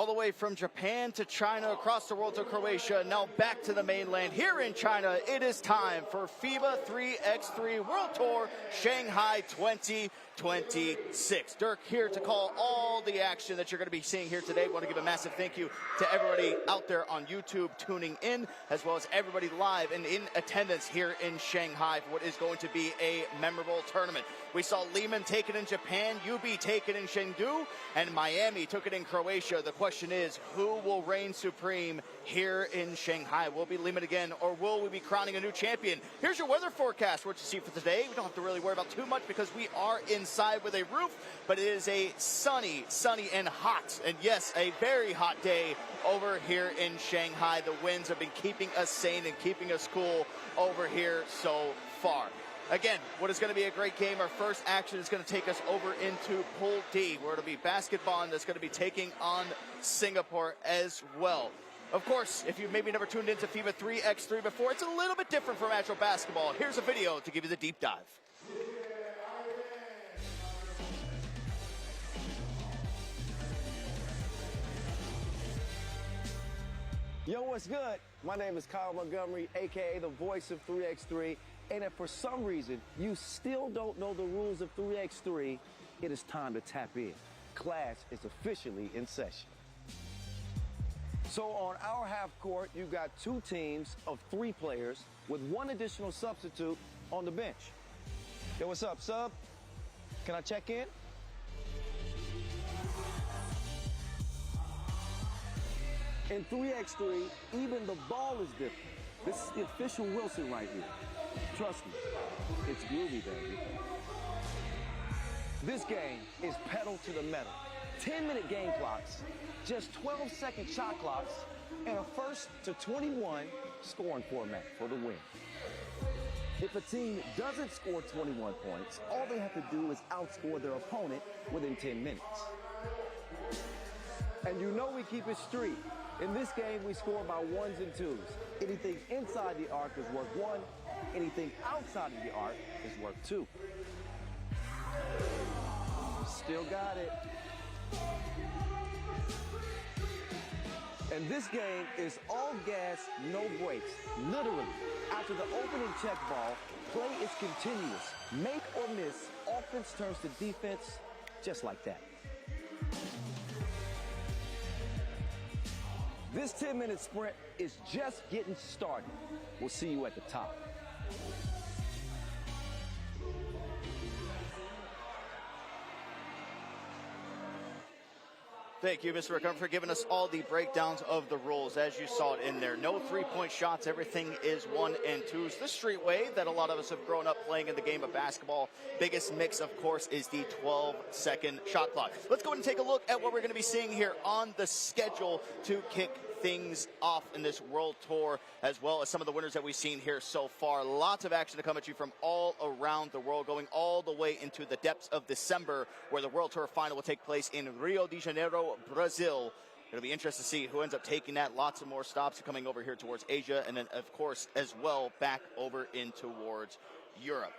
All the way from Japan to China, across the world to Croatia, now back to the mainland. Here in China, it is time for FIBA 3x3 World Tour Shanghai 2026. Dirk here to call all the action that you're going to be seeing here today. I want to give a massive thank you to everybody out there on YouTube tuning in, as well as everybody live and in attendance here in Shanghai for what is going to be a memorable tournament. We saw Liman take it in Japan, UB take it in Chengdu, and Miami took it in Croatia. The question is, who will reign supreme here in Shanghai? Will it be Liman again, or will we be crowning a new champion? Here's your weather forecast, what you see for today. We don't have to really worry about too much because we are inside with a roof, but it is a sunny and hot, and yes, a very hot day over here in Shanghai. The winds have been keeping us sane and keeping us cool over here so far. Again, what is going to be a great game. Our first action is going to take us over into Pool D, where it'll be Bonn that's going to be taking on Singapore as well. Of course, if you've maybe never tuned into FIBA 3x3 before, it's a little bit different from actual basketball. Here's a video to give you the deep dive. Yo, what's good? My name is Kyle Montgomery, aka the voice of 3x3. And if for some reason you still don't know the rules of 3x3, it is time to tap in. Class is officially in session. So on our half court, you got two teams of 3 players with 1 additional substitute on the bench. Yo, what's up, sub? Can I check in? In 3x3, even the ball is different. This is the official Wilson right here. Trust me, it's groovy, baby. This game is pedal to the metal. 10-minute game clocks, just 12-second shot clocks, and a first to 21 scoring format for the win. If a team doesn't score 21 points, all they have to do is outscore their opponent within 10 minutes. And you know we keep it street. In this game, we score by 1s and 2s. Anything inside the arc is worth 1. Anything outside of the arc is worth 2. Still got it. And this game is all gas, no brakes. Literally, after the opening check ball, play is continuous. Make or miss, offense turns to defense just like that. This 10-minute sprint is just getting started. We'll see you at the top. Thank you, Mr. Rickham, for giving us all the breakdowns of the rules. As you saw it in there, no 3-point shots. Everything is 1 and 2s. The street way that a lot of us have grown up playing in the game of basketball. Biggest mix, of course, is the 12-second shot clock. Let's go ahead and take a look at what we're going to be seeing here on the schedule to kick things off in this World Tour, as well as some of the winners that we've seen here so far. Lots of action to come at you from all around the world, going all the way into the depths of December, where the World Tour final will take place in Rio de Janeiro, Brazil. It'll be interesting to see who ends up taking that. Lots of more stops coming over here towards Asia, and then, of course, as well, back over in towards Europe.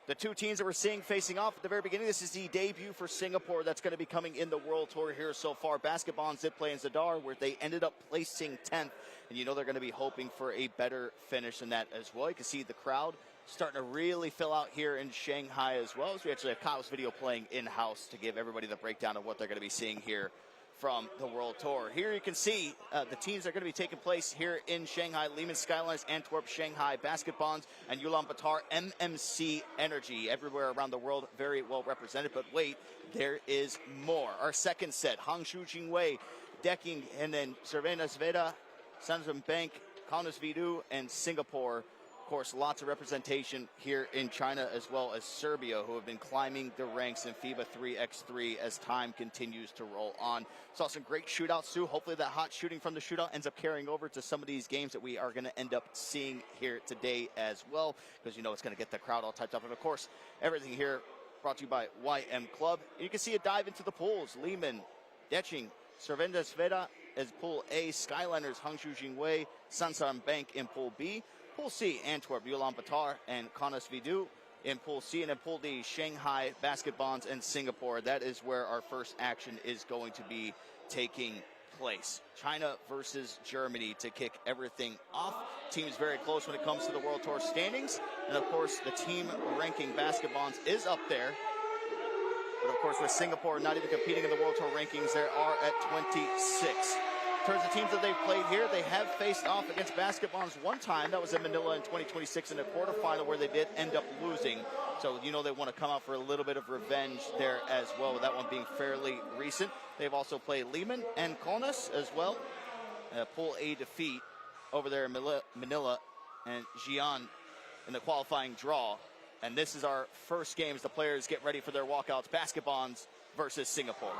The two teams that we're seeing facing off at the very beginning, this is the debut for Singapore that's going to be coming in the World Tour here so far. Basketball, Zipplay, and Zadar, where they ended up placing 10th. And you know they're going to be hoping for a better finish than that as well. You can see the crowd starting to really fill out here in Shanghai as well. So we actually have Kyle's video playing in-house to give everybody the breakdown of what they're going to be seeing here from the World Tour. Here you can see the teams that are going to be taking place here in Shanghai. Liman, Skyliners, Antwerp, Shanghai, Bonn, and Ulaanbaatar, MMC Energy. Everywhere around the world, very well represented. But wait, there is more. Our second set, Hangzhou, Jingwei, DeQing, and then Zvezda, SansarM, Kaunas, and Singapore. Of course, lots of representation here in China, as well as Serbia, who have been climbing the ranks in FIBA 3x3 as time continues to roll on. Saw some great shootouts too. Hopefully that hot shooting from the shootout ends up carrying over to some of these games that we are going to end up seeing here today as well, because you know it's going to get the crowd all typed up. And of course, everything here brought to you by YM Club. And you can see a dive into the pools. Liman, DeQing, Zvezda as Pool A, Skyliners, Hangzhou, Jingwei, SansarM in Pool B. Pool C, Antwerp, Ulaanbaatar, and Kaunas in Pool C, and in Pool D, Shanghai, Bonn, and Singapore. That is where our first action is going to be taking place. China versus Germany to kick everything off. Team's very close when it comes to the World Tour standings. And of course, the team ranking basketball is up there. But of course, with Singapore not even competing in the World Tour rankings, they are at 26. In terms of teams that they've played here, they have faced off against basketballs one time. That was in Manila in 2026 in a quarterfinal where they did end up losing. So, you know, they want to come out for a little bit of revenge there as well, with that one being fairly recent. They've also played Liman and Kaunas as well. Pool A defeat over there in Manila and Xi'an in the qualifying draw. And this is our first game as the players get ready for their walkouts. Basketballs versus Singapore.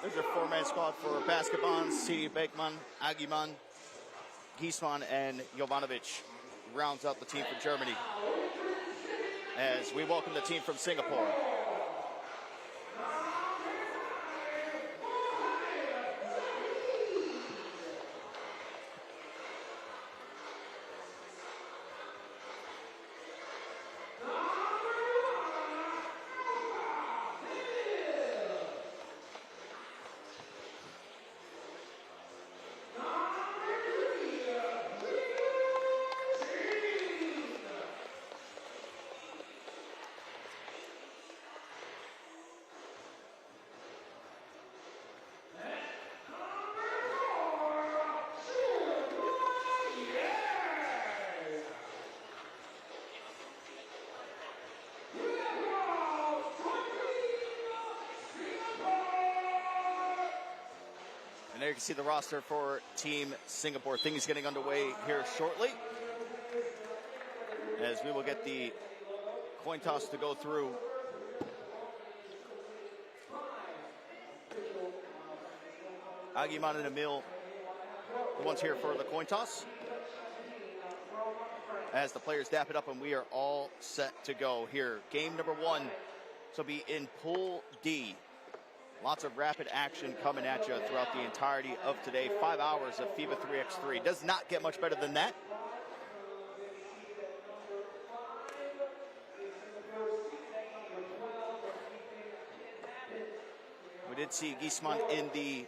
There's your four-man squad for basketball. Sidi Beckman, Agiman, Giesman, and Jovanovic rounds out the team for Germany. As we welcome the team from Singapore. And there you can see the roster for Team Singapore. Things getting underway here shortly, as we will get the coin toss to go through. Agiman and Emil, the ones here for the coin toss. As the players dap it up, and we are all set to go here. Game number one, this will be in Pool D. Lots of rapid action coming at you throughout the entirety of today. 5 hours of FIBA 3x3. Does not get much better than that. We did see Giesman in the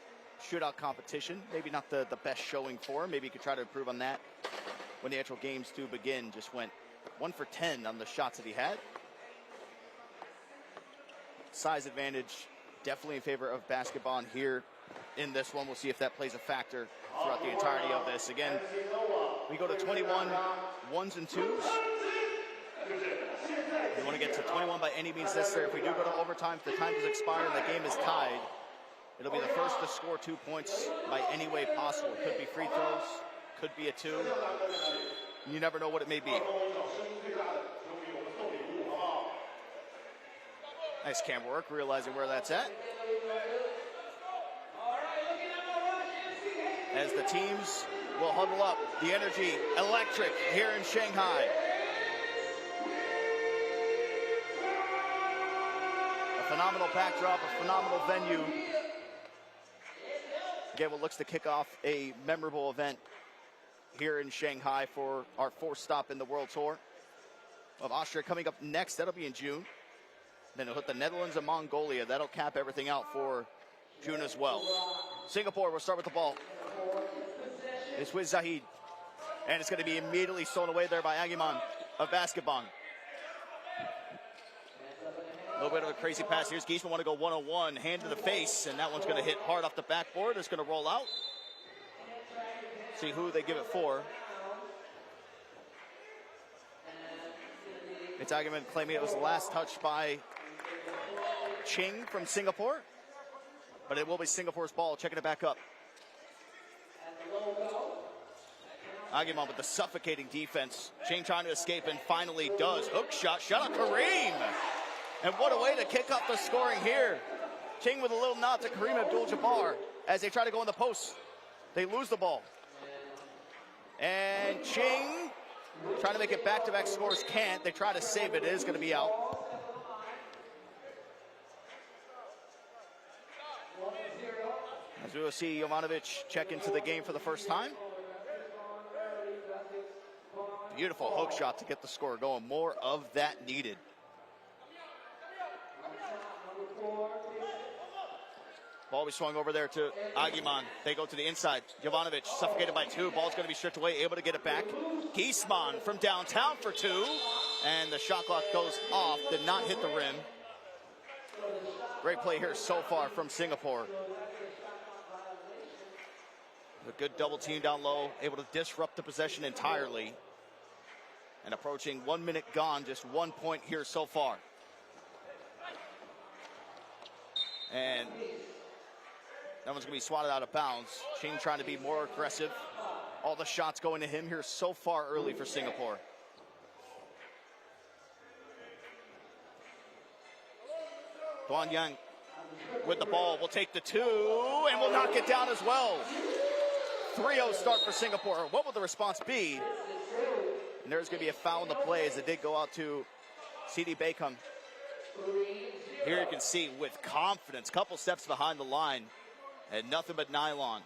shootout competition. Maybe not the best showing for him. Maybe he could try to improve on that when the actual games do begin. Just went 1 for 10 on the shots that he had. Size advantage definitely in favor of basketball here in this one. We'll see if that plays a factor throughout the entirety of this. Again, we go to 21 ones and twos. We want to get to 21 by any means necessary. If we do go to overtime, if the time does expire and the game is tied, it'll be the first to score 2 points by any way possible. It could be free throws, could be a 2. You never know what it may be. Nice camera work, realizing where that's at. As the teams will huddle up, the energy electric here in Shanghai. A phenomenal backdrop, a phenomenal venue. Again, what looks to kick off a memorable event here in Shanghai for our 4th stop in the World Tour. Of Austria coming up next, that'll be in June. Then it'll hit the Netherlands and Mongolia. That'll cap everything out for June as well. Singapore, we'll start with the ball. It's with Zahid. And it's going to be immediately stolen away there by Agiman of basketball. A little bit of a crazy pass. Here's Giesman, want to go one-on-one, hand to the face, and that one's going to hit hard off the backboard. It's going to roll out. See who they give it for. It's argument claiming it was the last touch by Ching from Singapore, but it will be Singapore's ball. Checking it back up. Aguiman with the suffocating defense. Ching trying to escape and finally does. Hook shot, shot on Kareem. And what a way to kick off the scoring here. Ching with a little nod to Kareem Abdul-Jabbar as they try to go in the post. They lose the ball. And Ching trying to make it back-to-back scores, can't. They try to save it. It is going to be out. As we will see Jovanovic check into the game for the first time. Beautiful hook shot to get the score going. More of that needed. Ball be swung over there to Aguiman. They go to the inside. Jovanovic suffocated by two. Ball's going to be stripped away, able to get it back. Giesman from downtown for two. And the shot clock goes off. Did not hit the rim. Great play here so far from Singapore. A good double team down low. Able to disrupt the possession entirely. And approaching 1 minute gone, just 1 point here so far. And that one's going to be swatted out of bounds. Ching trying to be more aggressive. All the shots going to him here so far early for Singapore. Duan Yang with the ball will take the two and will knock it down as well. 3-0 start for Singapore. What will the response be? And there's going to be a foul in the play as it did go out to C.D. Bacon. Here you can see with confidence, couple steps behind the line, and nothing but nylon.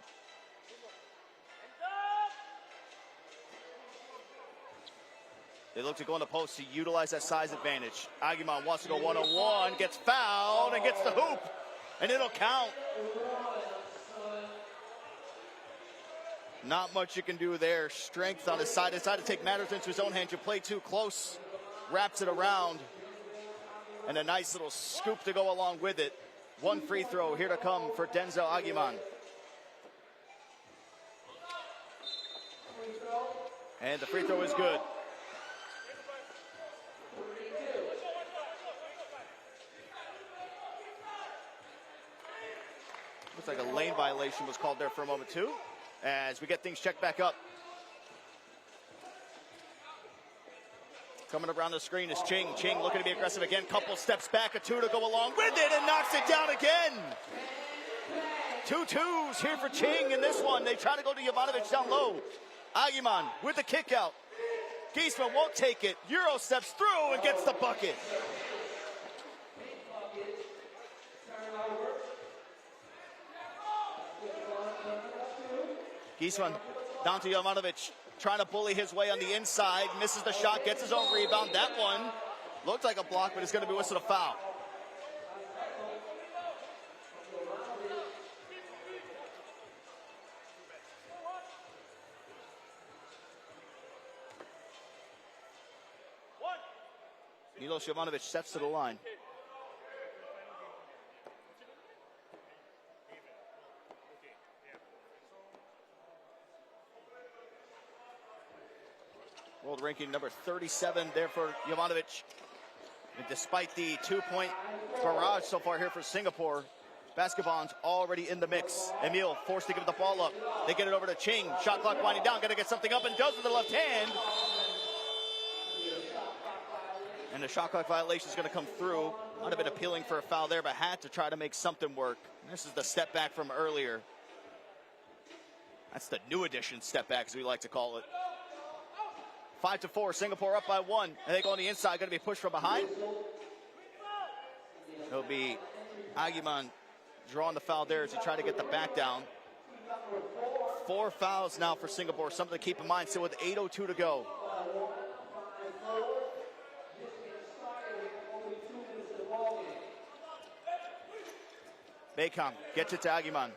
They look to go in the post to utilize that size advantage. Aguiman wants to go one-on-one, gets fouled, and gets the hoop, and it'll count. Not much you can do there. Strength on his side. Decided to take matters into his own hands. You play too close. Wraps it around. And a nice little scoop to go along with it. One free throw here to come for Denzel Aguiman. And the free throw is good. Looks like a lane violation was called there for a moment too, as we get things checked back up. Coming around the screen is Ching. Ching looking to be aggressive again. Couple steps back, a two to go along with it, and knocks it down again. 2 twos here for Ching in this one. They try to go to Jovanovic down low. Aguiman with the kick out. Giesman won't take it. Euro steps through and gets the bucket. Giesman down to Jovanovic, trying to bully his way on the inside. Misses the shot, gets his own rebound. That one looked like a block, but it's going to be whistled a foul. Milos Jovanovic steps to the line. World ranking number 37 there for Jovanovic. And despite the 2-point barrage so far here for Singapore, basketball's already in the mix. Emil forced to give the ball up. They get it over to Ching. Shot clock winding down. Got to get something up and does with the left hand. And the shot clock violation is going to come through. Might have been appealing for a foul there, but had to try to make something work. And this is the step back from earlier. That's the new edition step back, as we like to call it. 5-4, Singapore up by 1. And they go on the inside, going to be pushed from behind. It'll be Aguiman drawing the foul there as he tried to get the back down. 4 fouls now for Singapore, something to keep in mind, still with 8:02 to go. Bacon gets it to Aguiman.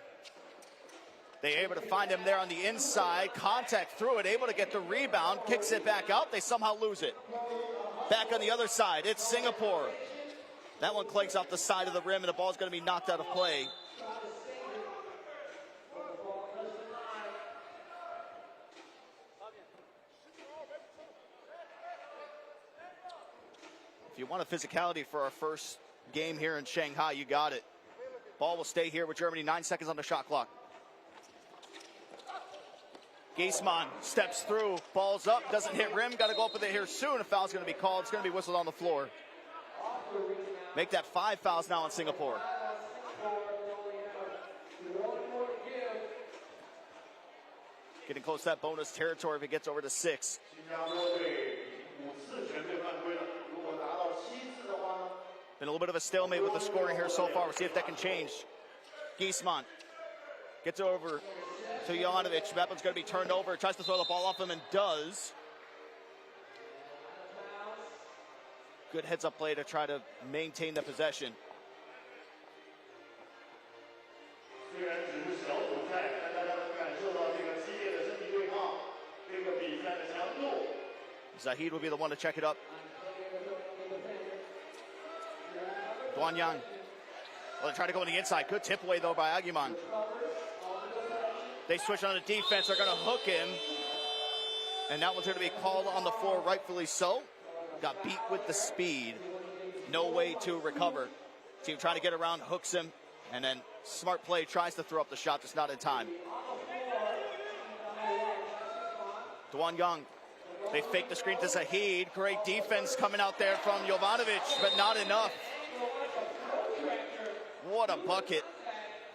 They're able to find him there on the inside. Contact through it, able to get the rebound. Kicks it back out. They somehow lose it. Back on the other side, it's Singapore. That one clanks off the side of the rim, and the ball's going to be knocked out of play. If you want a physicality for our first game here in Shanghai, you got it. Ball will stay here with Germany. 9 seconds on the shot clock. Giesmann steps through, balls up, doesn't hit rim. Got to go up with it here soon. A foul's going to be called. It's going to be whistled on the floor. Make that 5 fouls now in Singapore. Getting close to that bonus territory if it gets over to 6. Been a little bit of a stalemate with the scoring here so far. We'll see if that can change. Giesmann gets over to Jovanovic. That one's going to be turned over. Tries to throw the ball off him and does. Good heads-up play to try to maintain the possession. Zahid will be the one to check it up. Duan Yang. Well, they try to go on the inside. Good tip away, though, by Aguiman. They switch on the defense. They're going to hook him. And that one's going to be called on the floor, rightfully so. Got beat with the speed. No way to recover. Team trying to get around, hooks him, and then smart play, tries to throw up the shot, just not in time. Duan Yang. They fake the screen to Zahid. Great defense coming out there from Jovanovic, but not enough. What a bucket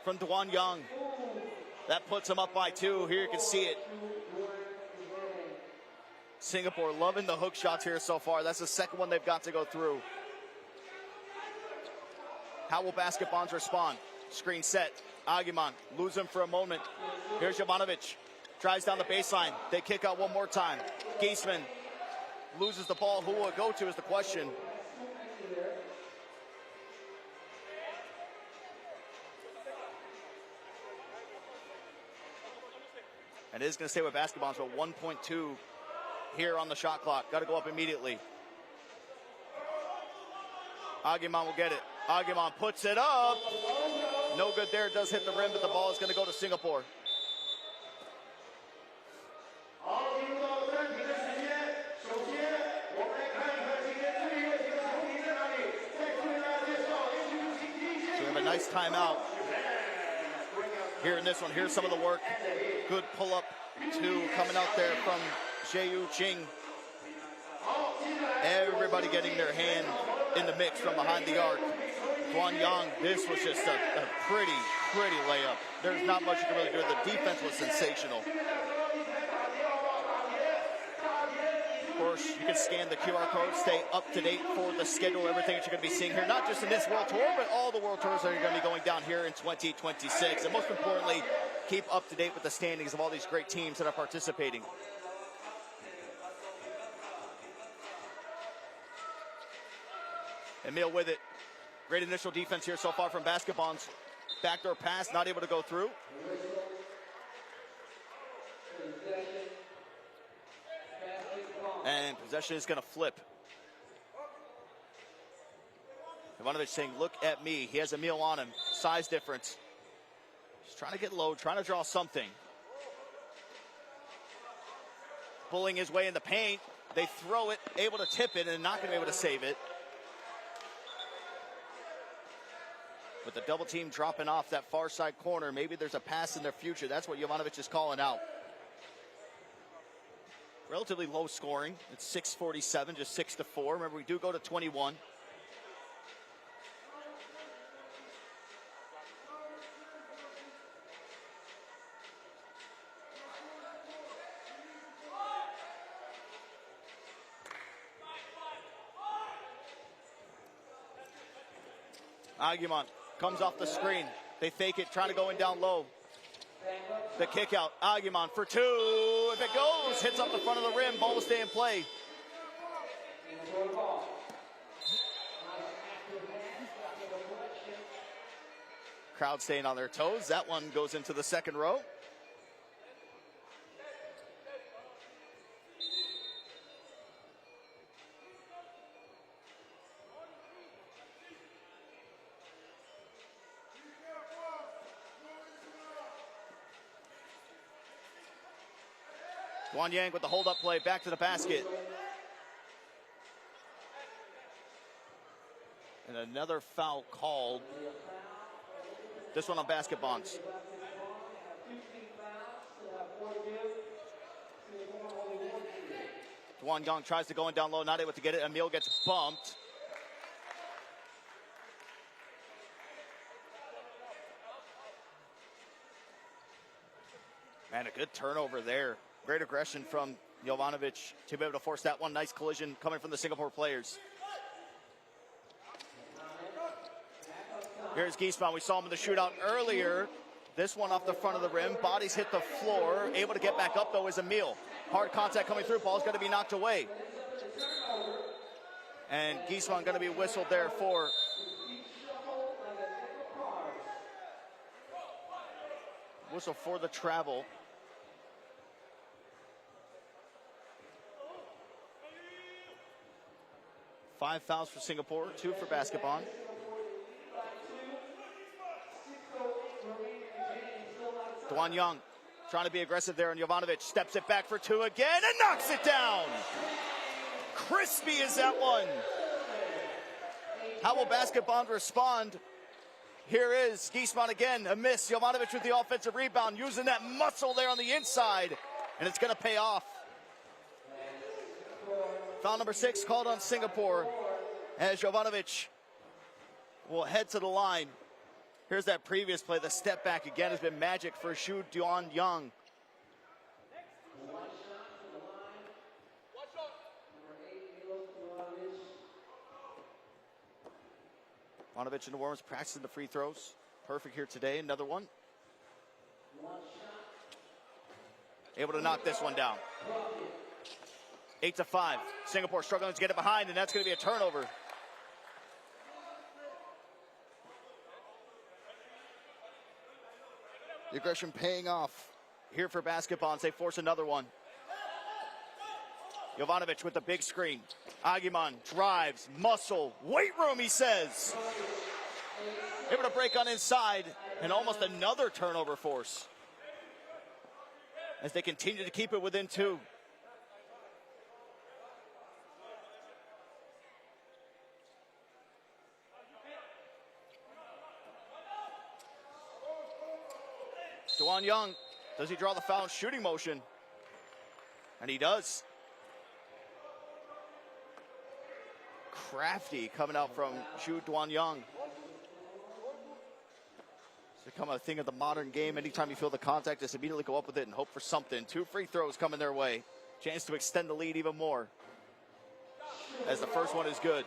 from Duan Yang. That puts him up by 2. Here you can see it. Singapore loving the hook shots here so far. That's the second one they've got to go through. How will Basket Bonds respond? Screen set. Aguiman lose him for a moment. Here's Jovanovic. Drives down the baseline. They kick out one more time. Giesmann loses the ball. Who will it go to is the question. And it is going to stay with Basket Bonds, but 1.2 here on the shot clock. Got to go up immediately. Aguiman will get it. Aguiman puts it up. No good there. It does hit the rim, but the ball is going to go to Singapore. So we have a nice timeout here in this one. Here's some of the work. Good pull-up two coming out there from Zheyu Qing. Everybody getting their hand in the mix from behind the arc. Duan Yang, this was just a pretty layup. There's not much you can really do. The defense was sensational. Of course, you can scan the QR code, stay up to date for the schedule, everything that you're going to be seeing here, not just in this World Tour, but all the World Tours that are going to be going down here in 2026. And most importantly, keep up to date with the standings of all these great teams that are participating. Emil with it. Great initial defense here so far from Basket Bonds. Backdoor pass, not able to go through. And possession is going to flip. Ivanovic saying, look at me. He has Emil on him. Size difference. He's trying to get low, trying to draw something. Pulling his way in the paint. They throw it, able to tip it, and not going to be able to save it. With the double team dropping off that far side corner, maybe there's a pass in their future. That's what Jovanovic is calling out. Relatively low scoring. It's 6:47, just 6-4. Remember, we do go to 21. Aguiman comes off the screen. They fake it, trying to go in down low. The kick out. Aguiman for two. If it goes, hits up the front of the rim. Ball will stay in play. Crowd staying on their toes. That one goes into the second row. Guan Yang with the hold-up play, back to the basket. And another foul called. This one on basket bonds. Guan Yang tries to go in down low, not able to get it. Emil gets bumped. Man, a good turnover there. Great aggression from Jovanovic to be able to force that one. Nice collision coming from the Singapore players. Here's Giesman. We saw him in the shootout earlier. This one off the front of the rim. Bodies hit the floor. Able to get back up, though, is Emil. Hard contact coming through. Ball's going to be knocked away. And Giesman going to be whistled there for the travel. 5 fouls for Singapore, 2 for basketball. Guan Yang trying to be aggressive there, and Jovanovic steps it back for 2 again and knocks it down. Crispy is that one. How will basketball respond? Here is Giesman again, a miss. Jovanovic with the offensive rebound, using that muscle there on the inside, and it's going to pay off. Foul number 6 called on Singapore as Jovanovic will head to the line. Here's that previous play. The step back again has been magic for Xu Duanyang. Jovanovic in the warm-ups practicing the free throws. Perfect here today. Another one. Able to knock this one down. 8-5. Singapore struggling to get it behind, and that's going to be a turnover. The aggression paying off here for basketball, and they force another one. Jovanovic with the big screen. Agiman drives, muscle, weight room, he says. Able to break on inside, and almost another turnover force as they continue to keep it within 2. Duanyang, does he draw the foul in shooting motion? And he does. Crafty coming out from Xu Duanyang. It's become a thing of the modern game. Anytime you feel the contact, just immediately go up with it and hope for something. 2 free throws coming their way. Chance to extend the lead even more, as the first one is good.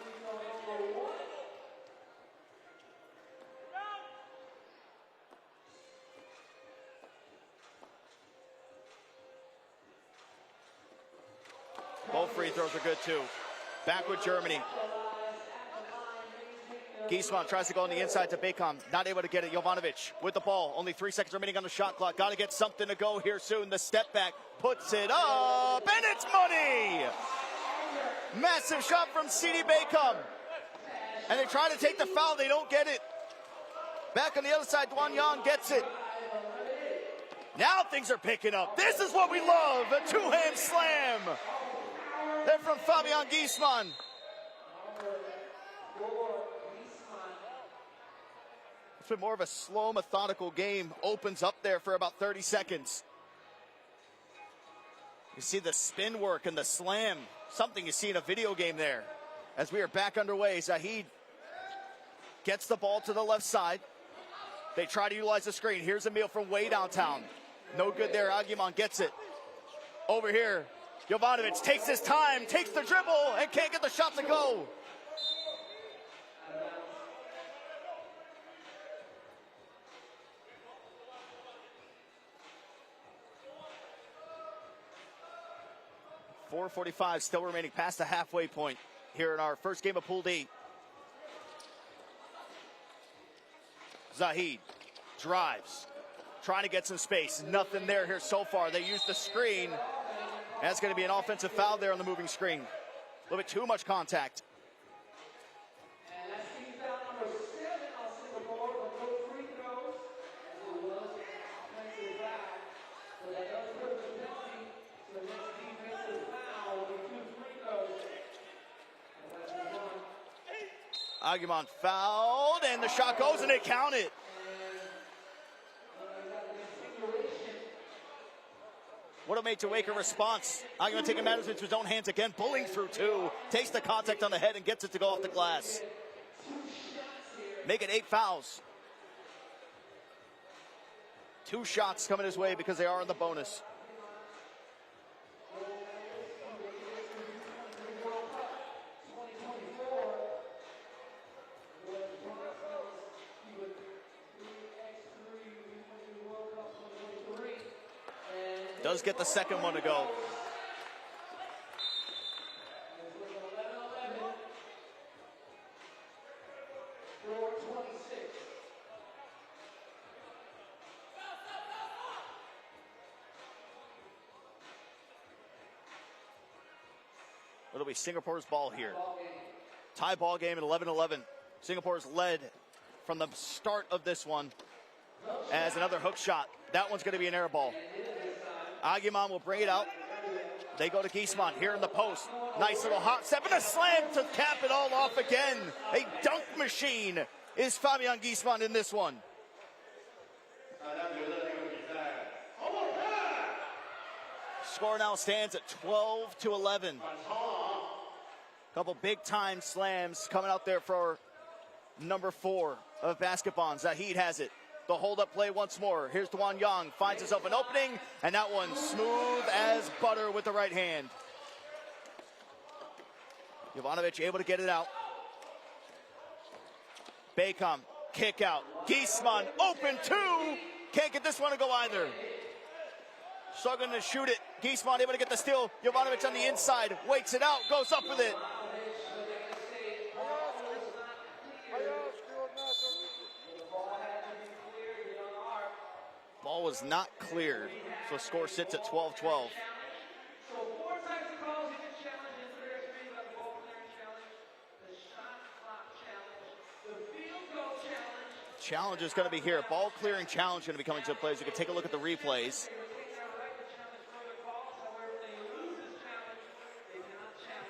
Both free throws are good, too. Back with Germany. Giesman tries to go on the inside to Beckham. Not able to get it. Jovanovic with the ball. Only 3 seconds remaining on the shot clock. Got to get something to go here soon. The step back puts it up, and it's money! Massive shot from C.D. Beckham. And they try to take the foul. They don't get it. Back on the other side, Duanyang gets it. Now things are picking up. This is what we love. A 2-hand slam. They're from Fabian Giesman. It's been more of a slow, methodical game. Opens up there for about 30 seconds. You see the spin work and the slam. Something you see in a video game there. As we are back underway, Zahid gets the ball to the left side. They try to utilize the screen. Here's Emil from way downtown. No good there. Agiman gets it. Over here, Jovanovic takes his time, takes the dribble, and can't get the shot to go. .445 still remaining past the halfway point here in our first game of Pool D. Zahid drives, trying to get some space. Nothing there here so far. They use the screen. That's going to be an offensive foul there on the moving screen. A little bit too much contact. Agumon fouled, and the shot goes, and it counted. What a made to wake a response. Agumon taking matters into his own hands again, pulling through two, takes the contact on the head and gets it to go off the glass. Make it 8 fouls. 2 shots coming his way because they are in the bonus. Does get the second one to go. It'll be Singapore's ball here. Tie ball game at 11-11. Singapore's led from the start of this one as another hook shot. That one's going to be an air ball. Agumon will bring it out. They go to Giesman here in the post. Nice little hot step and a slam to cap it all off again. A dunk machine is Fabian Giesman in this one. Score now stands at 12-11. Couple big time slams coming out there for number 4 of basketball. Zahid has it. The hold-up play once more. Here's Duan Yang, finds himself an opening, and that one smooth as butter with the right hand. Jovanovic able to get it out. Beckham, kick out. Giesman, open 2. Can't get this one to go either. Struggling to shoot it. Giesman able to get the steal. Jovanovic on the inside, waits it out, goes up with it. Ball was not cleared, so score sits at 12-12. Challenge is going to be here. Ball clearing challenge going to be coming to the plays. You can take a look at the replays.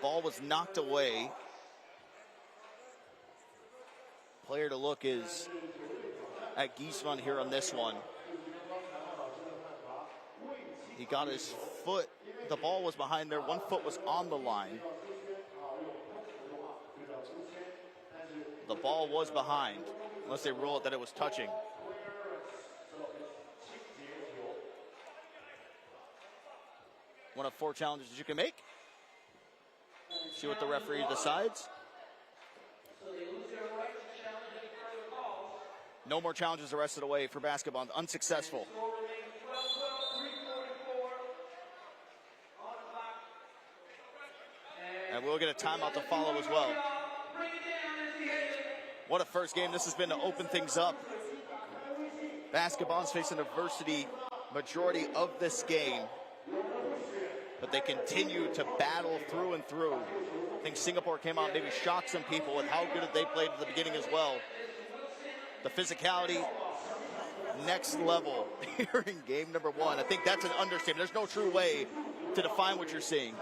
Ball was knocked away. Player to look is at Giesman here on this one. He got his foot. The ball was behind there. 1 foot was on the line. The ball was behind, unless they rule it that it was touching. One of 4 challenges you can make. See what the referee decides. No more challenges the rest of the way for basketball. Unsuccessful. And we'll get a timeout to follow as well. What a first game this has been to open things up. Basketball's facing adversity majority of this game, but they continue to battle through and through. I think Singapore came out and maybe shocked some people with how good they played at the beginning as well. The physicality, next level here in game number 1. I think that's an understatement. There's no true way to define what you're seeing.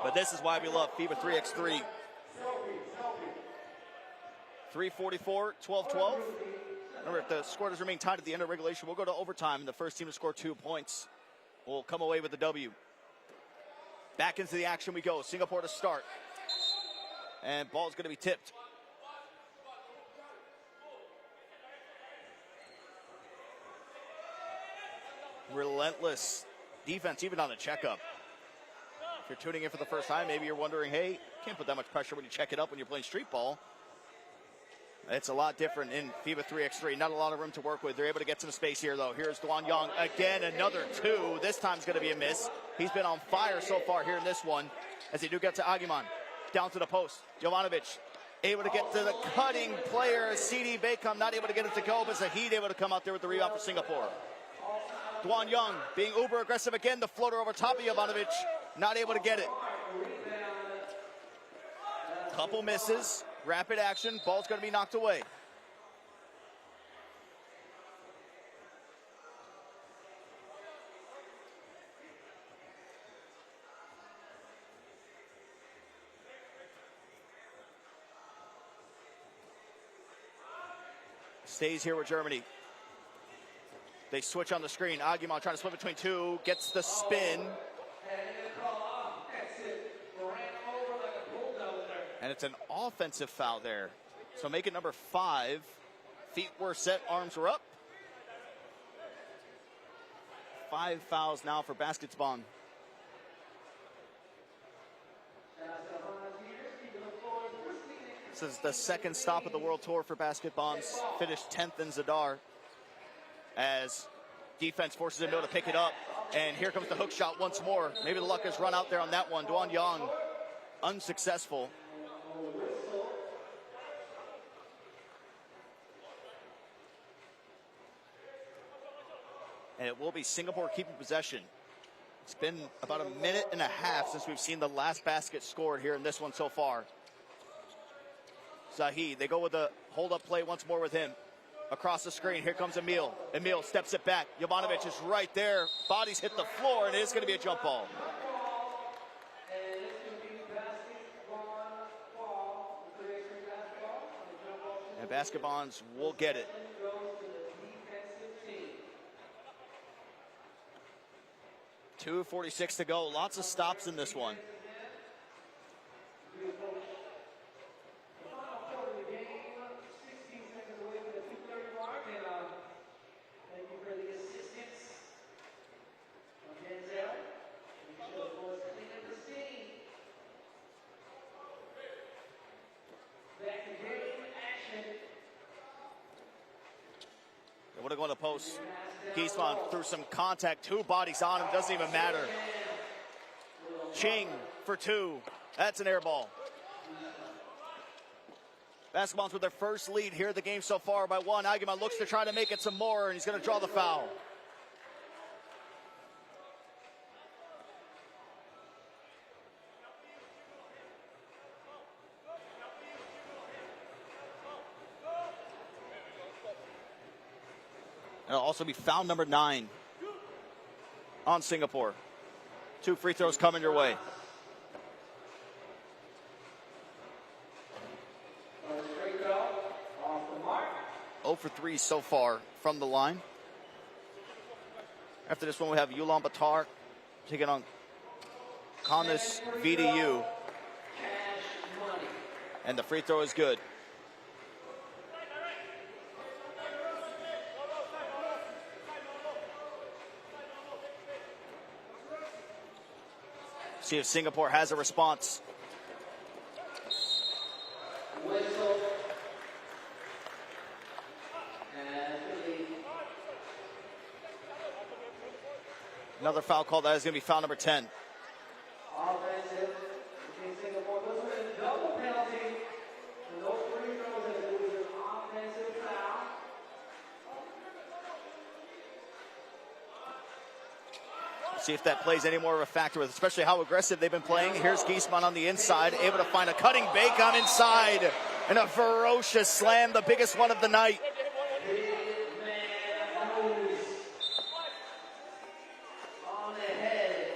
But this is why we love FIBA 3x3. 3:44, 12-12. Remember, if the score does remain tied at the end of regulation, we'll go to overtime, and the first team to score 2 points will come away with the W. Back into the action we go. Singapore to start. And ball's going to be tipped. Relentless defense, even on the checkup. If you're tuning in for the first time, maybe you're wondering, hey, can't put that much pressure when you check it up when you're playing street ball. It's a lot different in FIBA 3x3. Not a lot of room to work with. They're able to get some space here, though. Here's Duan Yang again, another 2. This time's going to be a miss. He's been on fire so far here in this one, as they do get to Agumon. Down to the post. Jovanovic able to get to the cutting player. CD Beckham not able to get it to go, but Zahid able to come out there with the rebound for Singapore. Duan Yang being uber aggressive again. The floater over top of Jovanovic. Not able to get it. Couple misses. Rapid action. Ball's going to be knocked away. stays here with Germany. They switch on the screen. Aguiman trying to split between two, gets the spin. And it's an offensive foul there. So make it number 5. Feet were set, arms were up. 5 fouls now for Baskets Bonn. This is the second stop of the World Tour for Basket Bonds. Finished 10th in Zadar as defense forces him to pick it up. And here comes the hook shot once more. Maybe the luck has run out there on that one. Duan Yang unsuccessful. And it will be Singapore keeping possession. It's been about a minute and a half since we've seen the last basket scored here in this one so far. Zahid, they go with the hold-up play once more with him. Across the screen, here comes Emil. Emil steps it back. Jovanovic is right there. Bodies hit the floor, and it is going to be a jump ball. And Basket Bonds will get it. .246 to go. Lots of stops in this one. They would have gone to post. Giesman threw some contact, 2 bodies on him, doesn't even matter. Ching for 2. That's an air ball. Basketball's with their first lead here in the game so far by 1. Aguiman looks to try to make it some more, and he's going to draw the foul. It'll also be foul number 9 on Singapore. 2 free throws coming your way. Oh for 3 so far from the line. After this one, we have Ulaanbaatar taking on Kaunas VDU. And the free throw is good. See if Singapore has a response. Another foul call. That is going to be foul number 10. Offensive. Singapore goes with a double penalty. And those free throws, and it was an offensive foul. See if that plays any more of a factor with, especially how aggressive they've been playing. Here's Giesman on the inside, able to find a cutting Bacon inside, and a ferocious slam, the biggest one of the night. On the head.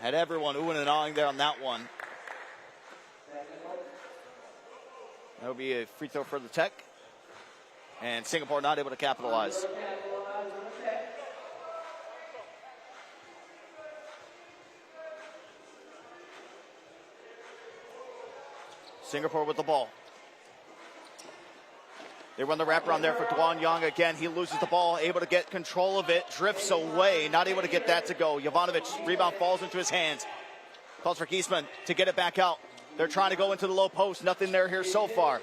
Had everyone oohing and awing there on that one. That'll be a free throw for the Tech. And Singapore not able to capitalize. Singapore with the ball. They run the wraparound there for Duan Yang again. He loses the ball, able to get control of it, drifts away, not able to get that to go. Jovanovic, rebound falls into his hands. Calls for Giesman to get it back out. They're trying to go into the low post. Nothing there here so far.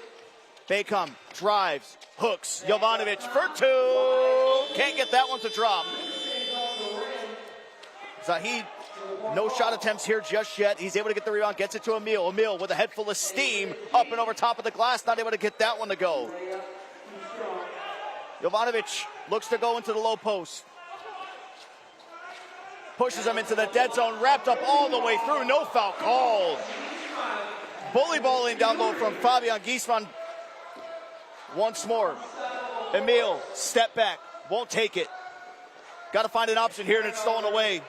Bacon drives, hooks. Jovanovic for 2. Can't get that one to drop. Zahid, no shot attempts here just yet. He's able to get the rebound, gets it to Emil. Emil with a head full of steam, up and over top of the glass, not able to get that one to go. Jovanovic looks to go into the low post. Pushes him into the dead zone, wrapped up all the way through, no foul called. Bully balling down low from Fabian Giesman. Once more. Emil, step back, won't take it. Got to find an option here, and it's stolen away.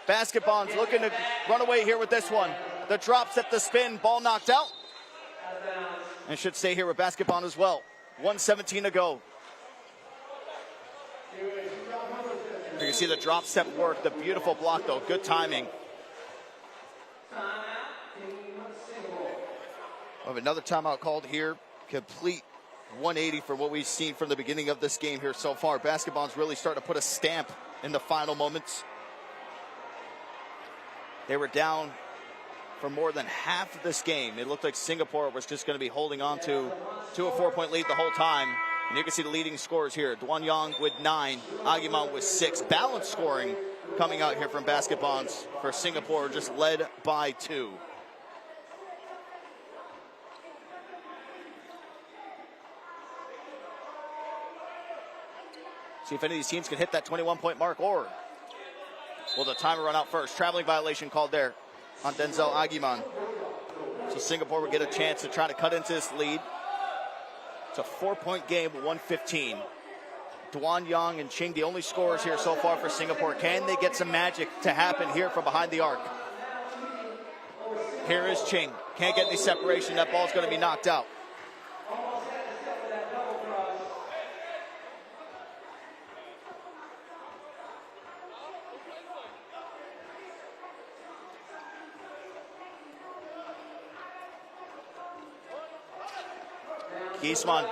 Basketball's looking to run away here with this one. The drop step, the spin, ball knocked out. And should stay here with basketball as well. 1:17 to go. You can see the drop step work, the beautiful block though, good timing. We have another timeout called here. Complete 180 for what we've seen from the beginning of this game here so far. Basketball's really starting to put a stamp in the final moments. They were down for more than half of this game. It looked like Singapore was just going to be holding on to a 4-point lead the whole time. And you can see the leading scorers here. Duan Yang with 9, Agiman with 6. Balanced scoring coming out here from basketballs for Singapore, just led by 2. See if any of these teams can hit that 21-point mark, or will the timer run out first? Traveling violation called there on Denzel Agiman. So Singapore will get a chance to try to cut into this lead. It's a 4-point game, 1:15. Duan Yang and Ching, the only scorers here so far for Singapore. Can they get some magic to happen here from behind the arc? Here is Ching. Can't get any separation. That ball's going to be knocked out. Giesman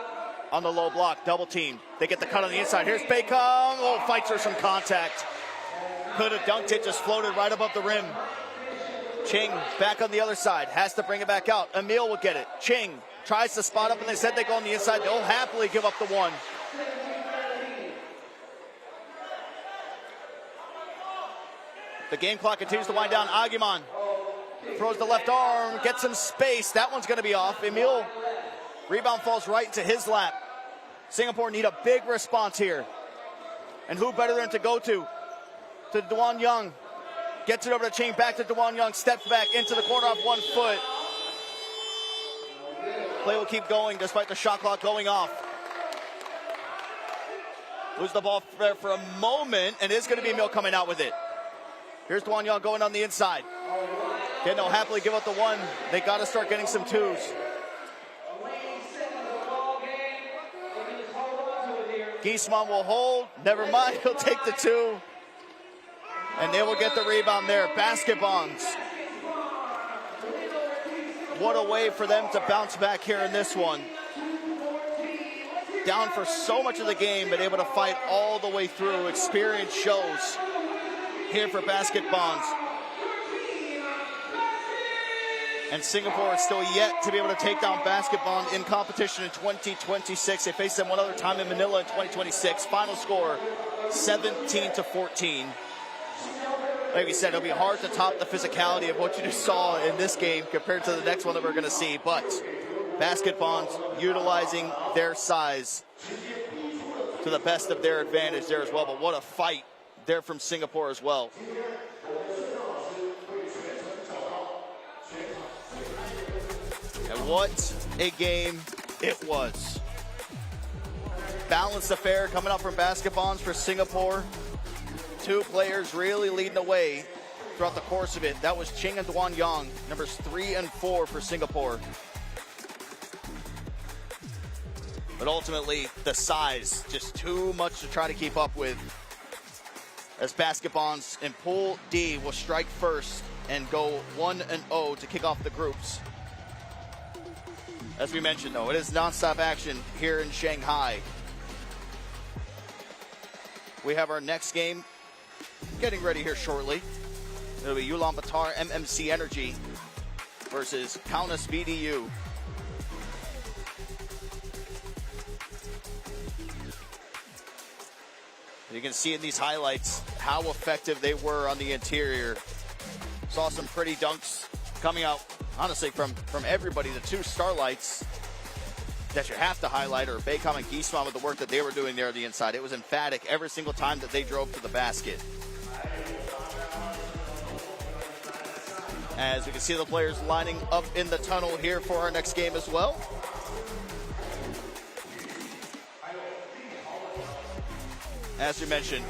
on the low block, double team. They get the cut on the inside. Here's Baekong. Oh, fights for some contact. Could have dunked it, just floated right above the rim. Ching back on the other side, has to bring it back out. Emil will get it. Ching tries to spot up, and they said they go on the inside. They'll happily give up the one. The game clock continues to wind down. Agiman throws the left arm, gets some space. That one's going to be off. Emil, rebound falls right into his lap. Singapore need a big response here. And who better than to go to Duan Yang. Gets it over to Ching, back to Duan Yang, steps back into the corner off 1 foot. Play will keep going despite the shot clock going off. Lose the ball there for a moment, and it's going to be Emil coming out with it. Here's Duan Yang going on the inside. Again, they'll happily give up the one. They got to start getting some twos. Giesman will hold. Never mind, he'll take the 2. And they will get the rebound there. Basketballs. What a way for them to bounce back here in this one. Down for so much of the game, but able to fight all the way through. Experience shows here for basketballs. And Singapore is still yet to be able to take down basketball in competition in 2026. They face them one other time in Manila in 2026. Final score, 17-14. Like we said, it'll be hard to top the physicality of what you just saw in this game compared to the next one that we're going to see. But basketballs utilizing their size to the best of their advantage there as well. But what a fight there from Singapore as well. And what a game it was. Balanced affair coming up from basketballs for Singapore. 2 players really leading the way throughout the course of it. That was Ching and Duan Yang, numbers 3 and 4 for Singapore. But ultimately, the size, just too much to try to keep up with. As basketballs in Pool D will strike first and go 1-0 to kick off the groups. As we mentioned, though, it is nonstop action here in Shanghai. We have our next game getting ready here shortly. It'll be Ulaanbaatar MMC Energy versus Kaunas BDU. And you can see in these highlights how effective they were on the interior. Saw some pretty dunks coming out, honestly, from everybody. The 2 starlights that you have to highlight are Baekong and Giesman with the work that they were doing there on the inside. It was emphatic every single time that they drove to the basket. As we can see the players lining up in the tunnel here for our next game as well. As we mentioned,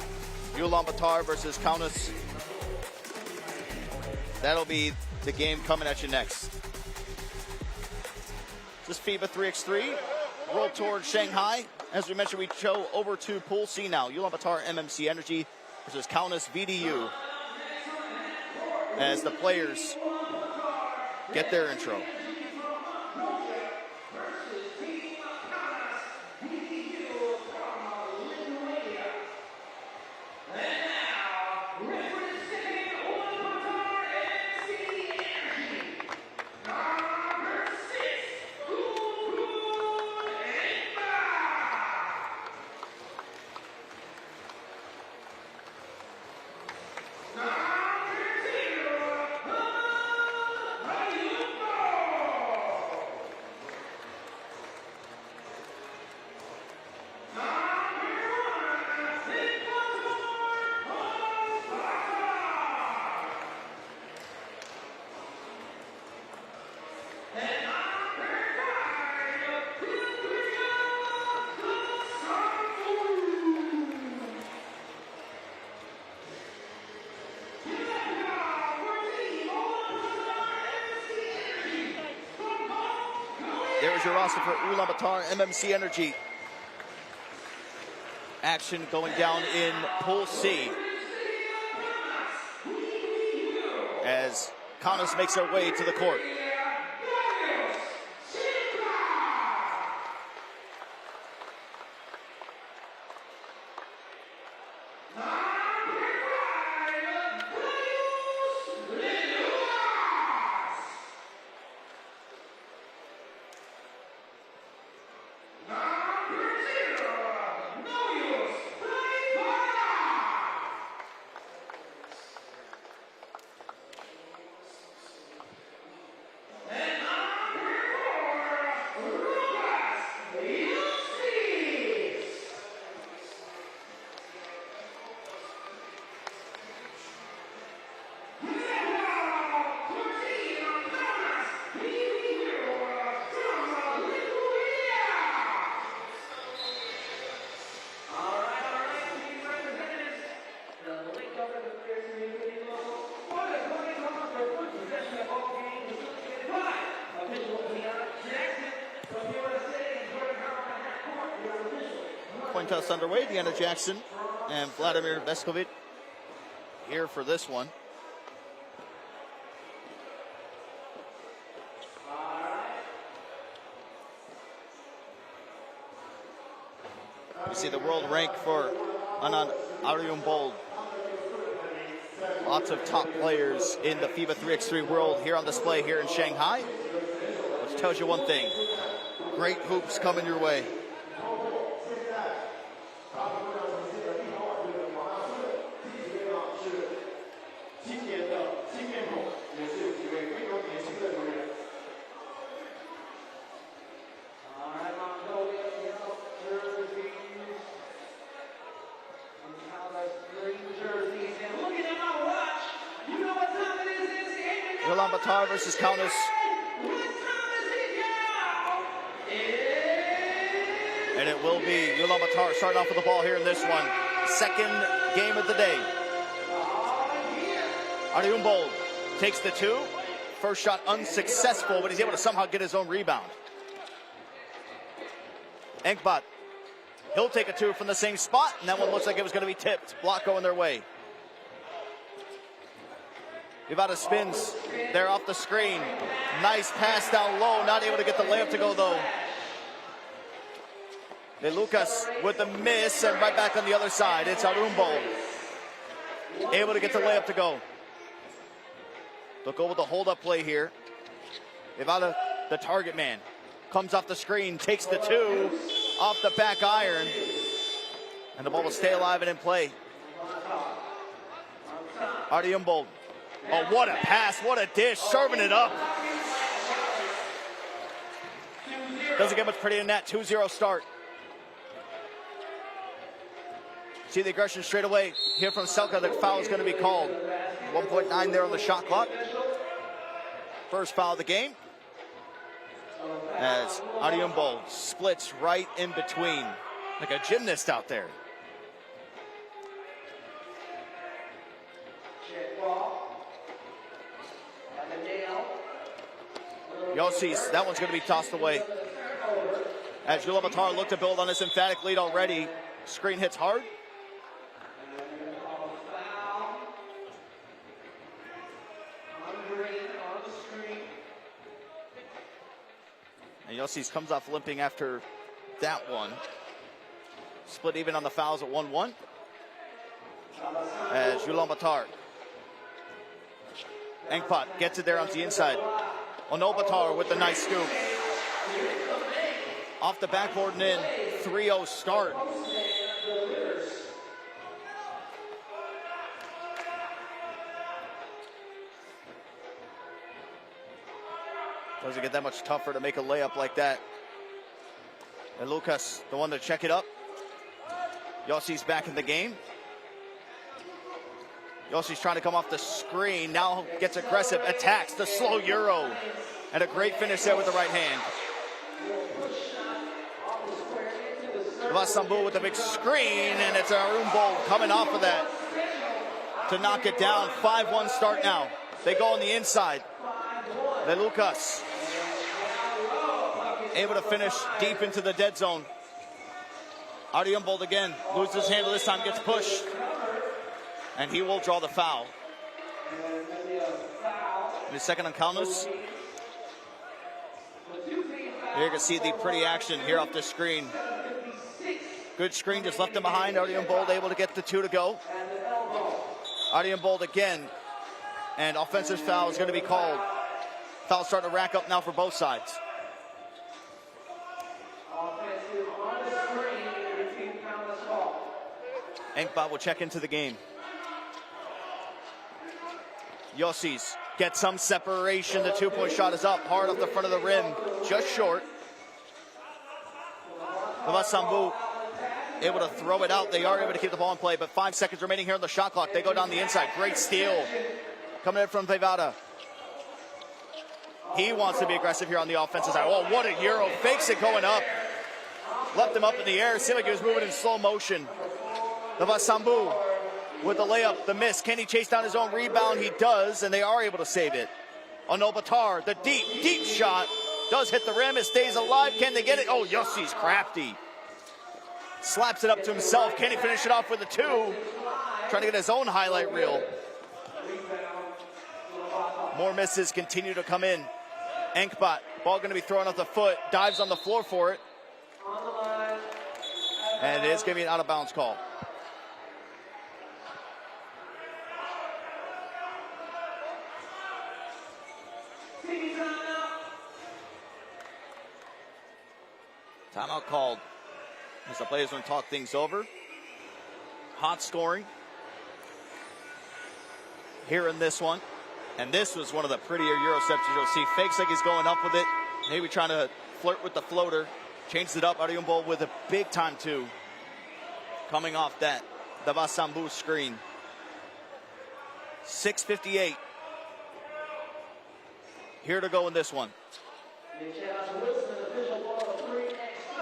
Ulaanbaatar versus Kaunas That'll be the game coming at you next. This FIBA 3x3 World Tour Shanghai. As we mentioned, we go over to Pool C now. Ulaanbaatar MMC Energy versus Kaunas VDU. As the players get their intro. There's your roster for Ulaanbaatar MMC Energy. Action going down in Pool C. As Kaunas makes their way to the court. Coin toss underway. Deanna Jackson and Vladimir Veskovic here for this one. You see the world rank for Anand Ariumbold. Lots of top players in the FIBA 3x3 world here on display here in Shanghai, which tells you one thing: great hoops coming your way. Ulaanbaatar versus Kaunas. And it will be Ulaanbaatar starting off with the ball here in this one. Second game of the day. Ariumbold takes the two. First shot unsuccessful, but he's able to somehow get his own rebound. Enkbot, he'll take a two from the same spot, and that one looks like it was going to be tipped. Block going their way. Ivada spins there off the screen. Nice pass down low. Not able to get the layup to go, though. De Lucas with the miss, and right back on the other side. It's Ariumbold. Able to get the layup to go. They'll go with the hold-up play here. Ivada, the target man, comes off the screen, takes the two off the back iron. And the ball will stay alive and in play. Ariumbold. Oh, what a pass, what a dish, serving it up. Doesn't get much prettier than that, 2-0 start. See the aggression straight away here from Selka. The foul is going to be called. 1.9 there on the shot clock. First foul of the game. As Ariumbold splits right in between, like a gymnast out there. Yossi's, that one's going to be tossed away. As Ulaanbaatar look to build on this emphatic lead already. Screen hits hard. And Yossi's comes off limping after that one. Split even on the fouls at 1-1. As Ulaanbaatar. Engpat gets it there on the inside. Ulaanbaatar with the nice scoop. Off the backboard and in. 3-0 start. Doesn't get that much tougher to make a layup like that. And Lucas, the one to check it up. Yossi's back in the game. Yossi's trying to come off the screen. Now gets aggressive, attacks the slow Euro. And a great finish there with the right hand. Vasambu with the big screen, and it's Ulaanbaatar coming off of that to knock it down. 5-1 start now. They go on the inside. De Lucas able to finish deep into the dead zone. Ulaanbaatar again loses his handle this time, gets pushed, and he will draw the foul. And his second on Kaunas. Here you can see the pretty action here off the screen. Good screen, just left him behind. Ulaanbaatar able to get the 2 to go. Ulaanbaatar again, and offensive foul is going to be called. Foul starting to rack up now for both sides. Engpat will check into the game. Yossi's get some separation. The 2-point shot is up hard off the front of the rim, just short. Vasambu able to throw it out. They are able to keep the ball in play, but 5 seconds remaining here on the shot clock. They go down the inside. Great steal coming in from Vejvada. He wants to be aggressive here on the offensive side. Oh, what a Euro. Fakes it going up. Left him up in the air. Seemed like he was moving in slow motion. The Vasambu with the layup, the miss. Can he chase down his own rebound? He does, and they are able to save it. Ulaanbaatar, the deep shot. Does hit the rim. It stays alive. Can they get it? Oh, Yossi's crafty. Slaps it up to himself. Can he finish it off with a 2? Trying to get his own highlight reel. More misses continue to come in. Engpat, ball going to be thrown off the foot. Dives on the floor for it. And it is going to be an out-of-bounds call. Timeout called as the players want to talk things over. Hot scoring here in this one. And this was one of the prettier Euro steps you'll see. Fakes like he's going up with it. Maybe trying to flirt with the floater. Changed it up. Ulaanbaatar with a big time 2. Coming off that. The Vasambu screen. 6:58. Here to go in this one.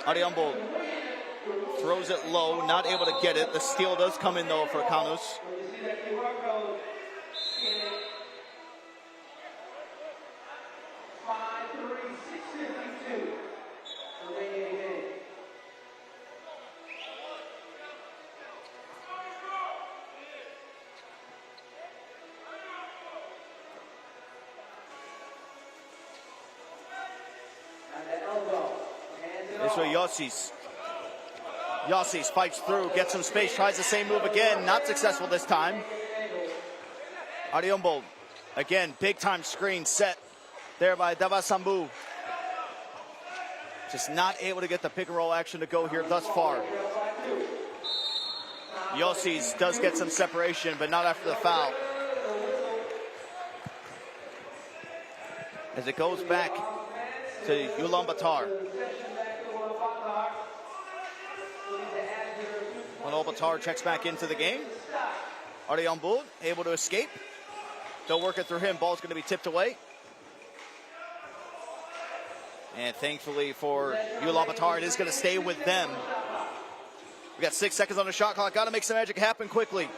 Ulaanbaatar throws it low, not able to get it. The steal does come in though for Kaunas. This way Yossi's. Yossi's fights through, gets some space, tries the same move again. Not successful this time. Ulaanbaatar, again, big time screen set there by Vasambu. Just not able to get the pick and roll action to go here thus far. Yossi's does get some separation, but not after the foul. As it goes back to Ulaanbaatar. Ulaanbaatar checks back into the game. Ulaanbaatar able to escape. They'll work it through him. Ball's going to be tipped away. And thankfully for Ulaanbaatar, it is going to stay with them. We got 6 seconds on the shot clock. Got to make some magic happen quickly.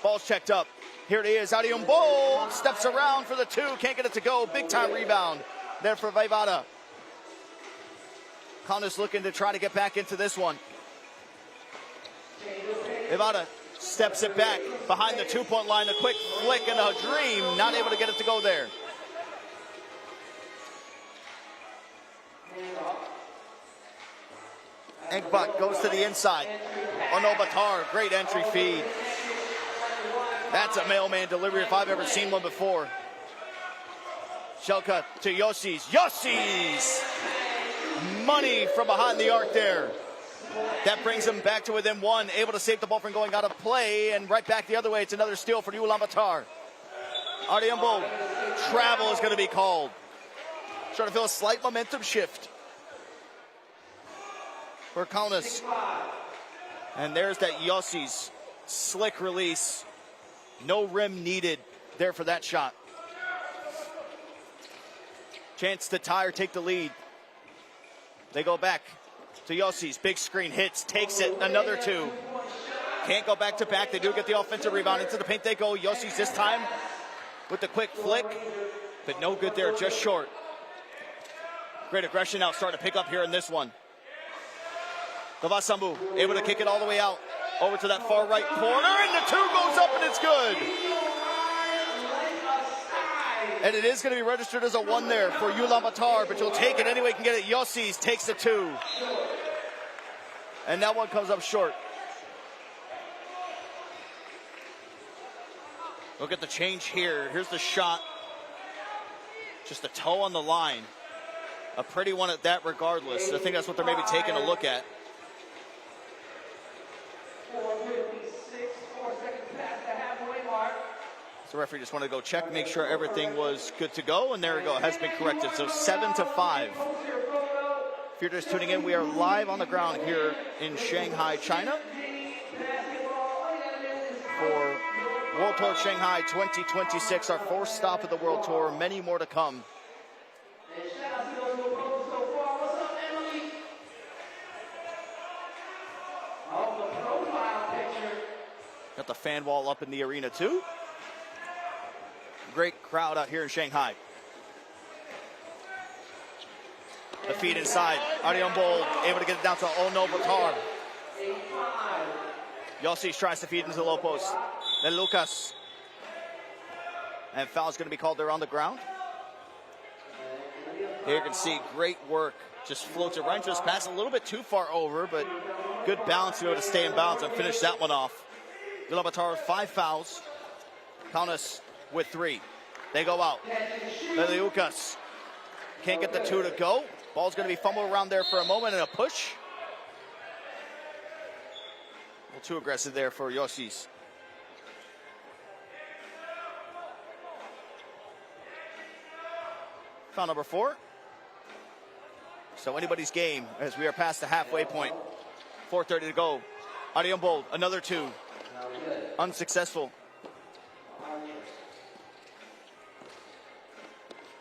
Ball's checked up. Here it is. Ulaanbaatar steps around for the 2. Can't get it to go. Big time rebound there for Vaivada. Kaunas looking to try to get back into this one. Vaivada steps it back behind the 2-point line. A quick flick and a dream. Not able to get it to go there. Ulaanbaatar goes to the inside. Ulaanbaatar, great entry feed. That's a mailman delivery if I've ever seen one before. Shelka to Yossi's. Yossi's! Money from behind the arc there. That brings him back to within one. Able to save the ball from going out of play. And right back the other way. It's another steal for Ulaanbaatar. Ardiambo. Travel is going to be called. Trying to feel a slight momentum shift for Kaunas. And there's that Yossi's slick release. No rim needed there for that shot. Chance to tie or take the lead. They go back to Yossi's. Big screen hits, takes it, another two. Can't go back to back. They do get the offensive rebound. Into the paint they go. Yossi's this time with the quick flick, but no good there, just short. Great aggression now starting to pick up here in this one. Gavasambu able to kick it all the way out. Over to that far right corner, and the two goes up, and it's good. And it is going to be registered as a one there for Ulaanbaatar, but you'll take it anyway. Can get it. Yossi's takes the two. And that one comes up short. Look at the change here. Here's the shot. Just a toe on the line. A pretty one at that regardless. I think that's what they're maybe taking a look at. So the referee just wanted to go check, make sure everything was good to go, and there we go, it has been corrected. So 7-5. If you're just tuning in, we are live on the ground here in Shanghai, China for World Tour Shanghai 2026, our fourth stop of the World Tour, many more to come. Got the fan wall up in the arena too. Great crowd out here in Shanghai. The feed inside. Ardiambo able to get it down to Ulaanbaatar. Yossi's tries to feed into the low post. Then Lucas. And foul's going to be called there on the ground. Here you can see great work. Just floats it right into his pass. A little bit too far over, but good balance to be able to stay in bounds and finish that one off. Ulaanbaatar 5 fouls. Kaunas with 3. They go out. Lucas can't get the 2 to go. Ball's going to be fumbled around there for a moment and a push. A little too aggressive there for Yossi's. Foul number 4. So anybody's game as we are past the halfway point. 4:30 to go. Ardiambo, another 2. Unsuccessful.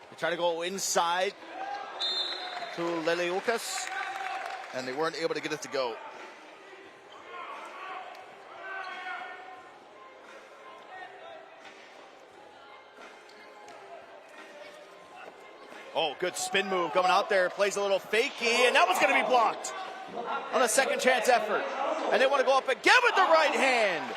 They try to go inside to Leleukas, and they weren't able to get it to go. Oh, good spin move coming out there. Plays a little fakey, and that was going to be blocked on a second chance effort. And they want to go up again with the right hand.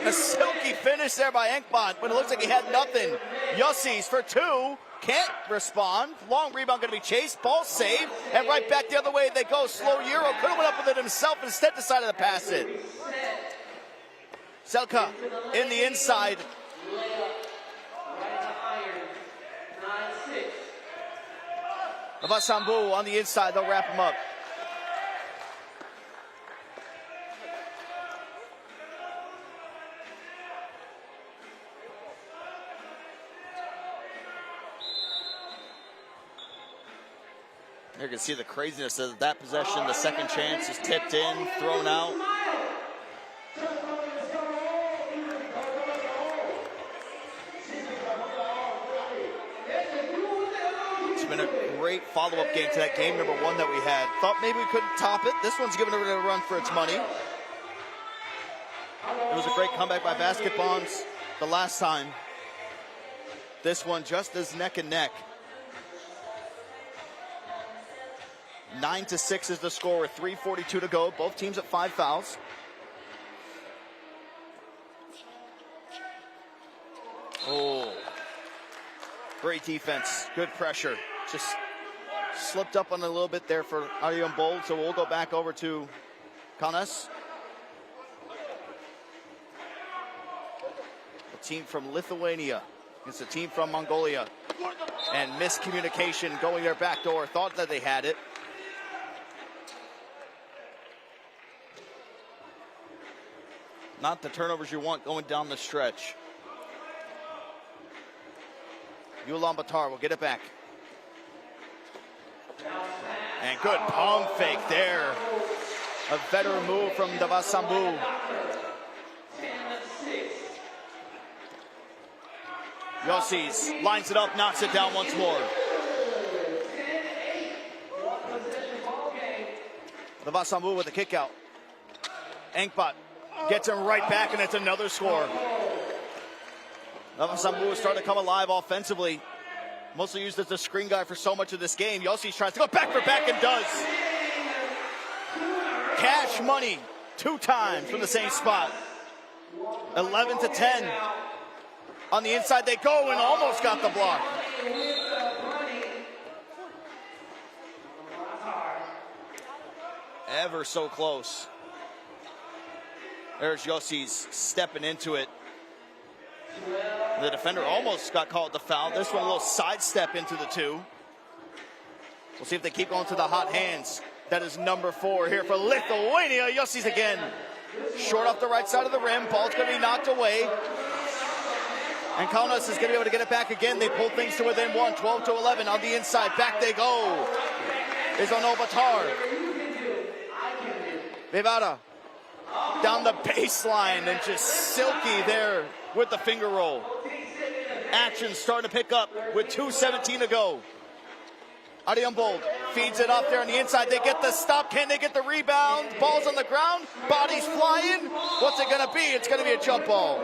A silky finish there by Ulaanbaatar when it looks like he had nothing. Yossi's for 2. Can't respond. Long rebound going to be chased. Ball saved. And right back the other way they go. Slow Euro. Could have went up with it himself. Instead decided to pass it. Selka in the inside. Avasambu on the inside. They'll wrap him up. You can see the craziness of that possession. The second chance is tipped in, thrown out. It's been a great follow-up game to that game number 1 that we had. Thought maybe we couldn't top it. This one's giving it a run for its money. It was a great comeback by Basketbonds the last time. This one just as neck and neck. 9-6 is the score with 3:42 to go. Both teams at 5 fouls. Oh, great defense, good pressure. Just slipped up on a little bit there for Ulaanbaatar, so we'll go back over to Kaunas. A team from Lithuania against a team from Mongolia. And miscommunication going their back door. Thought that they had it. Not the turnovers you want going down the stretch. Ulaanbaatar will get it back. And good palm fake there. A veteran move from Davasambu. Yossi's lines it up, knocks it down once more. Davasambu with a kick out. Engpat gets him right back, and it's another score. Davasambu is starting to come alive offensively. Mostly used as a screen guy for so much of this game. Yossi tries to go back for back and does. Cash money 2 times from the same spot. 11-10. On the inside they go and almost got the block. Ever so close. There's Yossi's stepping into it. The defender almost got called the foul. This one a little sidestep into the 2. We'll see if they keep going to the hot hands. That is number 4 here for Lithuania. Yossi's again. Short off the right side of the rim. Ball's going to be knocked away. And Kaunas is going to be able to get it back again. They pull things to within 1, 12-11 on the inside. Back they go. Is Ulaanbaatar. Vivada down the baseline and just silky there with the finger roll. Action starting to pick up with 2:17 to go. Ulaanbaatar feeds it up there on the inside. They get the stop. Can they get the rebound? Ball's on the ground. Bodies flying. What's it going to be? It's going to be a jump ball.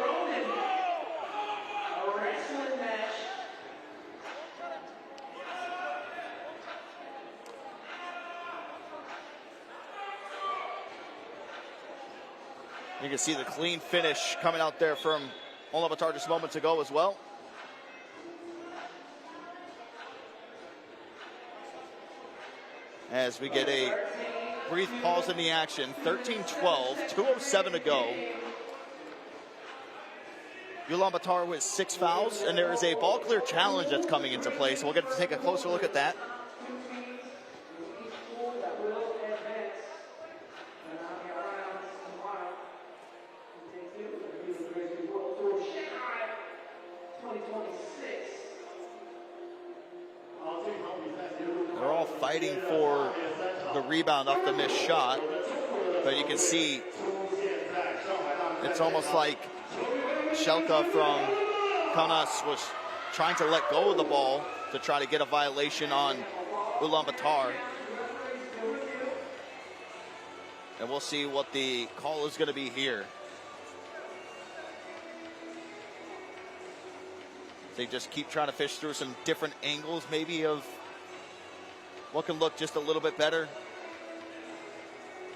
You can see the clean finish coming out there from Ulaanbaatar just moments ago as well. As we get a brief pause in the action. 13-12, 2:07 to go. Ulaanbaatar with 6 fouls, and there is a ball clear challenge that's coming into play, so we'll get to take a closer look at that. They're all fighting for the rebound off the missed shot, but you can see it's almost like Shelka from Kaunas was trying to let go of the ball to try to get a violation on Ulaanbaatar. And we'll see what the call is going to be here. They just keep trying to fish through some different angles maybe of what can look just a little bit better.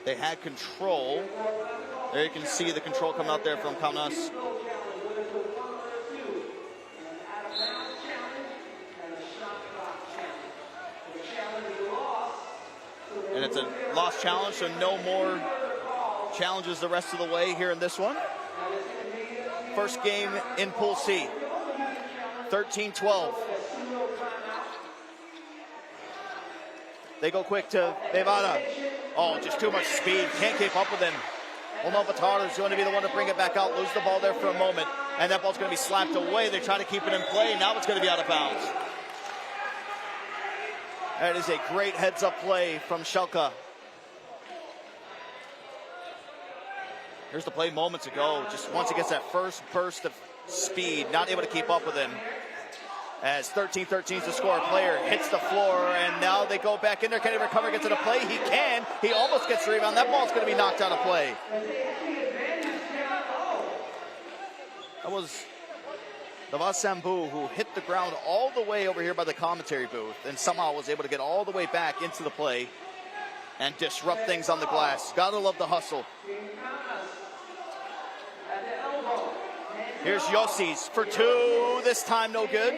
They had control. There you can see the control coming out there from Kaunas. And it's a lost challenge, so no more challenges the rest of the way here in this one. First game in Pool C. 13-12. They go quick to Vivada. Oh, just too much speed. Can't keep up with him. Ulaanbaatar is going to be the one to bring it back out. Lose the ball there for a moment. And that ball's going to be slapped away. They try to keep it in play. Now it's going to be out of bounds. That is a great heads-up play from Shelka. Here's the play moments ago. Just once he gets that first burst of speed, not able to keep up with him. As 13-13 is the score. Player hits the floor, and now they go back in there. Can he recover, get to the play? He can. He almost gets the rebound. That ball's going to be knocked out of play. That was Davasambu, who hit the ground all the way over here by the commentary booth and somehow was able to get all the way back into the play. and disrupt things on the glass. Gotta love the hustle. Here's Yossi's for two. This time no good.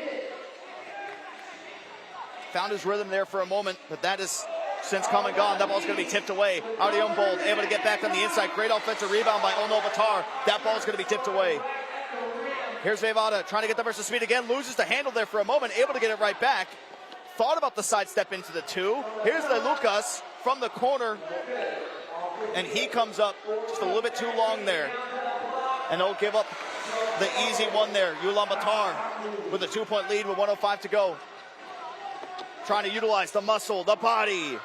Found his rhythm there for a moment, but that is since come and gone. That ball's going to be tipped away. Ulaanbaatar able to get back on the inside. Great offensive rebound by Ulaanbaatar. That ball's going to be tipped away. Here's Zvezda trying to get the versus speed again. Loses the handle there for a moment. Able to get it right back. Thought about the sidestep into the two. Here's the Lucas from the corner. And he comes up just a little bit too long there. And they'll give up the easy one there. Ulaanbaatar with a 2-point lead with 1:05 to go. Trying to utilize the muscle, the body.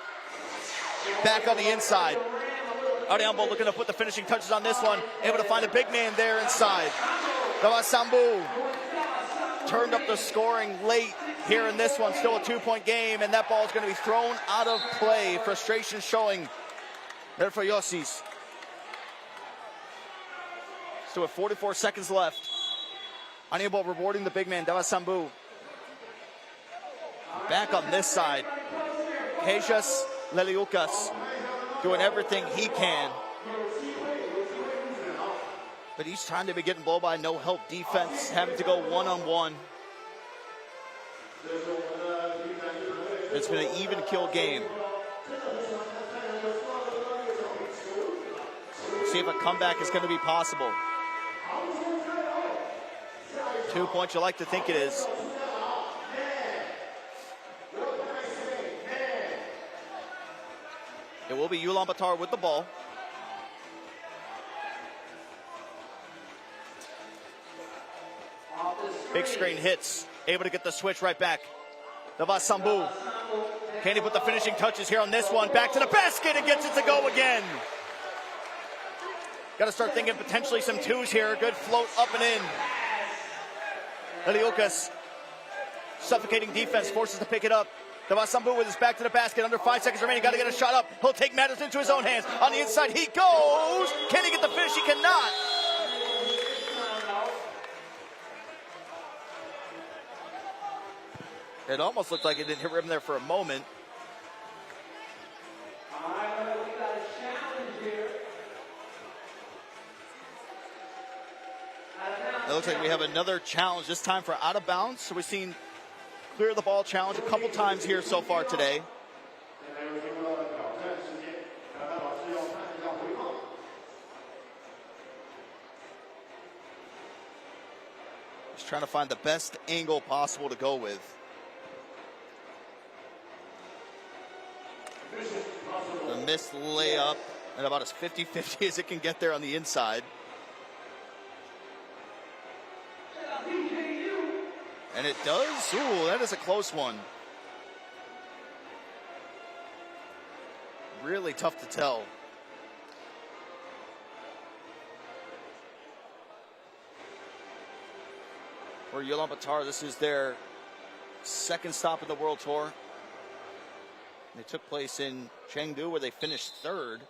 Back on the inside. Ulaanbaatar looking to put the finishing touches on this one. Able to find a big man there inside. Sambu turned up the scoring late here in this one. Still a 2-point game, and that ball is going to be thrown out of play. Frustration showing there for Yossi's. Still with 44 seconds left. Ulaanbaatar rewarding the big man, Sambu. Back on this side. Jesus Leliukas doing everything he can. But each time they've been getting blown by no help defense, having to go one-on-one. It's been an even kill game. See if a comeback is going to be possible. 2 points, you like to think it is. It will be Ulaanbaatar with the ball. Big screen hits. Able to get the switch right back. Sambu. Can he put the finishing touches here on this one? Back to the basket and gets it to go again. Got to start thinking potentially some twos here. Good float up and in. Leliukas. Suffocating defense. Forces to pick it up. Sambu with his back to the basket. Under 5 seconds remaining. Got to get a shot up. He'll take matters into his own hands. On the inside he goes. Can he get the finish? He cannot. It almost looked like it didn't hit rim there for a moment. It looks like we have another challenge, this time for out of bounds. So we've seen clear the ball challenge a couple times here so far today. Just trying to find the best angle possible to go with. The missed layup, and about as 50-50 as it can get there on the inside. And it does. Ooh, that is a close one. Really tough to tell. For Ulaanbaatar, this is their second stop in the World Tour. They took place in Chengdu, where they finished third.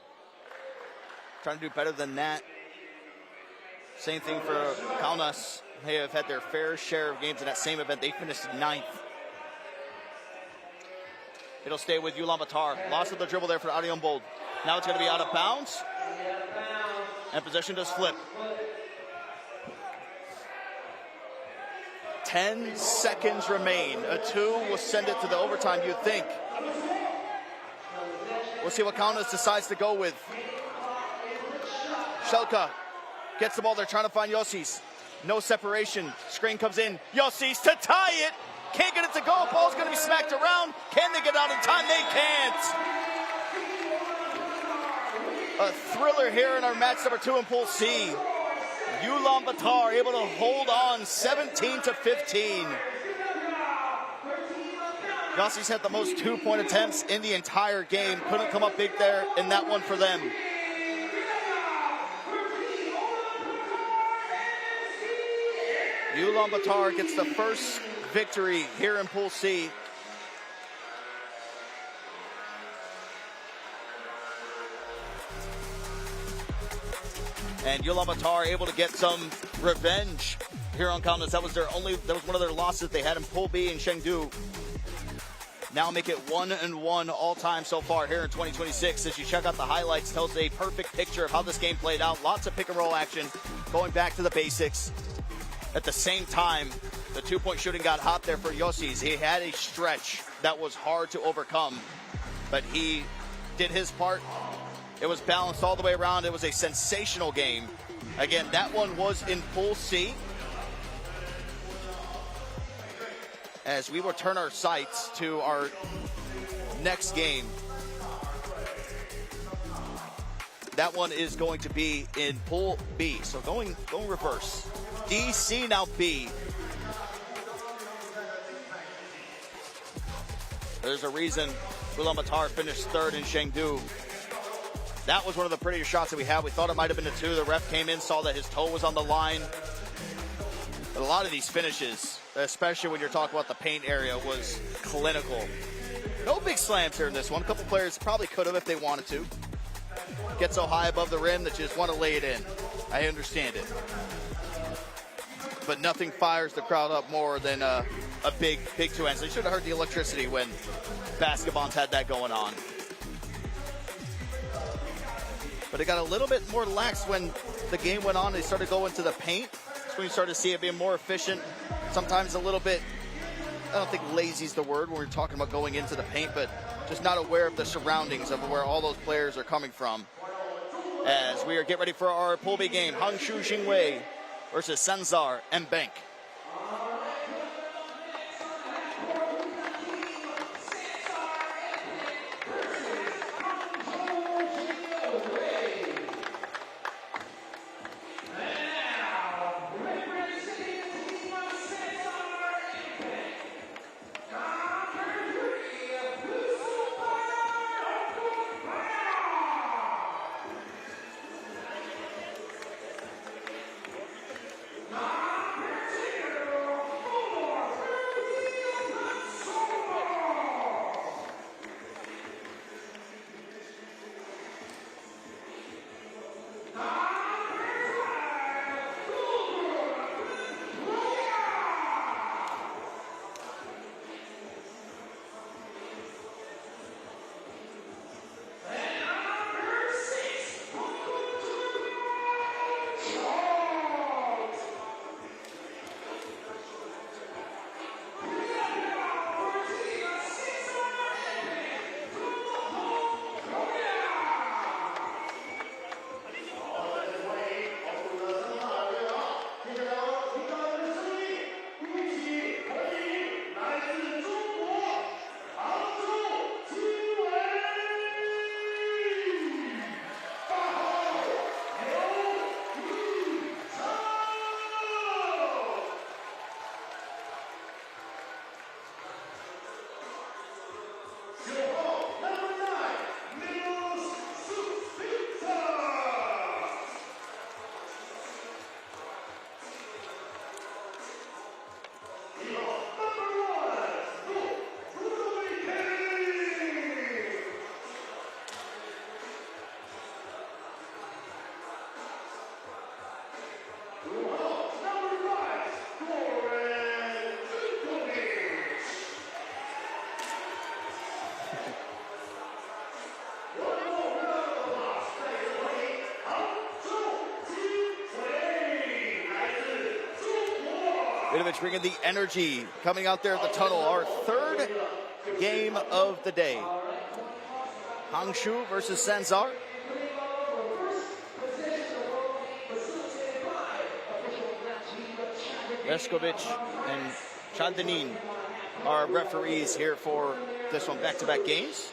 Trying to do better than that. Same thing for Kaunas. They have had their fair share of games in that same event. They finished ninth. It'll stay with Ulaanbaatar. Loss of the dribble there for Ulaanbaatar. Now it's going to be out of bounds. And possession does flip. 10 seconds remain. A 2 will send it to the overtime, you'd think. We'll see what Kaunas decides to go with. Shelka gets the ball. They're trying to find Yossi's. No separation. Screen comes in. Yossi's to tie it. Can't get it to go. Ball's going to be smacked around. Can they get out in time? They can't. A thriller here in our match number 2 in Pool C. Ulaanbaatar able to hold on 17-15. Yossi's had the most 2-point attempts in the entire game. Couldn't come up big there in that one for them. Ulaanbaatar gets the first victory here in Pool C. And Ulaanbaatar able to get some revenge here on Kaunas. That was one of their losses they had in Pool B in Chengdu. Now make it 1-1 all time so far here in 2026. As you check out the highlights, tells a perfect picture of how this game played out. Lots of pick and roll action, going back to the basics. At the same time, the two-point shooting got hot there for Yossis. He had a stretch that was hard to overcome, but he did his part. It was balanced all the way around. It was a sensational game. Again, that one was in Pool C. As we will turn our sights to our next game. That one is going to be in Pool B. So going reverse. D, C, now B. There's a reason Ulaanbaatar finished third in Chengdu. That was one of the prettier shots that we had. We thought it might have been a two. The ref came in, saw that his toe was on the line. But a lot of these finishes, especially when you're talking about the paint area, was clinical. No big slams here in this one. A couple players probably could have if they wanted to. Get so high above the rim that you just want to lay it in. I understand it. But nothing fires the crowd up more than a big two-hand. So you should have heard the electricity when Basketball's had that going on. But it got a little bit more lax when the game went on. They started going to the paint. That's when you started to see it being more efficient. Sometimes a little bit, I don't think lazy is the word when we're talking about going into the paint, but just not aware of the surroundings of where all those players are coming from. As we are getting ready for our Pool B game, Hangzhou Jingwei versus SansarM Bank. Vidovic bringing the energy coming out there at the tunnel. Our third game of the day. Hangzhou versus Sansar. Reskovic and Chandanin are referees here for this one, back-to-back games.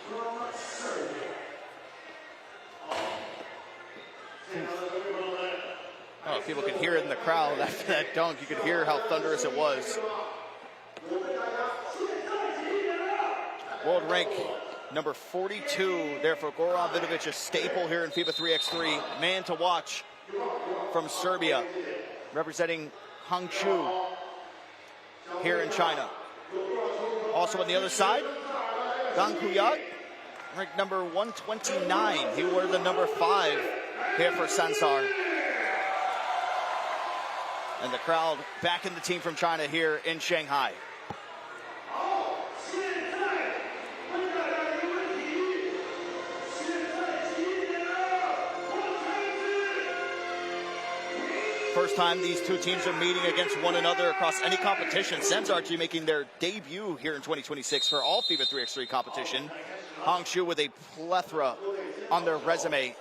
Oh, people could hear it in the crowd after that dunk. You could hear how thunderous it was. World rank number 42 there for Goran Vidovic, a staple here in FIBA 3x3. Man to watch from Serbia, representing Hangzhou here in China. Also on the other side, Gang Kuyat, ranked number 129. He wore the number 5 here for Sansar. And the crowd backing the team from China here in Shanghai. first time these two teams are meeting against one another across any competition. SansarM actually making their debut here in 2026 for all FIBA 3x3 competition. Hangzhou with a plethora on their resume.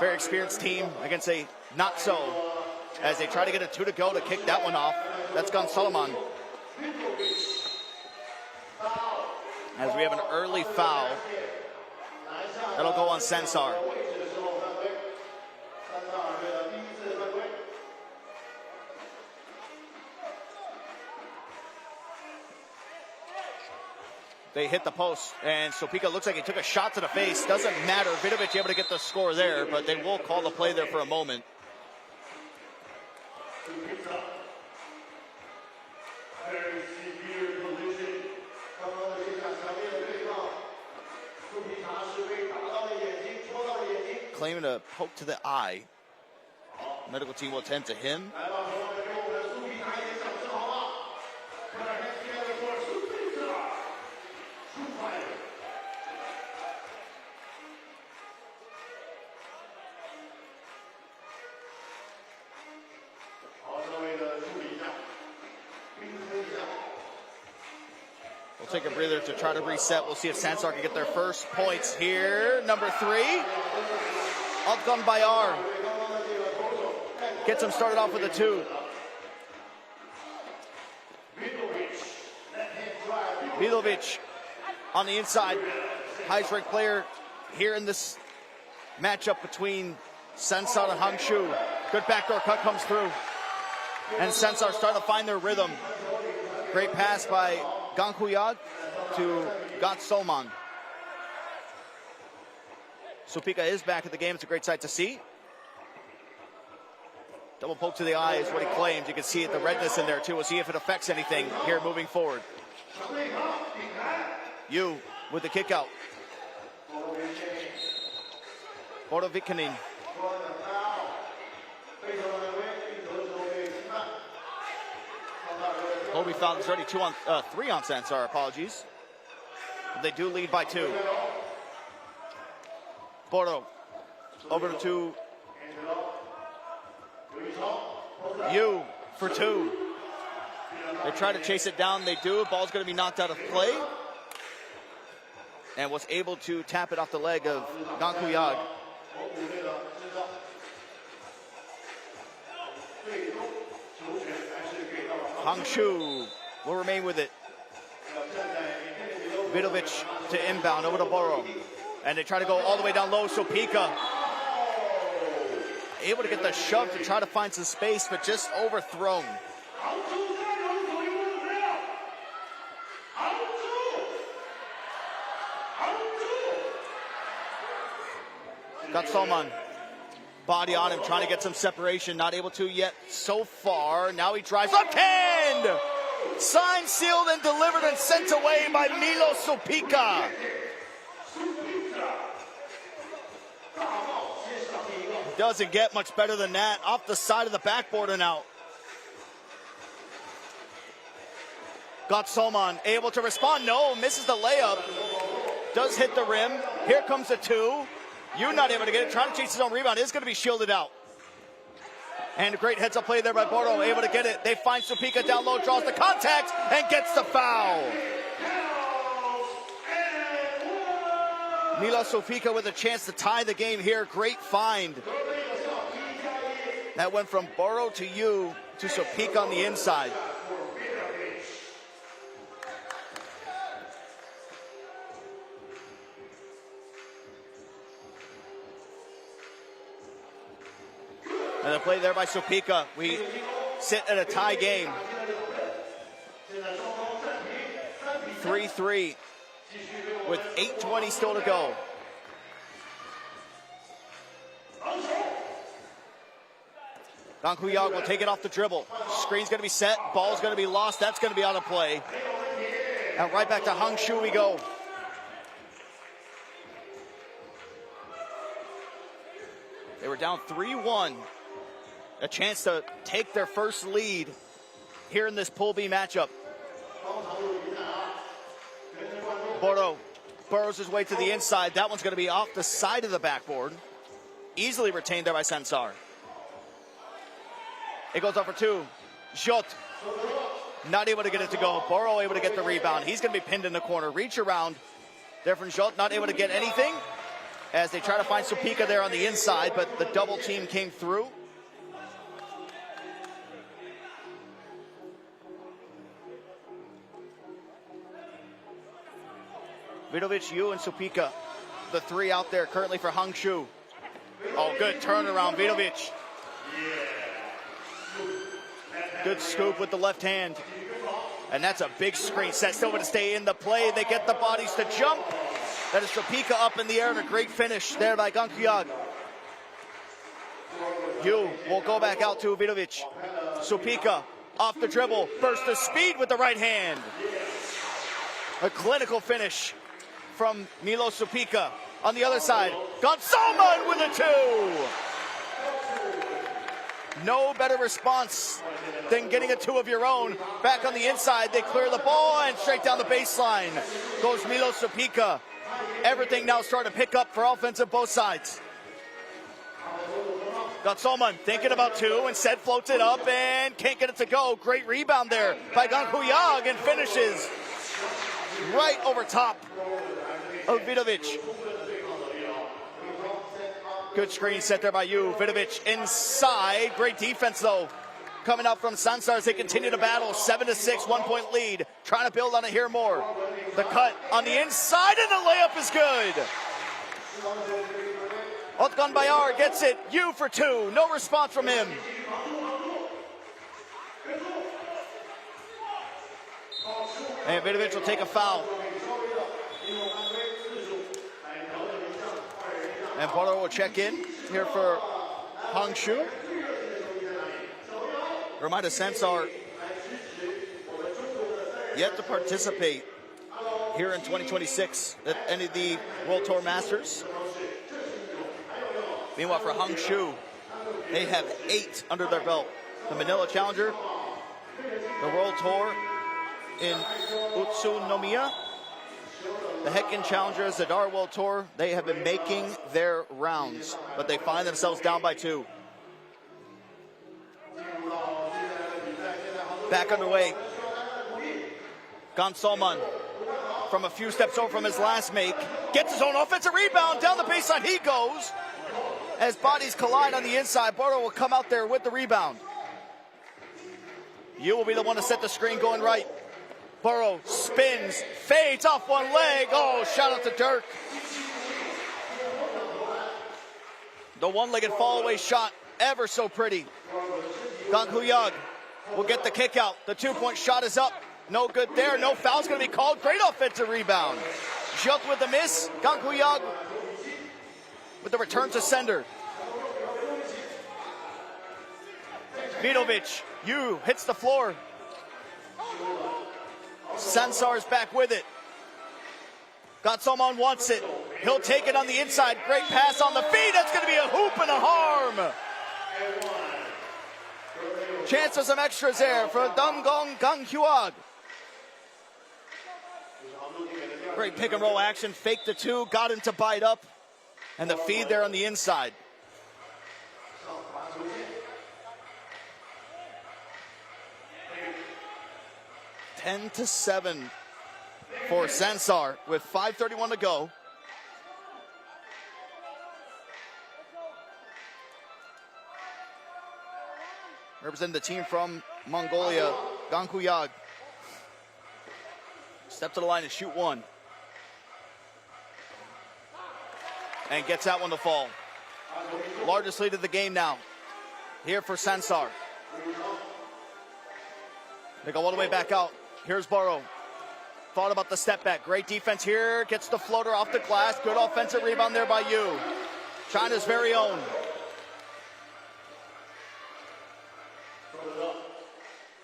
Very experienced team against a not so, as they try to get a 2 to go to kick that one off. That's gone Solomon. As we have an early foul. That'll go on SansarM. They hit the post, and Sopika looks like he took a shot to the face. Doesn't matter. Vidovic able to get the score there, but they will call the play there for a moment. Claiming a poke to the eye. Medical team will attend to him. We'll take a breather to try to reset. We'll see if SansarM can get their first points here. Number 3. Ulaanbaatar gets him started off with a 2. Vidovic on the inside. Highest ranked player here in this matchup between SansarM and Hangzhou. Good backdoor cut comes through. And SansarM starting to find their rhythm. Great pass by Gankuyag to Solomon. Sopika is back at the game. It's a great sight to see. Double poke to the eye is what he claims. You can see it, the redness in there too. We'll see if it affects anything here moving forward. Yu with the kick out. Borovikinin. Kobe found there's already 3 on SansarM, apologies. But they do lead by 2. Boro over to Yu for 2. They try to chase it down. They do. Ball's going to be knocked out of play. And was able to tap it off the leg of Gankuyag. Hangzhou will remain with it. Vidovic to inbound over to Boro. And they try to go all the way down low. Sopika able to get the shove to try to find some space, but just overthrown. Got Solomon. Body on him, trying to get some separation. Not able to yet so far. Now he drives left hand! Signed, sealed, and delivered and sent away by Milo Sopika. Doesn't get much better than that. Off the side of the backboard and out. Got Solomon able to respond. No, misses the layup. Does hit the rim. Here comes the 2. Yu not able to get it. Trying to chase his own rebound. Is going to be shielded out. And a great heads-up play there by Boro. Able to get it. They find Sopika down low. Draws the contact and gets the foul. Milo Sopika with a chance to tie the game here. Great find. That went from Boro to Yu to Sopika on the inside. And the play there by Sopika. We sit at a tie game. 3-3 with 8:20 still to go. Gankuyag will take it off the dribble. Screen's going to be set. Ball's going to be lost. That's going to be out of play. And right back to Hangzhou we go. They were down 3-1. A chance to take their first lead here in this Pool B matchup. Boro burrows his way to the inside. That one's going to be off the side of the backboard. Easily retained there by SansarM. It goes up for two. Jot not able to get it to go. Boro able to get the rebound. He's going to be pinned in the corner. Reach around. There from Jot, not able to get anything as they try to find Supika there on the inside, but the double team came through. Vidovic, Yu, and Supika, the three out there currently for Hangzhou. Oh, good turnaround, Vidovic. Good scoop with the left hand. And that's a big screen set. Still going to stay in the play. They get the bodies to jump. That is Supika up in the air and a great finish there by Gankuyag. Yu will go back out to Vidovic. Supika off the dribble. Burst of speed with the right hand. A clinical finish from Milo Supika. On the other side, Gonsalman with a two. No better response than getting a two of your own. Back on the inside, they clear the ball and straight down the baseline goes Milo Supika. Everything now starting to pick up for offensive both sides. Gonsalman thinking about two, instead floats it up and can't get it to go. Great rebound there by Gankuyag and finishes right over top of Vidovic. Good screen set there by Yu. Vidovic inside. Great defense, though, coming out from Sansar as they continue to battle. 7-6, 1 point lead. Trying to build on it here more. The cut on the inside, and the layup is good. Otkan Bayar gets it. Yu for two. No response from him. And Vidovic will take a foul. And Boro will check in here for Hangzhou. Remind us, Sansar yet to participate here in 2026 at any of the World Tour Masters. Meanwhile, for Hangzhou, they have 8 under their belt. The Manila Challenger, the World Tour in Utsunomiya, the Hekin Challengers, the Dar World Tour, they have been making their rounds, but they find themselves down by 2. Back underway. Gonsalman, from a few steps over from his last make, gets his own offensive rebound. Down the baseline he goes. As bodies collide on the inside, Boro will come out there with the rebound. You will be the one to set the screen going right. Boro spins, fades off one leg. Oh, shout out to Dirk. The one-legged fall-away shot, ever so pretty. Gankuyag will get the kick out. The two-point shot is up. No good there. No foul's going to be called. Great offensive rebound. Jot with the miss. Gankuyag with the return to sender. Vidovic, Yu hits the floor. Sansar's back with it. Gonsalman wants it. He'll take it on the inside. Great pass on the feed. That's going to be a hoop and a harm. Chance for some extras there for Dongong Gankuyag. Great pick and roll action. Faked the two. Got him to bite up. And the feed there on the inside. Ten to 7 for Sansar with 5:31 to go. Representing the team from Mongolia, Gankuyag. Step to the line and shoot one. And gets that one to fall. Largest lead of the game now. Here for Sansar. They go all the way back out. Here's Boro. Thought about the step back. Great defense here. Gets the floater off the glass. Good offensive rebound there by Yu. China's very own.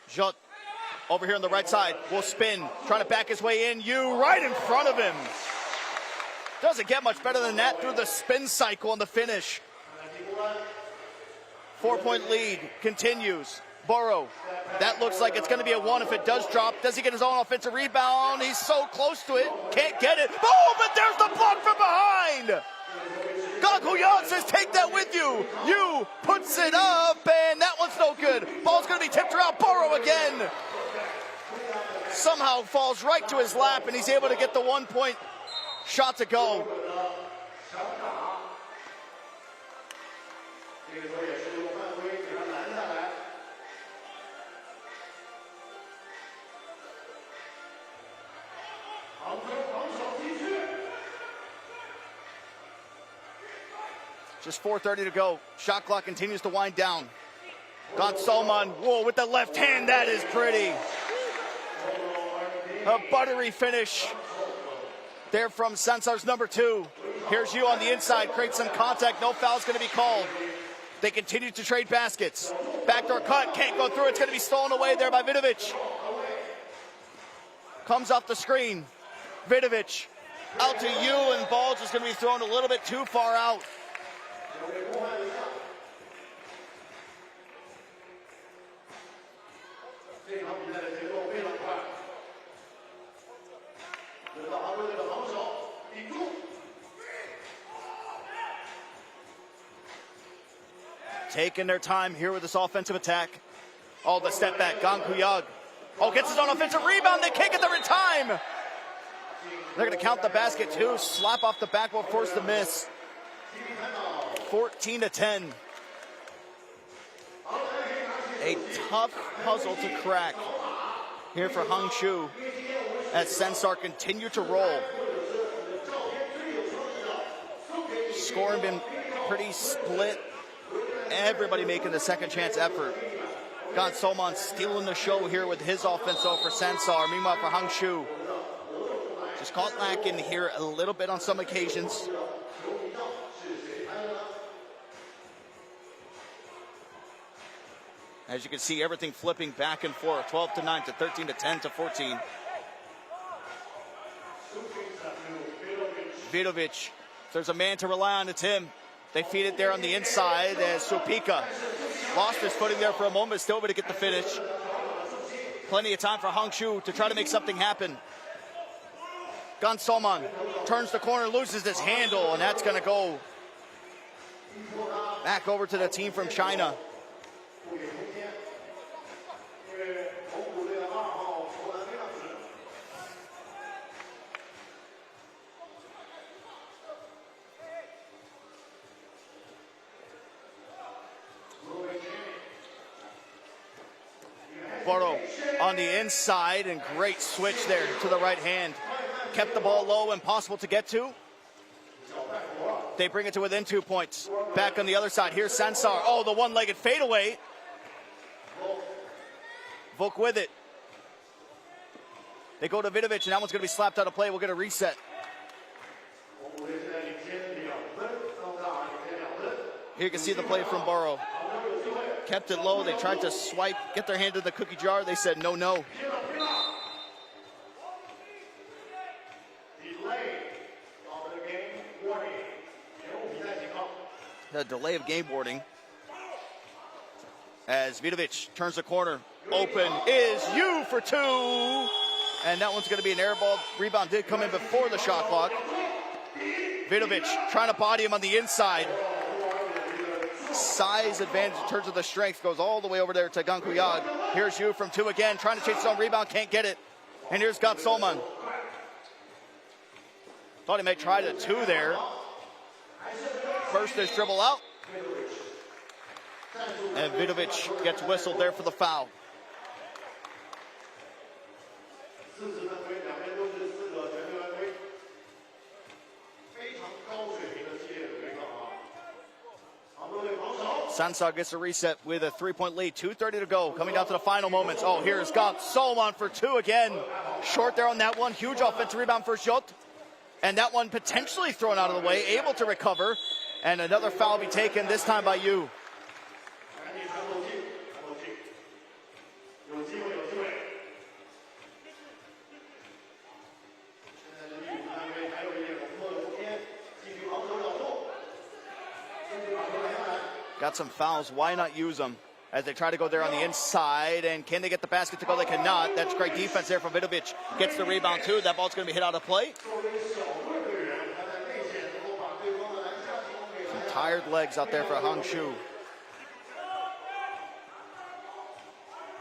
Jot over here on the right side will spin. Trying to back his way in. Yu right in front of him. Doesn't get much better than that through the spin cycle and the finish. 4-point lead continues. Boro, that looks like it's going to be a one if it does drop. Does he get his own offensive rebound? He's so close to it. Can't get it. Boom, but there's the block from behind. Yang says, take that with you. Yu puts it up, and that one's no good. Ball's going to be tipped around. Boro again. Somehow falls right to his lap, and he's able to get the 1 point shot to go. Just 4:30 to go. Shot clock continues to wind down. Gonsalman, whoa, with the left hand, that is pretty. A buttery finish there from Sansar's number 2. Here's Yu on the inside, creates some contact, no foul's going to be called. They continue to trade baskets. Backdoor cut, can't go through, it's going to be stolen away there by Vidovic. Comes off the screen. Vidovic out to Yu, and ball just going to be thrown a little bit too far out. Taking their time here with this offensive attack. Oh, the step back, Gangkuyag. Oh, gets his own offensive rebound. They can't get there in time. They're going to count the basket too. Slap off the backboard, force the miss. 14-10. A tough puzzle to crack here for Hangzhou as Sansar continue to roll. Scoring been pretty split. Everybody making the second chance effort. Gonsalman stealing the show here with his offense though for Sansar. Meanwhile for Hangzhou, just caught lacking here a little bit on some occasions. As you can see, everything flipping back and forth. 12-9 to 13-10 to 14. Vidovic, if there's a man to rely on, it's him. They feed it there on the inside as Supika lost his footing there for a moment, still able to get the finish. Plenty of time for Hangzhou to try to make something happen. Gonsalman turns the corner, loses his handle, and that's going to go back over to the team from China. Boro on the inside, and great switch there to the right hand. Kept the ball low, impossible to get to. They bring it to within 2 points. Back on the other side, here's Sansar. Oh, the one-legged fadeaway. Vuk with it. They go to Vidovic, and that one's going to be slapped out of play. We'll get a reset. Here you can see the play from Boro. Kept it low. They tried to swipe, get their hand in the cookie jar. They said no, no. The delay of game warning. As Vidovic turns the corner. Open is Yu for 2. And that one's going to be an air ball. Rebound did come in before the shot clock. Vidovic trying to body him on the inside. Size advantage in terms of the strength goes all the way over there to Gangkuyag. Here's Yu from 2 again, trying to chase his own rebound, can't get it. And here's Gonsalman. Thought he might try the 2 there. First his dribble out. And Vidovic gets whistled there for the foul. Sansar gets a reset with a 3-point lead. 2:30 to go. Coming down to the final moments. Oh, here's Gonsalman for 2 again. Short there on that one. Huge offensive rebound for Jot. And that one potentially thrown out of the way. Able to recover. And another foul be taken, this time by Yu. Got some fouls. Why not use them? As they try to go there on the inside. And can they get the basket to go? They cannot. That's great defense there from Vidovic. Gets the rebound too. That ball's going to be hit out of play. Tired legs out there for Hangzhou.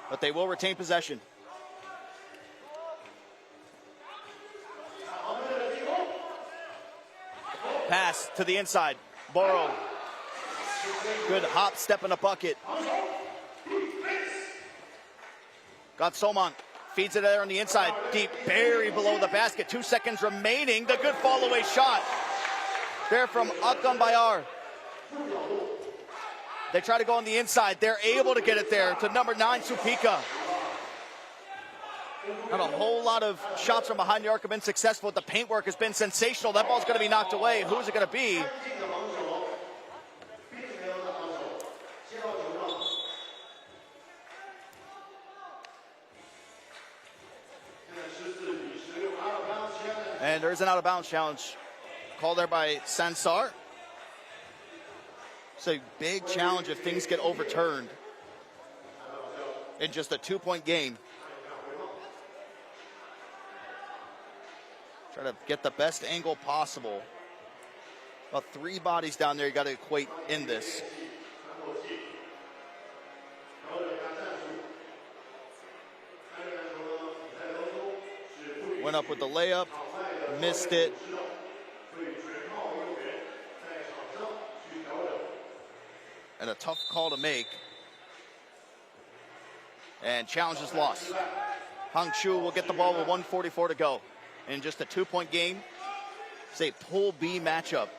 But they will retain possession. Pass to the inside. Boro. Good hop, step in the bucket. Got Soman. Feeds it there on the inside. Deep, buried below the basket. 2 seconds remaining. The good fall away shot. There from Ulaanbaatar. They try to go on the inside. They're able to get it there to number 9, Supika. Not a whole lot of shots from behind the arc have been successful. The paint work has been sensational. That ball's going to be knocked away. Who's it going to be? And there's an out-of-bounds challenge called there by SansarM. It's a big challenge if things get overturned in just a 2-point game. Try to get the best angle possible. About 3 bodies down there you got to equate in this. Went up with the layup, missed it. And a tough call to make. And challenge is lost. Hangzhou will get the ball with 1:44 to go. In just a 2-point game. It's a Pool B matchup.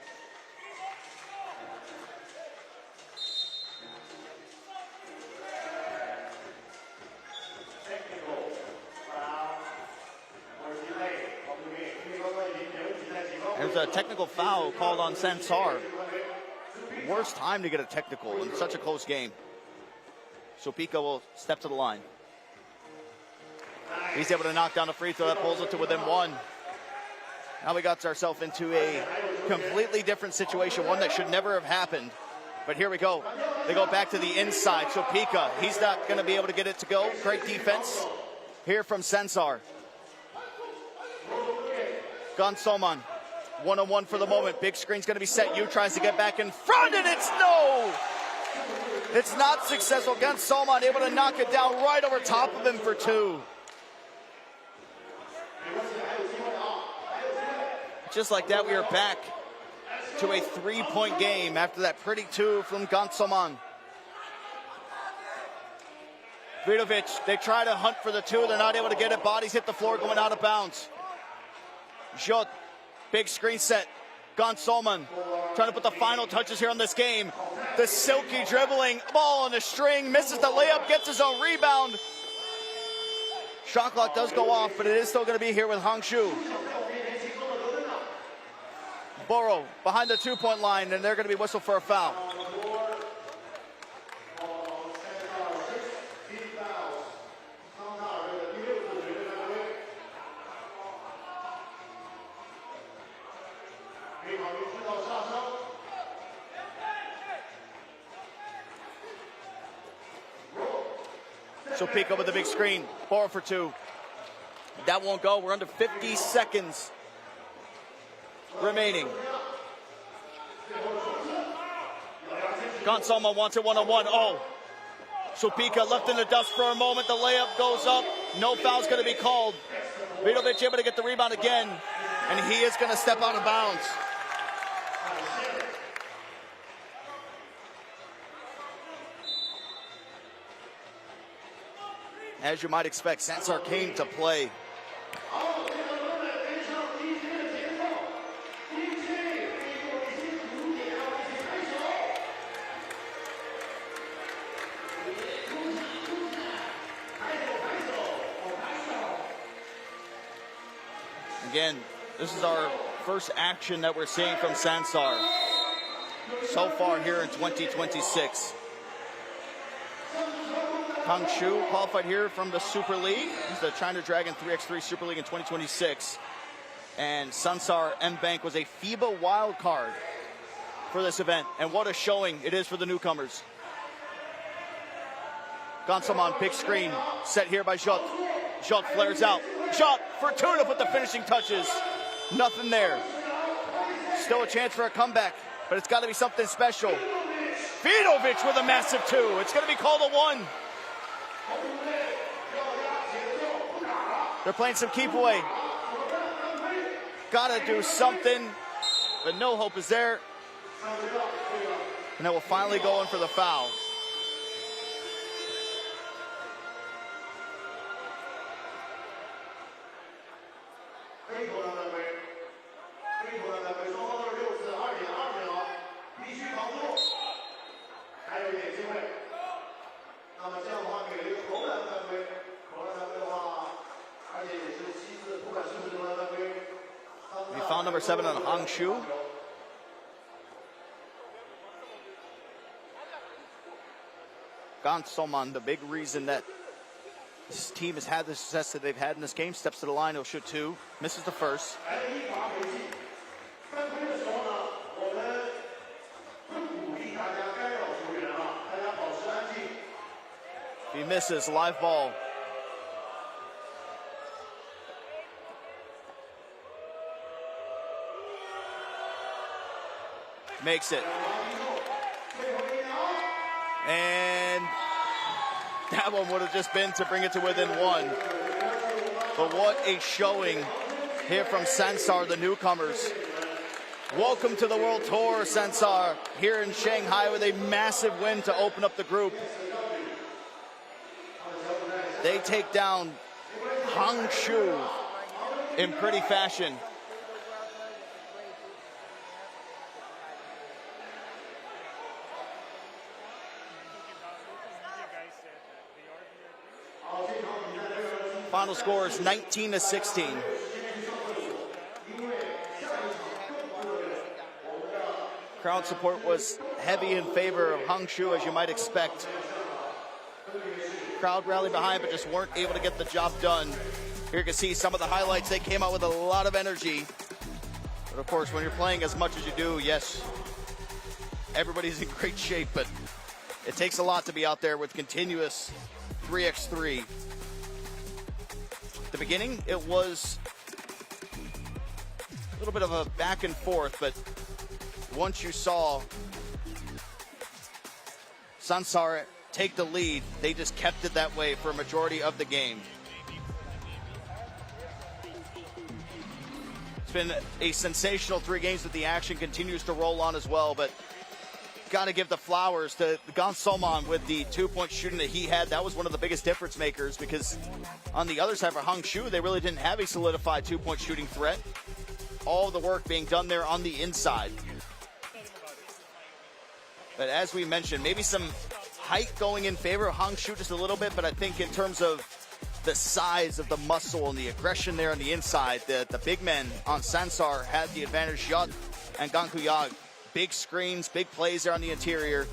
There's a technical foul called on SansarM. Worst time to get a technical in such a close game. Supika will step to the line. He's able to knock down the free throw. That pulls it to within 1. Now we got ourselves into a completely different situation, one that should never have happened. But here we go. They go back to the inside. Supika, he's not going to be able to get it to go. Great defense here from SansarM. Gonsoman, 1-on-1 for the moment. Big screen's going to be set. Yu tries to get back in front, and it's not successful. Gonsoman able to knock it down right over top of him for 2. Just like that, we are back to a 3-point game after that pretty 2 from Gonsoman. Vidovic, they try to hunt for the 2. They're not able to get it. Bodies hit the floor going out of bounds. Jot, big screen set. Gonsoman trying to put the final touches here on this game. The silky dribbling, ball on the string, misses the layup, gets his own rebound. Shot clock does go off, but it is still going to be here with Hangzhou. Boro behind the 2-point line, and they're going to be whistled for a foul. Supika with the big screen. Boro for 2. That won't go. We're under 50 seconds remaining. Gonsoman wants it 1-on-1. Oh, Supika left in the dust for a moment. The layup goes up. No foul's going to be called. Vidovic able to get the rebound again, and he is going to step out of bounds. As you might expect, SansarM came to play. Again, this is our first action that we're seeing from SansarM so far here in 2026. Hangzhou qualified here from the Super League. It's the China Dragon 3x3 Super League in 2026. And SansarM Bank was a FIBA wild card for this event. And what a showing it is for the newcomers. Gonsoman, big screen, set here by Jot. Jot flares out. Jot for 2 to put the finishing touches. Nothing there. Still a chance for a comeback. but it's got to be something special. Vidovic with a massive 2. It's going to be called a 1. They're playing some keep away. Got to do something, but no hope is there. And then we'll finally go in for the foul. We found number 7 on Hangzhou. Gonsoman, the big reason that this team has had the success that they've had in this game, steps to the line, he'll shoot 2, misses the first. He misses, live ball. Makes it. And that one would have just been to bring it to within 1. But what a showing here from Sansar, the newcomers. Welcome to the World Tour, Sansar, here in Shanghai with a massive win to open up the group. They take down Hangzhou in pretty fashion. Final score is 19-16. Crowd support was heavy in favor of Hangzhou, as you might expect. Crowd rallied behind, but just weren't able to get the job done. Here you can see some of the highlights. They came out with a lot of energy. But of course, when you're playing as much as you do, yes, everybody's in great shape, but it takes a lot to be out there with continuous 3x3. At the beginning, it was a little bit of a back and forth, but once you saw Sansar take the lead, they just kept it that way for a majority of the game. It's been a sensational 3 games, but the action continues to roll on as well, but got to give the flowers to Gonsoman with the 2-point shooting that he had. That was one of the biggest difference makers, because on the other side for Hangzhou, they really didn't have a solidified 2-point shooting threat. All the work being done there on the inside. But as we mentioned, maybe some height going in favor of Hangzhou just a little bit, but I think in terms of the size of the muscle and the aggression there on the inside, the big men on Sansar had the advantage. Yot and Gankuyag, big screens, big plays there on the interior.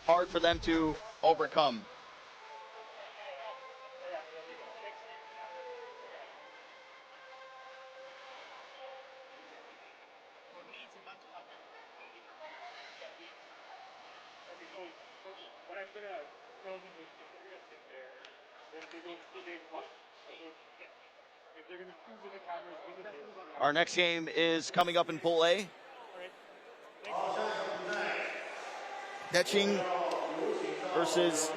Hard for them to overcome. Our next game is coming up in Pool A. DeQing versus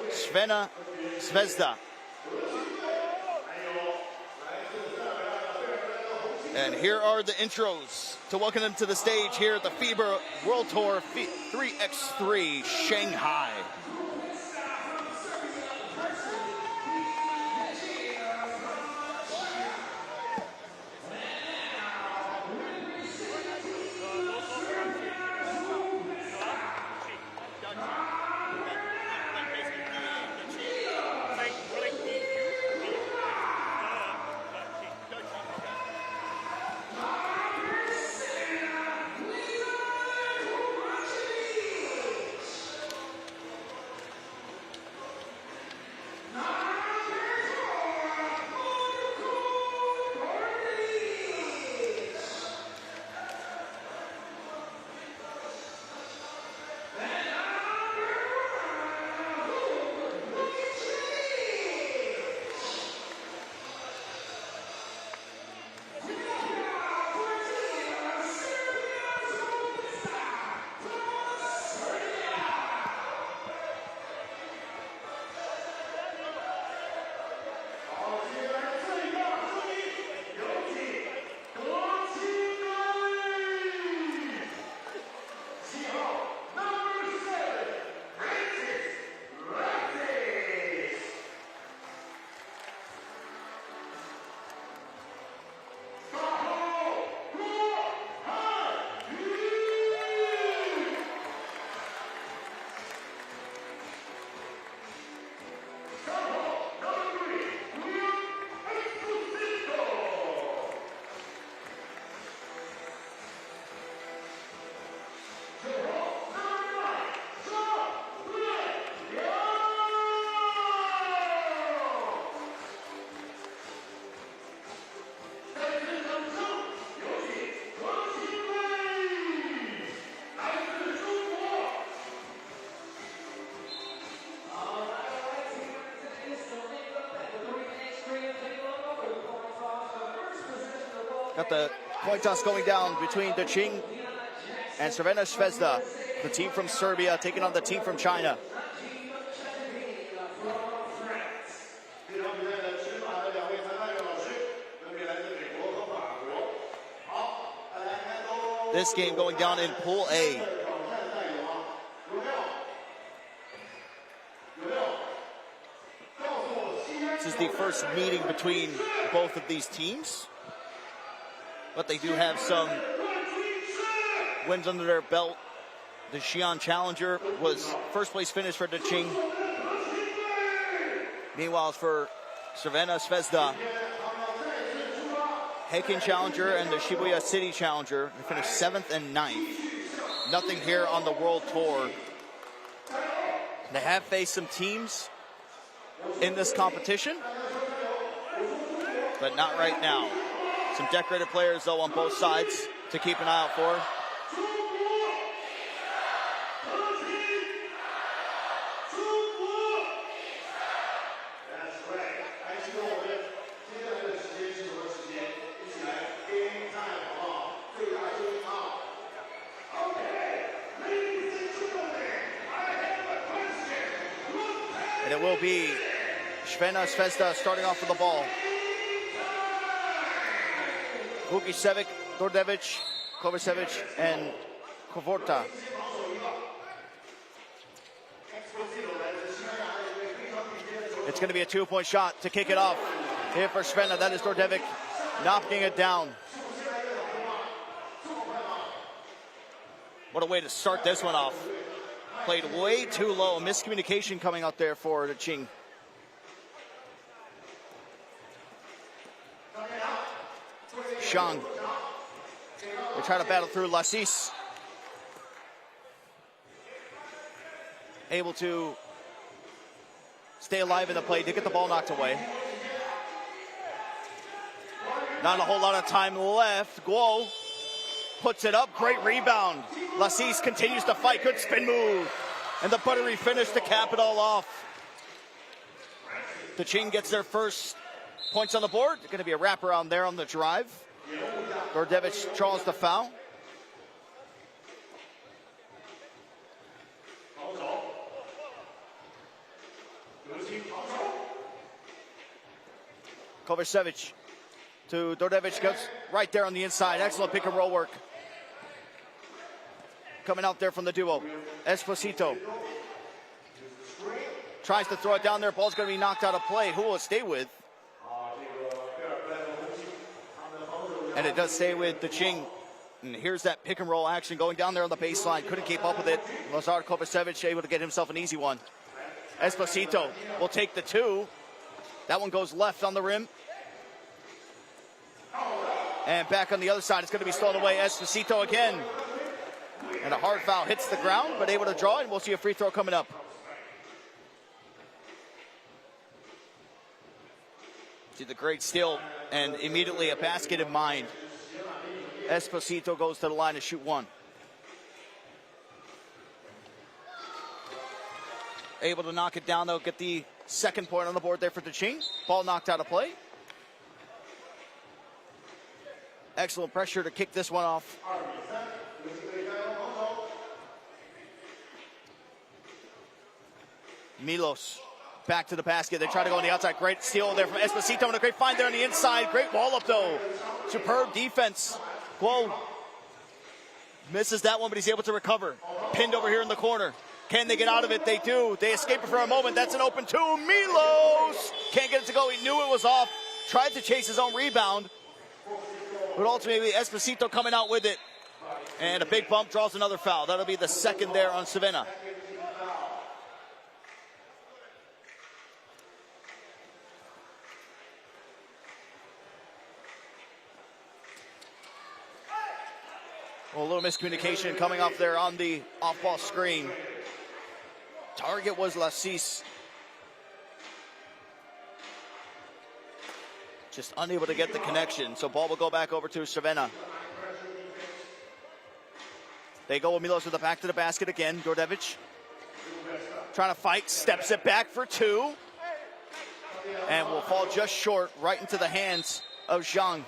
Zvezda. And here are the intros to welcome them to the stage here at the FIBA World Tour 3x3 Shanghai. Got the coin toss going down between DeQing and Crvena Zvezda, the team from Serbia taking on the team from China. This game going down in Pool A. This is the first meeting between both of these teams, but they do have some wins under their belt. The Xi'an Challenger was first place finish for DeQing. Meanwhile, for Crvena Zvezda, Peking Challenger and the Shibuya City Challenger, they finished 7th and 9th. Nothing here on the World Tour. They have faced some teams in this competition, but not right now. Some decorated players, though, on both sides to keep an eye out for. And it will be Crvena Zvezda starting off with the ball. Vukicevic, Dordevic, Kovacevic, and Kovorta. It's going to be a 2-point shot to kick it off here for Crvena. That is Dordevic knocking it down. What a way to start this one off. Played way too low. Miscommunication coming out there for DeQing. Shang. They try to battle through Lassis. Able to stay alive in the play. Did get the ball knocked away. Not a whole lot of time left. Guo puts it up. Great rebound. Lassis continues to fight. Good spin move. And the buttery finish to cap it all off. DeQing gets their first points on the board. Going to be a wraparound there on the drive. Dordevic draws the foul. Kovacevic to Dordevic, goes right there on the inside. Excellent pick and roll work. Coming out there from the duo. Esposito tries to throw it down there. Ball's going to be knocked out of play. Who will it stay with? And it does stay with DeQing. And here's that pick and roll action going down there on the baseline. Couldn't keep up with it. Lazar Kovacevic able to get himself an easy one. Esposito will take the 2. That one goes left on the rim. And back on the other side, it's going to be stolen away. Esposito again. And a hard foul hits the ground, but able to draw it. And we'll see a free throw coming up. See the great steal and immediately a basket in mind. Esposito goes to the line to shoot 1. Able to knock it down, though, get the second point on the board there for DeQing. Ball knocked out of play. Excellent pressure to kick this one off. Milos back to the basket. They try to go on the outside. Great steal there from Esposito and a great find there on the inside. Great wall up, though. Superb defense. Guo misses that one, but he's able to recover. Pinned over here in the corner. Can they get out of it? They do. They escape it for a moment. That's an open 2. Milos can't get it to go. He knew it was off. Tried to chase his own rebound. But ultimately, Esposito coming out with it. And a big bump draws another foul. That'll be the second there on Crvena. Well, a little miscommunication coming off there on the off-ball screen. Target was Lassis. Just unable to get the connection. So ball will go back over to Crvena. They go with Milos with the back to the basket again. Dordevic trying to fight, steps it back for 2. And will fall just short right into the hands of Zhang.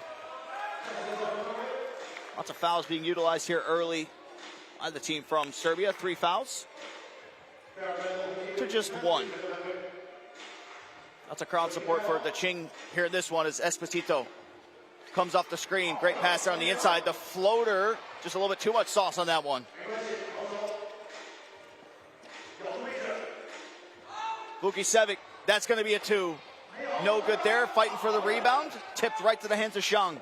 Lots of fouls being utilized here early by the team from Serbia. 3 fouls to just 1. Lots of crowd support for DeQing here. This one is Esposito. Comes off the screen. Great pass there on the inside. The floater, just a little bit too much sauce on that one. Vukicevic, that's going to be a 2. No good there. Fighting for the rebound. Tipped right to the hands of Shang.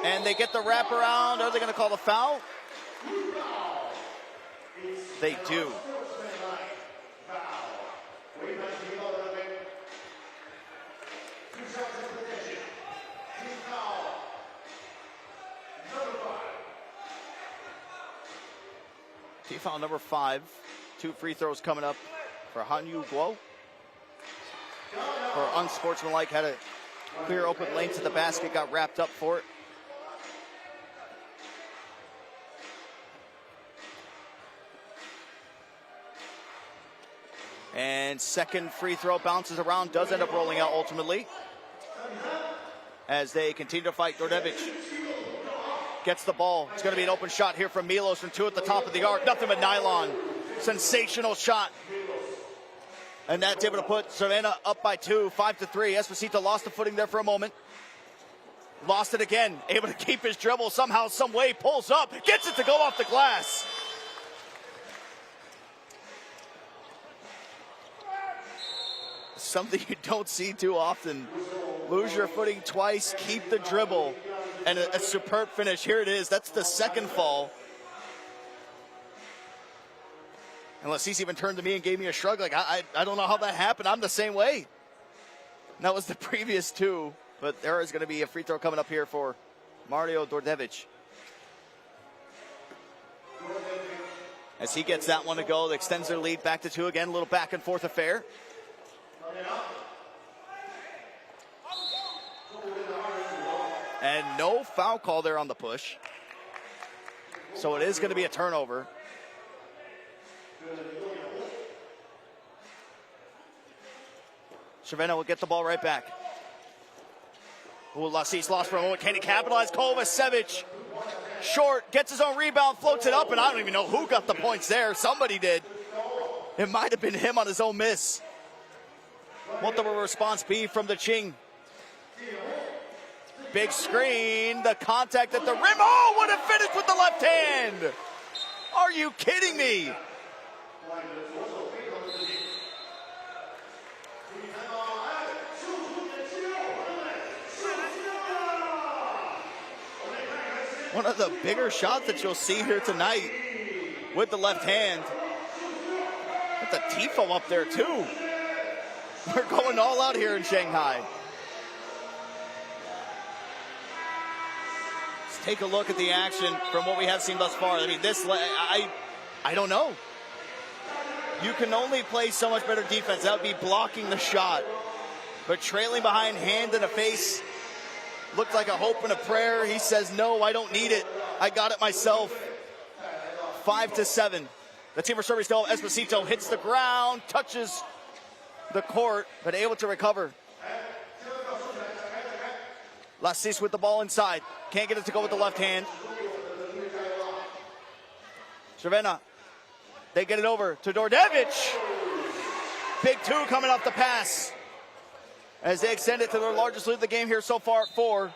And they get the wraparound. Are they going to call the foul? They do. Team foul number 5. 2 free throws coming up for Hangzhou. For unsportsmanlike, had a clear open lane to the basket, got wrapped up for it. And second free throw bounces around, does end up rolling out ultimately. As they continue to fight, Dordevic gets the ball. It's going to be an open shot here from Milos from 2 at the top of the arc. Nothing but nylon. Sensational shot. And that's able to put Crvena up by 2, 5-3. Esposito lost the footing there for a moment. Lost it again. Able to keep his dribble somehow, some way. Pulls up. Gets it to go off the glass. Something you don't see too often. Lose your footing twice, keep the dribble, and a superb finish. Here it is. That's the second fall. And Lassis even turned to me and gave me a shrug like, I don't know how that happened. I'm the same way. And that was the previous 2. But there is going to be a free throw coming up here for Mario Dordevic. As he gets that one to go, that extends their lead back to 2 again. A little back and forth affair. And no foul call there on the push. So it is going to be a turnover. Crvena will get the ball right back. Lassis lost for a moment. Can he capitalize? Kovacevic, short, gets his own rebound, floats it up, and I don't even know who got the points there. Somebody did. It might have been him on his own miss. What will the response be from DeQing? Big screen, the contact at the rim. Oh, what a finish with the left hand! Are you kidding me? One of the bigger shots that you'll see here tonight with the left hand. With the tifo up there too. We're going all out here in Shanghai. Let's take a look at the action from what we have seen thus far. I mean, I don't know. You can only play so much better defense. That would be blocking the shot. But trailing behind, hand in the face, looked like a hope and a prayer. He says, no, I don't need it. I got it myself. 5-7. The team for Serbia still, Esposito hits the ground, touches the court, but able to recover. Lassis with the ball inside. Can't get it to go with the left hand. Crvena, they get it over to Dordevic. Big 2 coming off the pass. As they extend it to their largest lead of the game here so far at 4.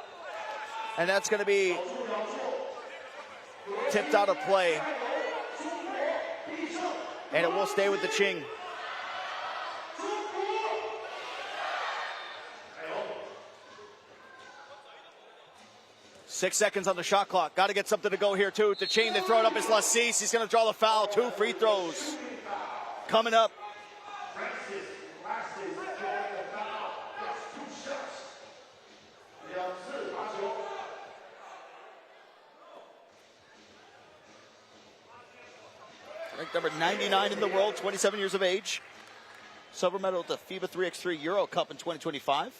And that's going to be tipped out of play. And it will stay with DeQing. Six seconds on the shot clock. Got to get something to go here too. DeQing, they throw it up as Lassis. He's going to draw the foul. 2 free throws coming up. Ranked number 99 in the world, 27 years of age. Silver medal at the FIBA 3x3 Euro Cup in 2025.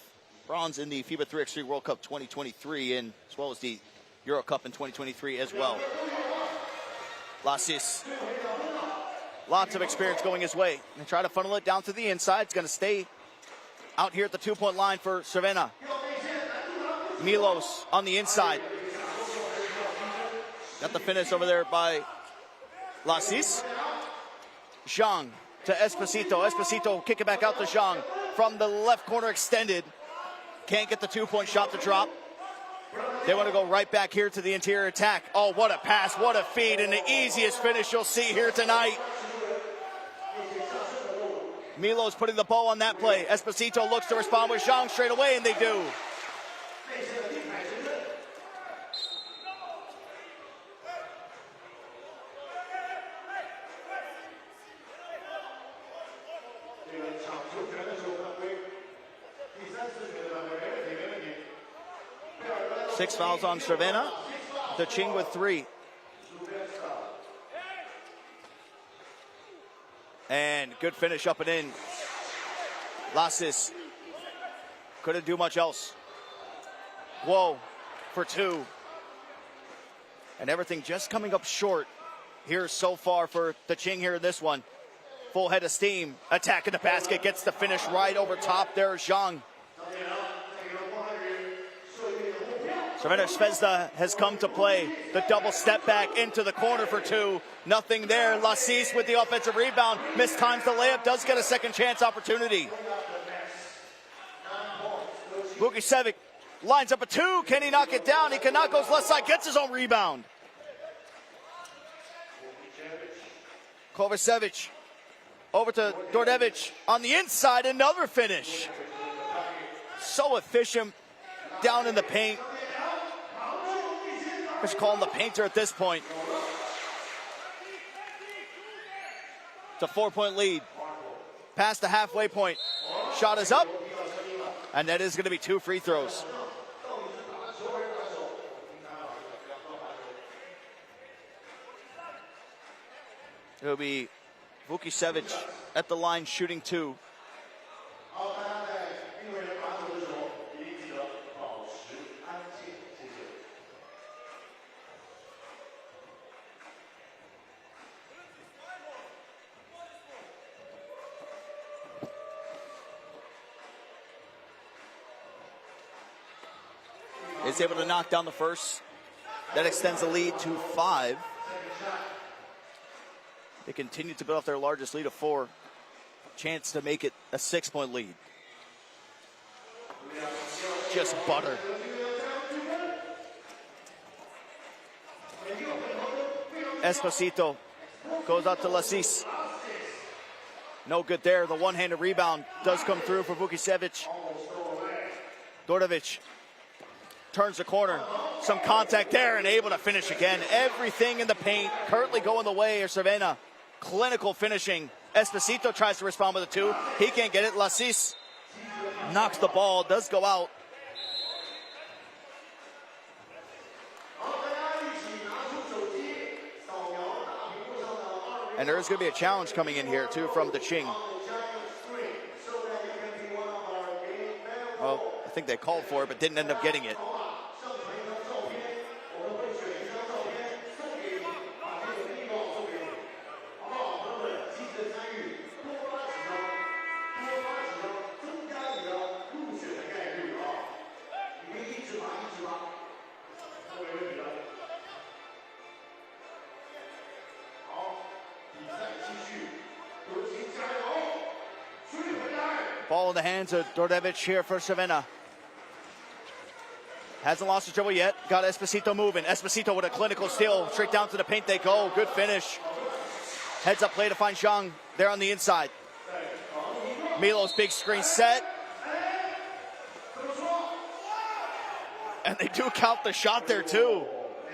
Bronze in the FIBA 3x3 World Cup 2023, and as well as the Euro Cup in 2023 as well. Lassis, lots of experience going his way. They try to funnel it down to the inside. It's going to stay out here at the 2-point line for Crvena. Milos on the inside. Got the finish over there by Lassis. Zhang to Esposito. Esposito kick it back out to Zhang from the left corner extended. Can't get the two-point shot to drop. They want to go right back here to the interior attack. Oh, what a pass, what a feed, and the easiest finish you'll see here tonight. Milo's putting the ball on that play. Esposito looks to respond with Zhang straight away, and they do. Six fouls on Crvena. DeQing with 3. And good finish up and in. Lassis couldn't do much else. Whoa for 2. And everything just coming up short here so far for DeQing here in this one. Full head of steam. Attacking the basket. Gets the finish right over top there. Zhang. Crvena Zvezda has come to play. The double step back into the corner for 2. Nothing there. Lassis with the offensive rebound. Mistimes the layup. Does get a second chance opportunity. Vukicevic lines up a 2. Can he knock it down? He cannot. Goes left side. Gets his own rebound. Kovacevic over to Dordevic on the inside. Another finish. So efficient down in the paint. I should call him the painter at this point. It's a 4-point lead. Past the halfway point. Shot is up. And that is going to be 2 free throws. It'll be Vukicevic at the line shooting 2. Is able to knock down the first. That extends the lead to 5. They continue to build off their largest lead of 4. Chance to make it a 6-point lead. Just butter. Esposito goes out to Lassis. No good there. The one-handed rebound does come through for Vukicevic. Dordevic turns the corner. Some contact there and able to finish again. Everything in the paint currently going the way of Crvena. Clinical finishing. Esposito tries to respond with a 2. He can't get it. Lassis knocks the ball. Does go out. And there is going to be a challenge coming in here, too, from DeQing. Well, I think they called for it, but didn't end up getting it. Ball in the hands of Dordevic here for Crvena. Hasn't lost his dribble yet. Got Esposito moving. Esposito with a clinical steal. Straight down to the paint they go. Good finish. Heads up play to find Zhang there on the inside. Milo's big screen set. And they do count the shot there too.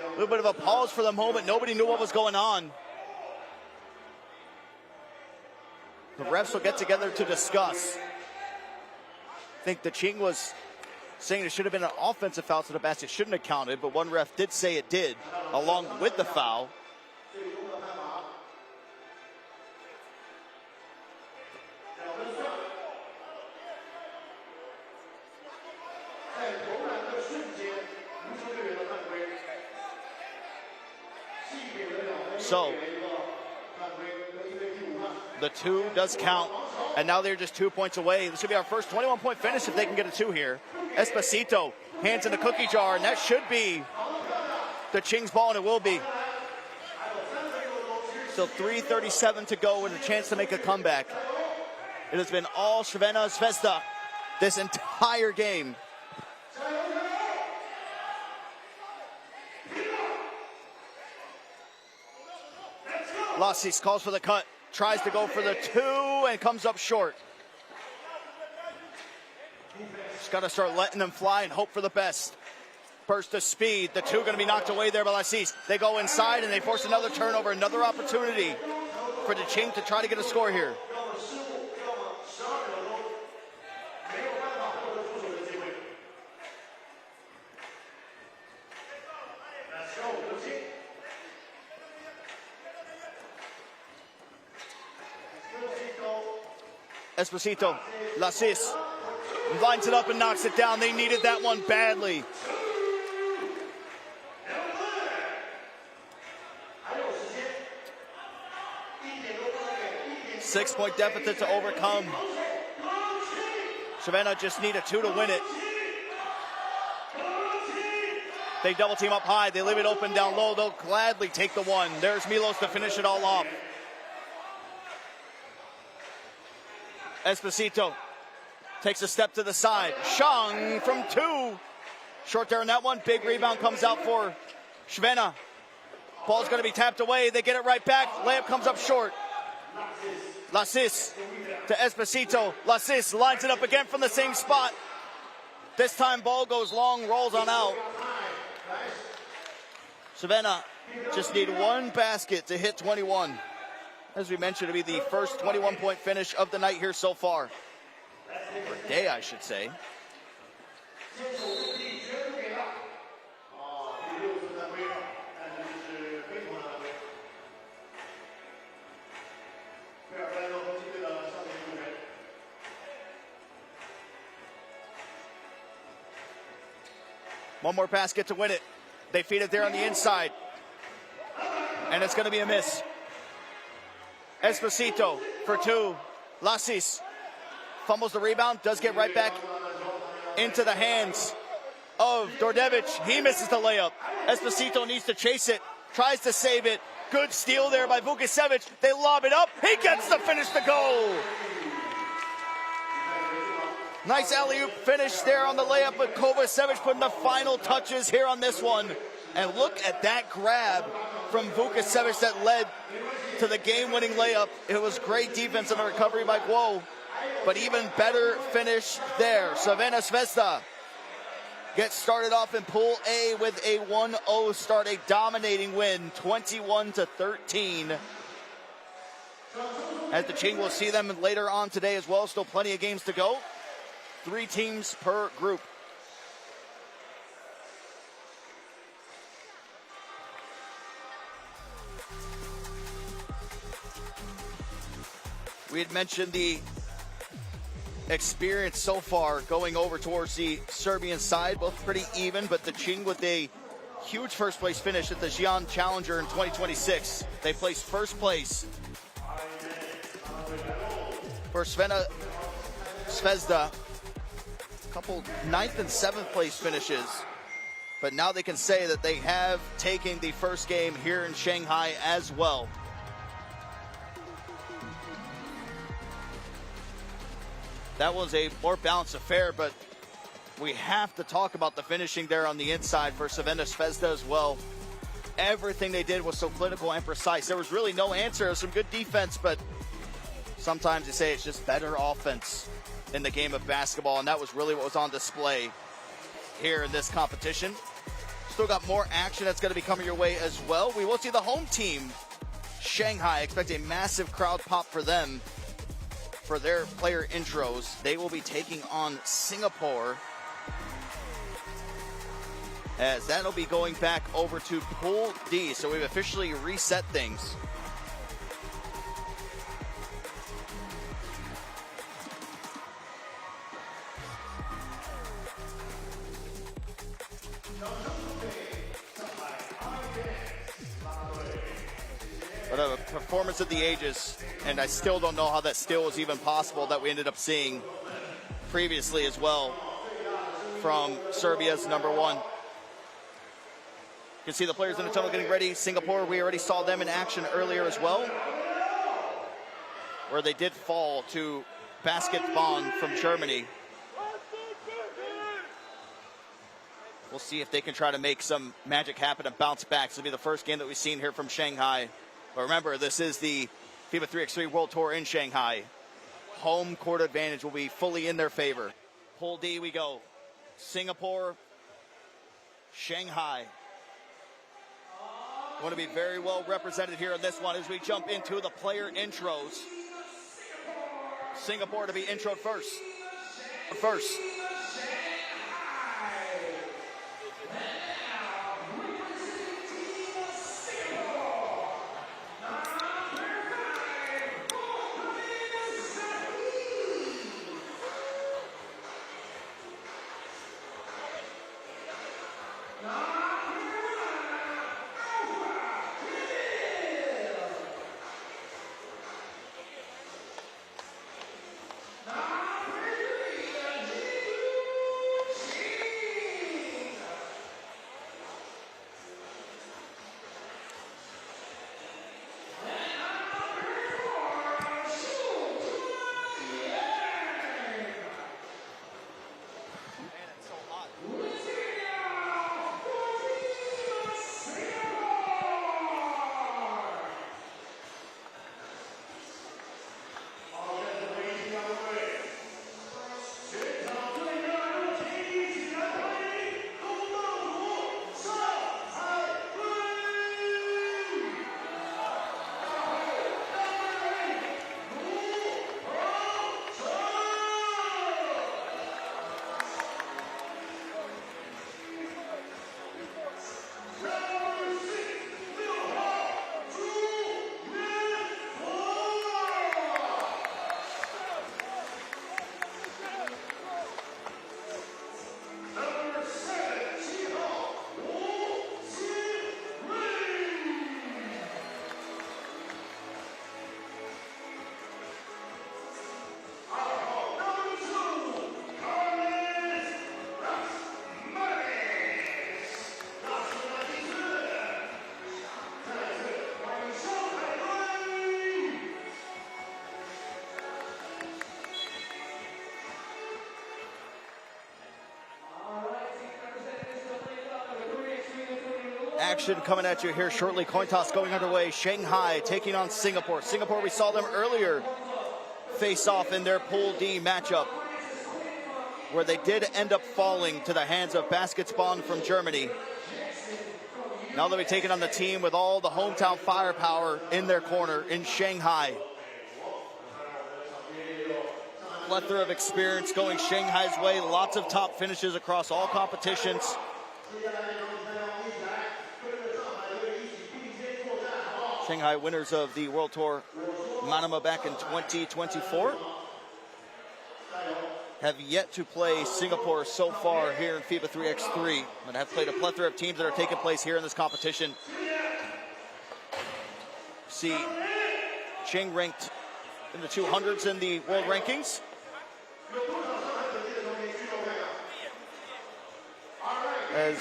A little bit of a pause for the moment. Nobody knew what was going on. The refs will get together to discuss. I think DeQing was saying it should have been an offensive foul to the basket. Shouldn't have counted, but one ref did say it did, along with the foul. So, the 2 does count. And now they're just 2 points away. This should be our first 21-point finish if they can get a 2 here. Esposito hands in the cookie jar, and that should be DeQing's ball, and it will be. Still 3:37 to go with a chance to make a comeback. It has been all Crvena Zvezda this entire game. Lasis calls for the cut, tries to go for the 2, and comes up short. Just got to start letting them fly and hope for the best. Burst of speed, the 2 going to be knocked away there by Lasis. They go inside and they force another turnover, another opportunity for DeQing to try to get a score here. Esposito, Lasis lines it up and knocks it down. They needed that one badly. Six-point deficit to overcome. Crvena just need a 2 to win it. They double team up high. They leave it open down low. They'll gladly take the 1. There's Milos to finish it all off. Esposito takes a step to the side. Shang from 2. Short there on that one. Big rebound comes out for Crvena. Ball's going to be tapped away. They get it right back. Layup comes up short. Lasis to Esposito. Lasis lines it up again from the same spot. This time ball goes long, rolls on out. Crvena just need 1 basket to hit 21. As we mentioned, it'll be the first 21-point finish of the night here so far. Or day, I should say. One more basket to win it. They feed it there on the inside. And it's going to be a miss. Esposito for 2. Lasis fumbles the rebound, does get right back into the hands of Dordevic. He misses the layup. Esposito needs to chase it, tries to save it. Good steal there by Vukicevic. They lob it up. He gets the finish to go. Nice alley-oop finish there on the layup, but Kovacevic putting the final touches here on this one. And look at that grab from Vukicevic that led to the game-winning layup. It was great defense and a recovery by Guo, but even better finish there. Crvena Zvezda gets started off in Pool A with a 1-0 start, a dominating win, 21-13. As DeQing will see them later on today as well. Still plenty of games to go. 3 teams per group. We had mentioned the experience so far going over towards the Serbian side, both pretty even, but DeQing with a huge first place finish at the Xi'an Challenger in 2026. They placed first place for Crvena Zvezda. A couple 9th and 7th place finishes, but now they can say that they have taken the first game here in Shanghai as well. That was a more balanced affair, but we have to talk about the finishing there on the inside for Crvena Zvezda as well. Everything they did was so clinical and precise. There was really no answer. It was some good defense, but sometimes you say it's just better offense in the game of basketball, and that was really what was on display here in this competition. Still got more action that's going to be coming your way as well. We will see the home team, Shanghai. Expect a massive crowd pop for them for their player intros. They will be taking on Singapore, as that'll be going back over to Pool D. So we've officially reset things. But a performance of the ages, and I still don't know how that still was even possible that we ended up seeing previously as well from Serbia's number 1. You can see the players in the tunnel getting ready. Singapore, we already saw them in action earlier as well, where they did fall to basket Bonn from Germany. We'll see if they can try to make some magic happen and bounce back. This will be the first game that we've seen here from Shanghai. But remember, this is the FIBA 3x3 World Tour in Shanghai. Home court advantage will be fully in their favor. Pool D we go. Singapore, Shanghai. Want to be very well represented here in this one as we jump into the player intros. Singapore to be introed first. Action coming at you here shortly. Coin toss going underway. Shanghai taking on Singapore. Singapore, we saw them earlier face off in their Pool D matchup, where they did end up falling to the hands of baskets Bonn from Germany. Now they'll be taking on the team with all the hometown firepower in their corner in Shanghai. Plethora of experience going Shanghai's way. Lots of top finishes across all competitions. Shanghai winners of the World Tour Manama back in 2024. Have yet to play Singapore so far here in FIBA 3x3, but have played a plethora of teams that are taking place here in this competition. See Ching ranked in the 200s in the world rankings. As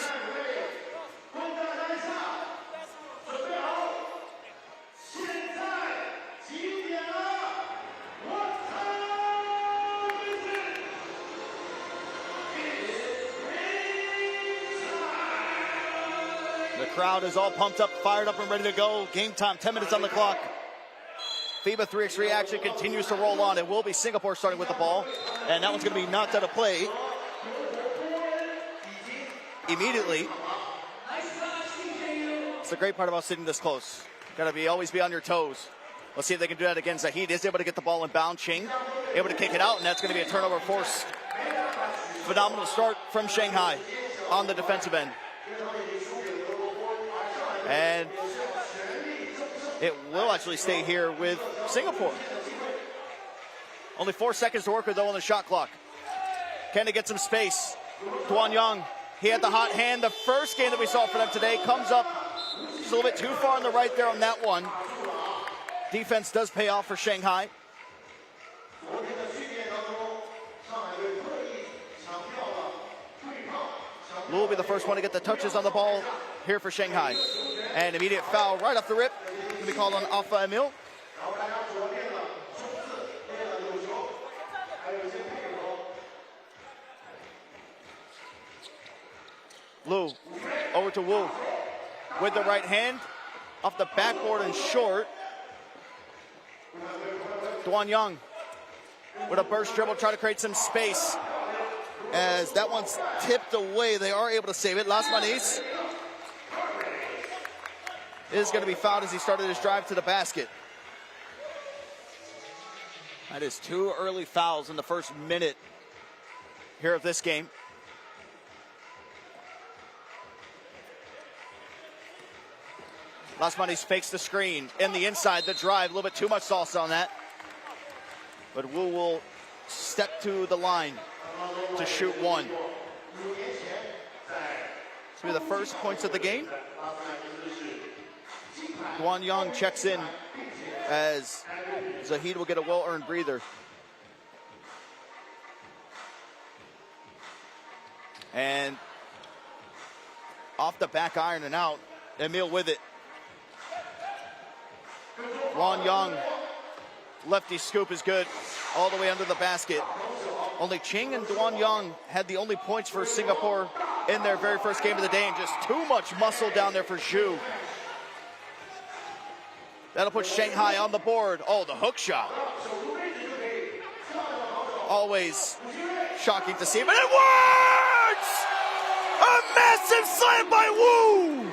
the crowd is all pumped up, fired up, and ready to go. Game time, 10 minutes on the clock. FIBA 3x3 action continues to roll on. It will be Singapore starting with the ball, and that one's going to be knocked out of play immediately. It's the great part about sitting this close. Got to always be on your toes. Let's see if they can do that again. Zahid is able to get the ball in bound. Ching able to kick it out, and that's going to be a turnover forced. Phenomenal start from Shanghai on the defensive end. And it will actually stay here with Singapore. Only 4 seconds to work with, though, on the shot clock. Can they get some space? Duan Yang, he had the hot hand. The first game that we saw for them today comes up just a little bit too far on the right there on that one. Defense does pay off for Shanghai. Lu will be the first one to get the touches on the ball here for Shanghai. And immediate foul right off the rip. Going to be called on Alpha Emil. Lu over to Wu with the right hand off the backboard and short. Duan Yang with a burst dribble, try to create some space. As that one's tipped away, they are able to save it. Las Manis is going to be fouled as he started his drive to the basket. That is 2 early fouls in the first minute here of this game. Las Manis fakes the screen in the inside, the drive, a little bit too much salsa on that. But Wu will step to the line to shoot one. This will be the first points of the game. Duan Yang checks in as Zahid will get a well-earned breather. And off the back iron and out, Emil with it. Duan Yang, lefty scoop is good, all the way under the basket. Only Ching and Duan Yang had the only points for Singapore in their very first game of the day, and just too much muscle down there for Zhu. That'll put Shanghai on the board. Oh, the hook shot. Always shocking to see, but it works! A massive slam by Wu!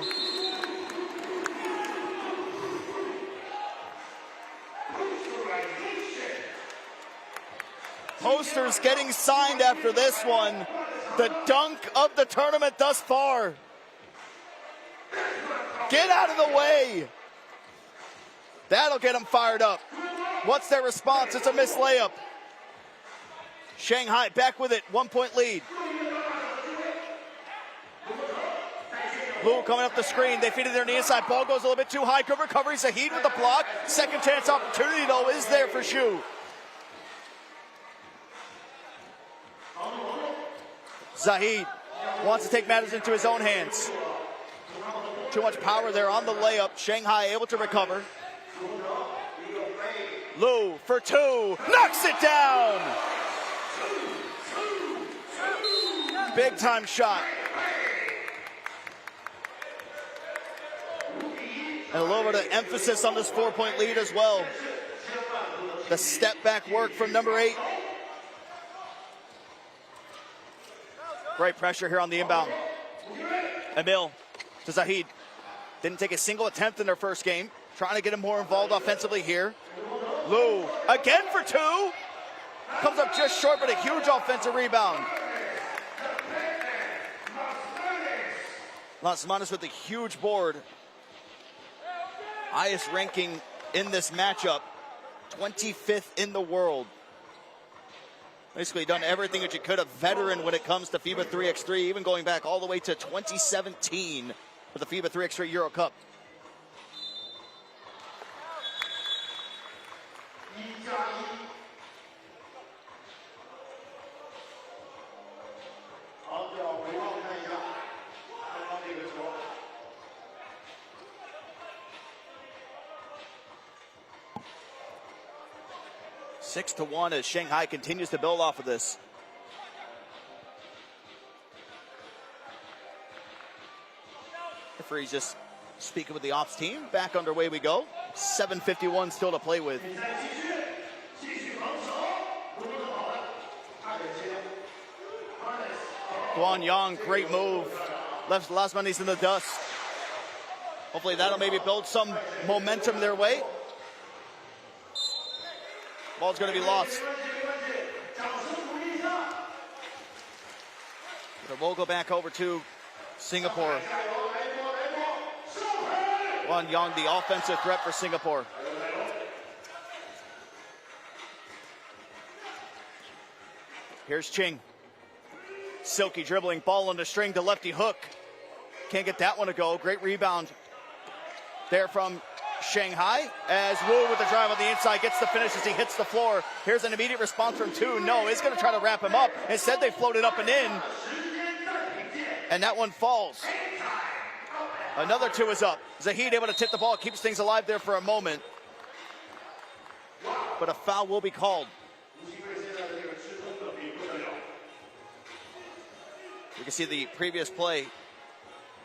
Posters getting signed after this one. The dunk of the tournament thus far. Get out of the way. That'll get them fired up. What's their response? It's a missed layup. Shanghai back with it, 1-point lead. Lu coming up the screen. They feed it there on the inside. Ball goes a little bit too high. Good recovery. Zahid with the block. Second chance opportunity, though, is there for Zhu. Zahid wants to take matters into his own hands. Too much power there on the layup. Shanghai able to recover. Lu for two. Knocks it down. Big time shot. And a little bit of emphasis on this 4-point lead as well. The step back work from number 8. Great pressure here on the inbound. Emil to Zahid. Didn't take a single attempt in their first game. Trying to get him more involved offensively here. Lu again for 2. Comes up just short, but a huge offensive rebound. Las Manis with a huge board. Highest ranking in this matchup. 25th in the world. Basically done everything that you could. A veteran when it comes to FIBA 3x3, even going back all the way to 2017 for the FIBA 3x3 Euro Cup. Six to 1 as Shanghai continues to build off of this. Referee's just speaking with the ops team. Back underway we go. 7:51 still to play with. Duan Yang, great move. Left Las Manis in the dust. Hopefully that'll maybe build some momentum their way. Ball's going to be lost. But we'll go back over to Singapore. Duan Yang, the offensive threat for Singapore. Here's Ching. Silky dribbling, ball on the string to lefty hook. Can't get that one to go. Great rebound there from Shanghai as Wu with the drive on the inside gets the finish as he hits the floor. Here's an immediate response from 2. No, he's going to try to wrap him up. Instead, they floated up and in. And that one falls. Another 2 is up. Zahid able to tip the ball, keeps things alive there for a moment. But a foul will be called. You can see the previous play,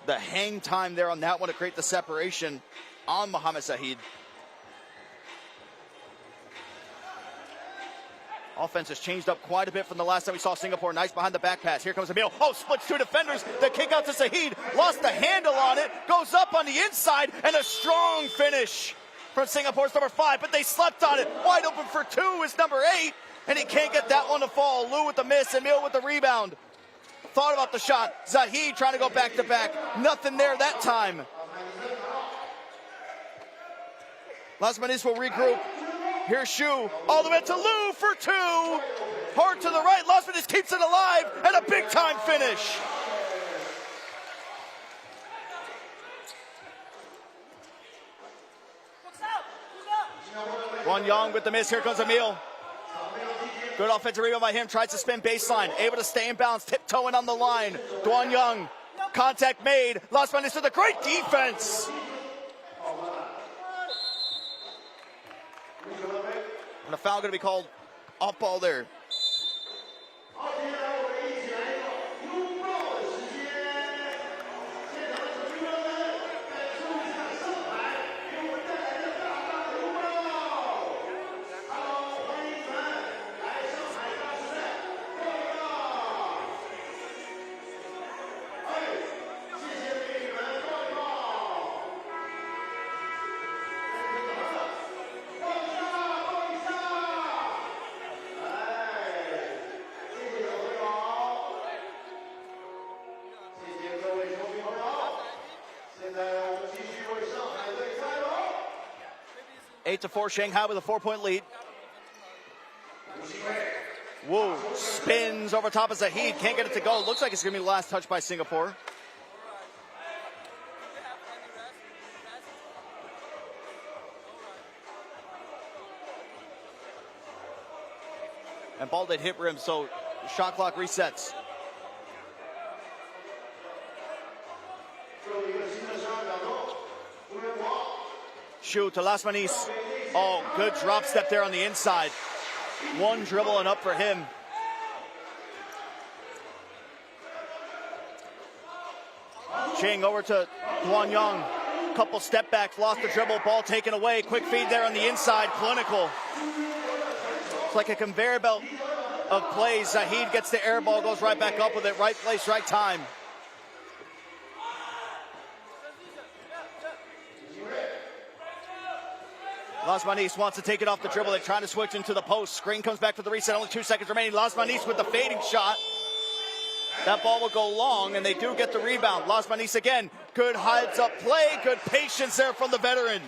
the hang time there on that one to create the separation on Mohamed Zahid. Offense has changed up quite a bit from the last time we saw Singapore. Nice behind the back pass. Here comes Emil. Oh, splits 2 defenders. The kick out to Zahid. Lost the handle on it. Goes up on the inside. And a strong finish from Singapore's number 5. But they slept on it. Wide open for 2 is number 8. And he can't get that one to fall. Lou with the miss. Emil with the rebound. Thought about the shot. Zahid trying to go back to back. Nothing there that time. Lasmanis will regroup. Here's Shu, all the way to Lou for 2. Hard to the right, Lasmanis keeps it alive, and a big-time finish. Duan Yang with the miss, here comes Emil. Good offensive rebound by him, tries to spin baseline, able to stay in bounds, tiptoeing on the line. Duan Yang, contact made, Lasmanis with a great defense. And a foul going to be called off ball there. Eight to 4, Shanghai with a 4-point lead. Wu spins over top of Zahid, can't get it to go. Looks like it's going to be the last touch by Singapore. And ball did hit rim, so shot clock resets. Shu to Lasmanis. Oh, good drop step there on the inside. One dribble and up for him. Ching over to Duan Yang. Couple step backs, lost the dribble, ball taken away. Quick feed there on the inside, clinical. It's like a conveyor belt of plays. Zahid gets the air ball, goes right back up with it. Right place, right time. Lasmanis wants to take it off the dribble. They're trying to switch into the post. Screen comes back for the reset. Only 2 seconds remaining. Lasmanis with the fading shot. That ball will go long, and they do get the rebound. Lasmanis again. Good heads-up play. Good patience there from the veteran.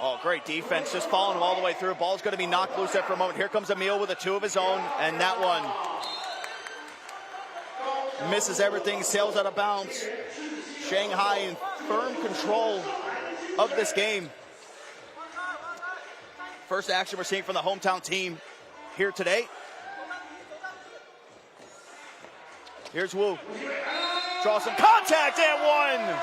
Oh, great defense, just following him all the way through. Ball's going to be knocked loose there for a moment. Here comes Emil with a 2 of his own, and that one misses everything, sails out of bounds. Shanghai in firm control of this game. First action we're seeing from the hometown team here today. Here's Wu. Draw some contact and one.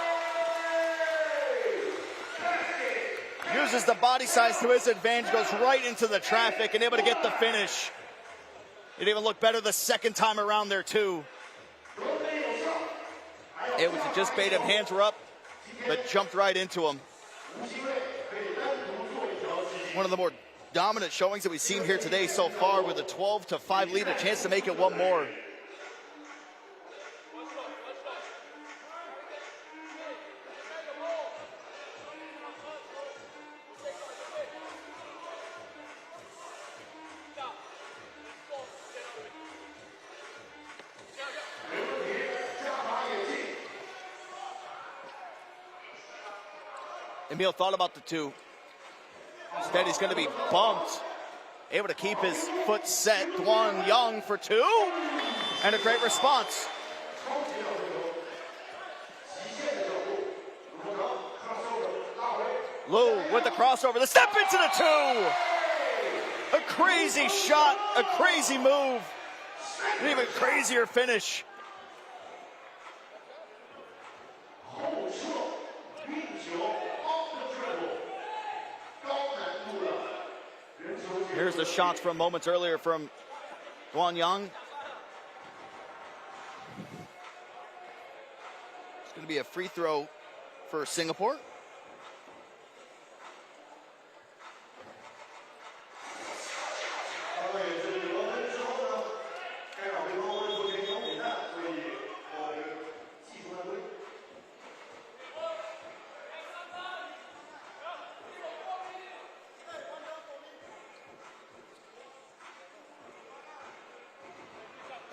Uses the body size to his advantage, goes right into the traffic and able to get the finish. It even looked better the second time around there too. It was just bait him, hands were up, but jumped right into him. One of the more dominant showings that we've seen here today so far with a 12-5 lead, a chance to make it one more. Emil thought about the 2. Instead, he's going to be bumped. Able to keep his foot set. Duan Yang for two. And a great response. Lu with the crossover. The step into the two. A crazy shot. A crazy move. An even crazier finish. Here's the shots from moments earlier from Duan Yang. It's going to be a free throw for Singapore.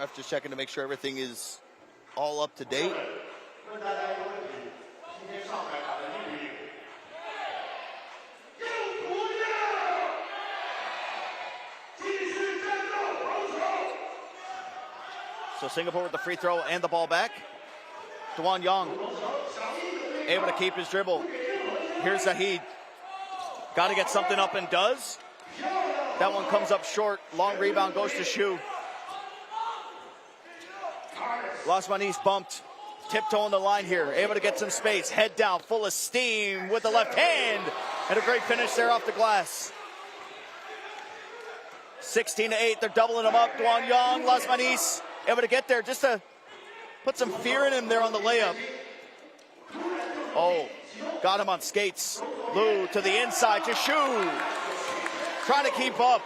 I'm just checking to make sure everything is all up to date. So Singapore with the free throw and the ball back. Duan Yang able to keep his dribble. Here's Zahid. Got to get something up and does. That one comes up short. Long rebound goes to Shu. Lasmanis bumped, tiptoeing the line here, able to get some space, head down, full of steam with the left hand, and a great finish there off the glass. 16-8, they're doubling him up. Duan Yang, Lasmanis, able to get there just to put some fear in him there on the layup. Oh, got him on skates. Lu to the inside to Shu, trying to keep up.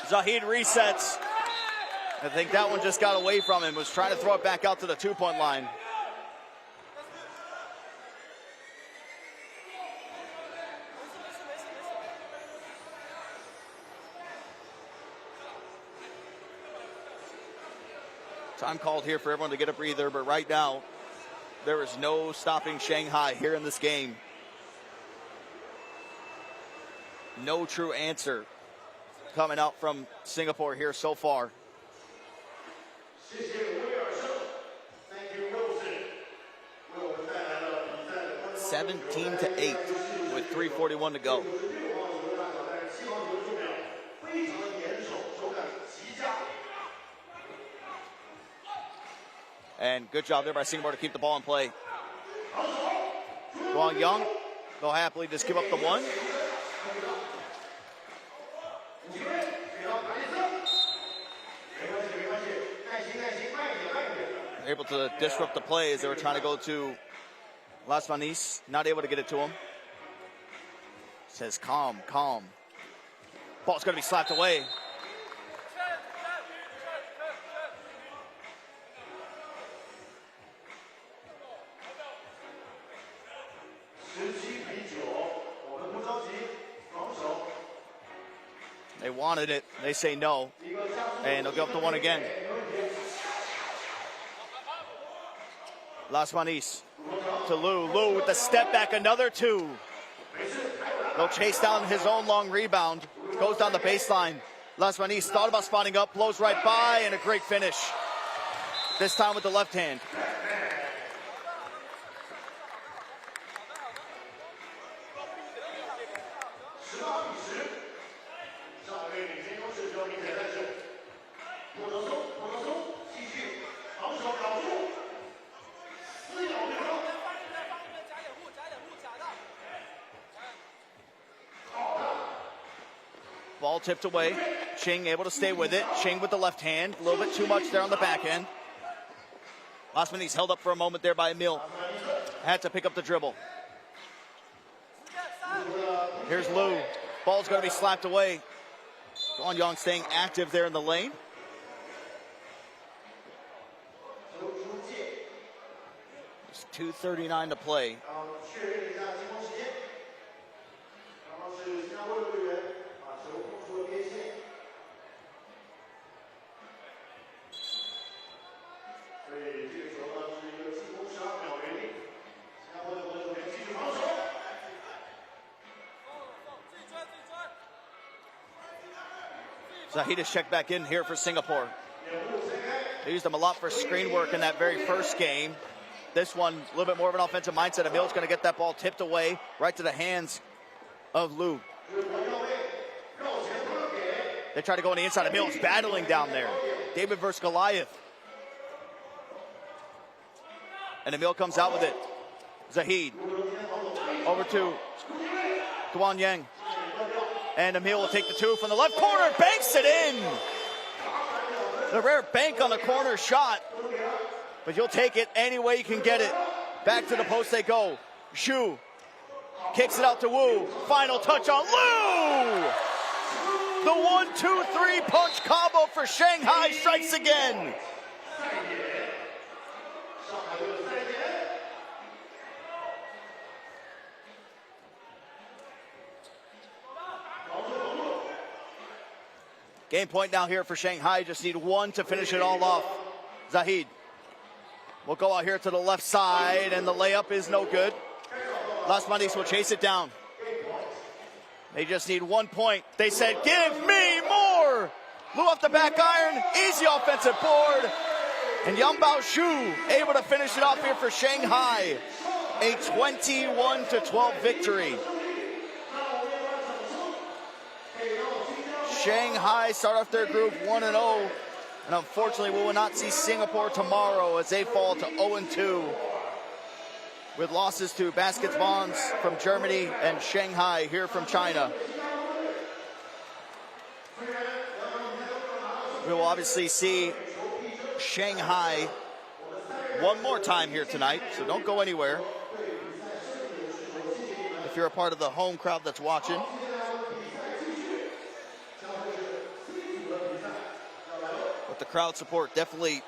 Zahid resets. I think that one just got away from him, was trying to throw it back out to the two-point line. Time called here for everyone to get a breather, but right now, there is no stopping Shanghai here in this game. No true answer coming out from Singapore here so far. 17-8 with 3:41 to go. And good job there by Singapore to keep the ball in play. Duan Yang, they'll happily just give up the one. Able to disrupt the play as they were trying to go to Lasmanis, not able to get it to him. Says calm, calm. Ball's going to be slapped away. They wanted it. They say no. And they'll go up to one again. Lasmanis to Lu. Lu with the step back, another two. They'll chase down his own long rebound. Goes down the baseline. Lasmanis thought about spotting up, blows right by, and a great finish. This time with the left hand. Ball tipped away. Ching able to stay with it. Ching with the left hand. A little bit too much there on the back end. Lasmanis held up for a moment there by Emil. Had to pick up the dribble. Here's Lu. Ball's going to be slapped away. Duan Yang staying active there in the lane. Just 2:39 to play. Zahid is checked back in here for Singapore. They used him a lot for screen work in that very first game. This one, a little bit more of an offensive mindset. Emil's going to get that ball tipped away right to the hands of Liu. They try to go on the inside. Emil's battling down there. David versus Goliath. And Emil comes out with it. Zahid. Over to Guan Yang. And Emil will take the two from the left corner. Banks it in. The rare bank on the corner shot. But you'll take it any way you can get it. Back to the post they go. Xu kicks it out to Wu. Final touch on Liu. The 1-2-3 punch combo for Shanghai strikes again. Game point now here for Shanghai. Just need one to finish it all off. Zahid will go out here to the left side, and the layup is no good. Las Manis will chase it down. They just need 1 point. They said, give me more. Liu off the back iron. Easy offensive board. And Yambao Xu able to finish it off here for Shanghai. A 21-12 victory. Shanghai start off their group 1-0. And unfortunately, we will not see Singapore tomorrow as they fall to 0-2. With losses to Baskets Bonds from Germany and Shanghai here from China. We will obviously see Shanghai one more time here tonight, so don't go anywhere. If you're a part of the home crowd that's watching. But the crowd support definitely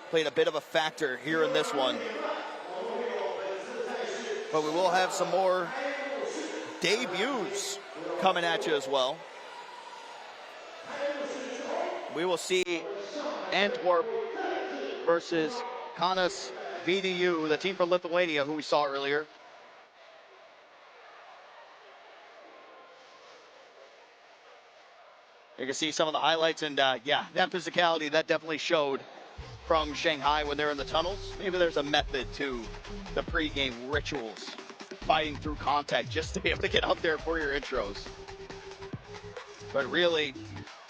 played a bit of a factor here in this one. But we will have some more debuts coming at you as well. We will see Antwerp versus Kaunas VDU, the team from Lithuania who we saw earlier. You can see some of the highlights, and yeah, that physicality, that definitely showed from Shanghai when they're in the tunnels. Maybe there's a method to the pregame rituals, fighting through contact just to be able to get out there for your intros. But really,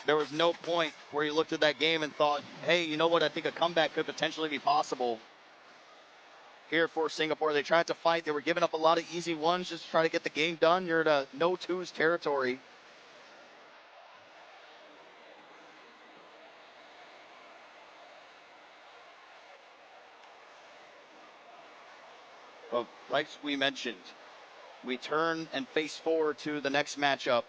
there was no point where you looked at that game and thought, hey, you know what, I think a comeback could potentially be possible here for Singapore. They tried to fight. They were giving up a lot of easy ones just to try to get the game done. You're in a no-twos territory. Well, like we mentioned, we turn and face forward to the next matchup.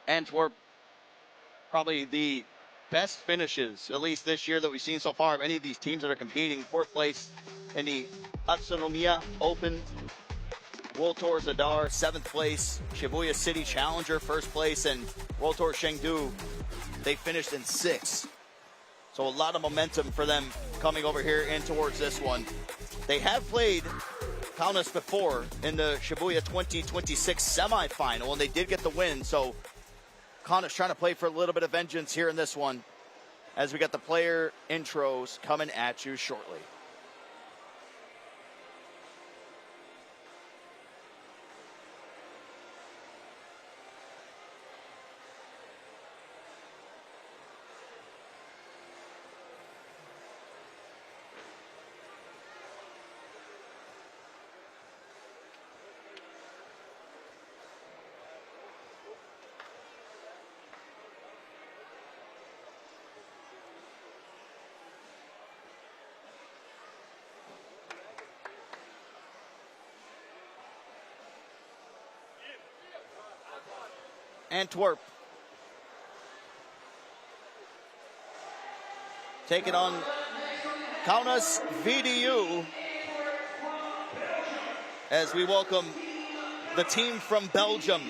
Antwerp, probably the best finishes, at least this year, that we've seen so far of any of these teams that are competing. Fourth place in the Utsunomiya Open. World Tour Zadar, 7th place. Shibuya City Challenger, 1st place. And World Tour Chengdu, they finished in 6th. So a lot of momentum for them coming over here in towards this one. They have played Kaunas before in the Shibuya 2026 semifinal, and they did get the win. So Kaunas trying to play for a little bit of vengeance here in this one as we got the player intros coming at you shortly. Antwerp taking on Kaunas VDU as we welcome the team from Belgium.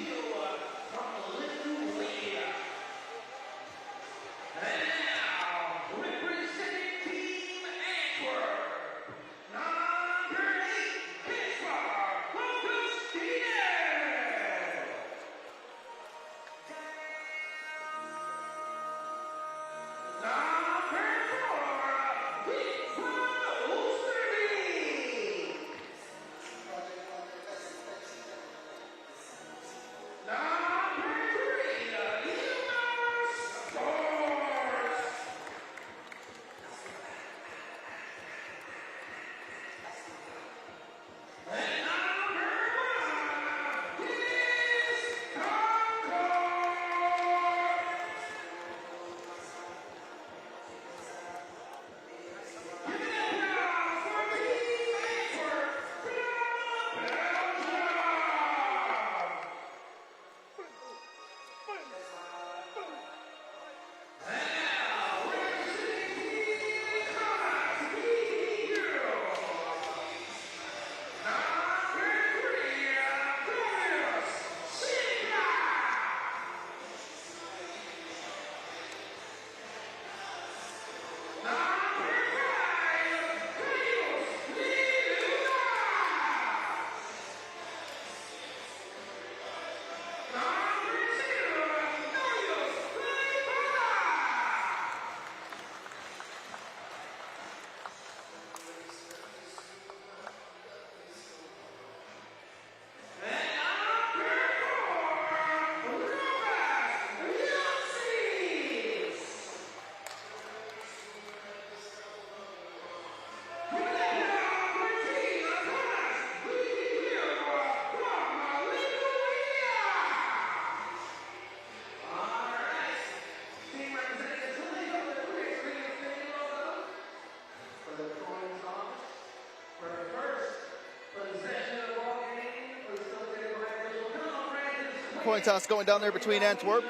coin toss going down there between Antwerp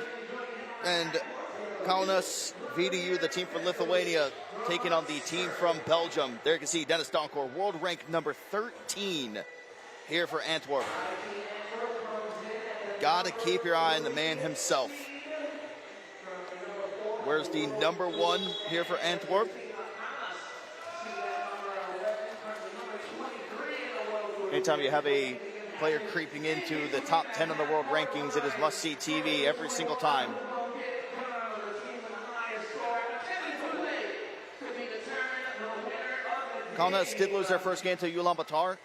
and Kaunas. VDU, the team from Lithuania, taking on the team from Belgium. There you can see Dennis Doncourt, world rank number 13 here for Antwerp. Gotta keep your eye on the man himself. Where's the number 1 here for Antwerp? Anytime you have a player creeping into the top 10 of the world rankings, it is must-see TV every single time. Kaunas did lose their first game to Ulaanbaatar,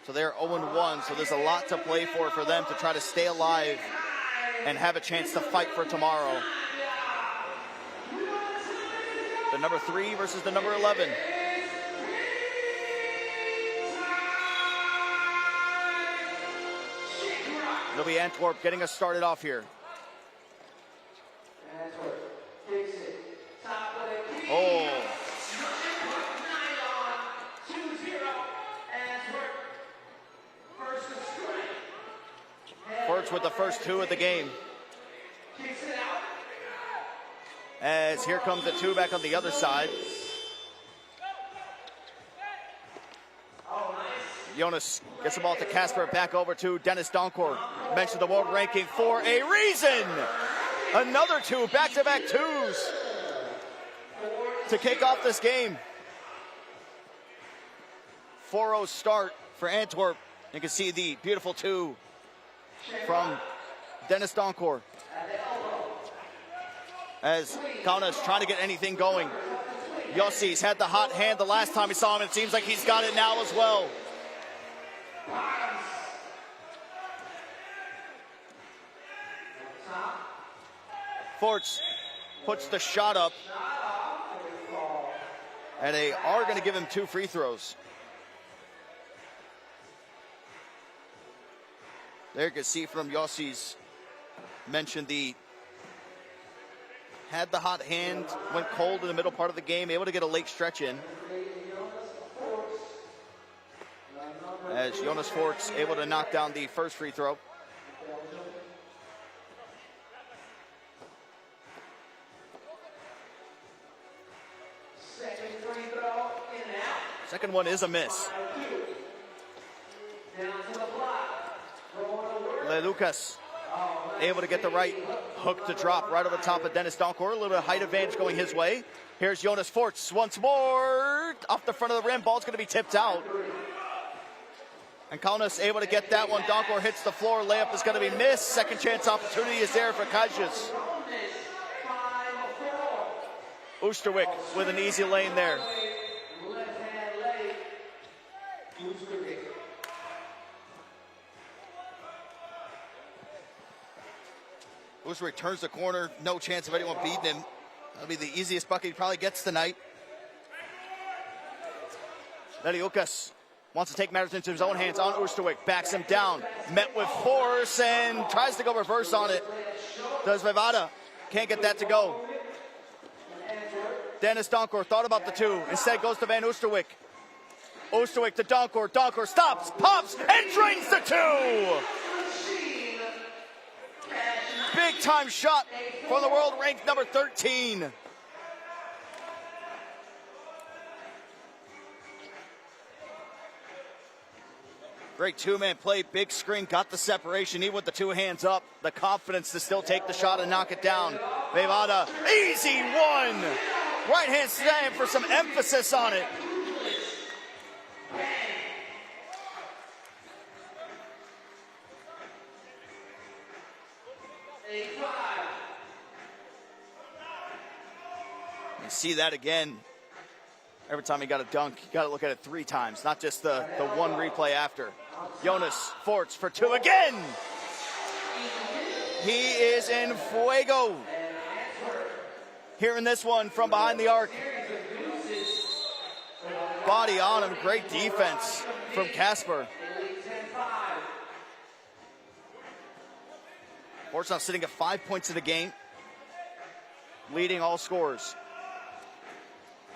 so they're 0-1, so there's a lot to play for them to try to stay alive and have a chance to fight for tomorrow. The number 3 versus the number 11. It'll be Antwerp getting us started off here. Oh. Forts with the first 2 of the game. As here comes the 2 back on the other side. Jonas gets the ball to Casper, back over to Dennis Doncourt. Mentioned the world ranking for a reason. Another 2, back-to-back 2s to kick off this game. 4-0 start for Antwerp. You can see the beautiful 2 from Dennis Doncourt. As Kaunas trying to get anything going. Yossi's had the hot hand the last time we saw him. It seems like he's got it now as well. Forts puts the shot up. And they are going to give him 2 free throws. There you can see from Yossi's mentioned had the hot hand, went cold in the middle part of the game, able to get a late stretch in. As Jonas Forts able to knock down the first free throw. Second one is a miss. Lucas able to get the right hook to drop right over top of Dennis Doncourt. A little bit of height advantage going his way. Here's Jonas Forts once more. Off the front of the rim. Ball's going to be tipped out. And Kaunas able to get that one. Doncourt hits the floor. Layup is going to be missed. Second chance opportunity is there for Kajus. Oosterwijk with an easy lane there. Oosterwijk turns the corner. No chance of anyone beating him. That'll be the easiest bucket he probably gets tonight. Leliukas wants to take matters into his own hands on Oosterwijk. Backs him down. Met with force and tries to go reverse on it. Does Vivada. Can't get that to go. Dennis Doncourt thought about the 2. Instead goes to Van Oosterwijk. Oosterwijk to Doncourt. Doncourt stops, pops, and drains the 2. Big time shot for the world ranked number 13. Great 2-man play, big screen, got the separation, even with the 2 hands up. The confidence to still take the shot and knock it down. Vivada, easy 1. Right hand slam for some emphasis on it. You see that again. Every time he got a dunk, you got to look at it 3 times, not just the one replay after. Jonas Forts for 2 again. He is in fuego. Here in this one from behind the arc. Body on him, great defense from Casper. Forts now sitting at 5 points in the game, leading all scorers.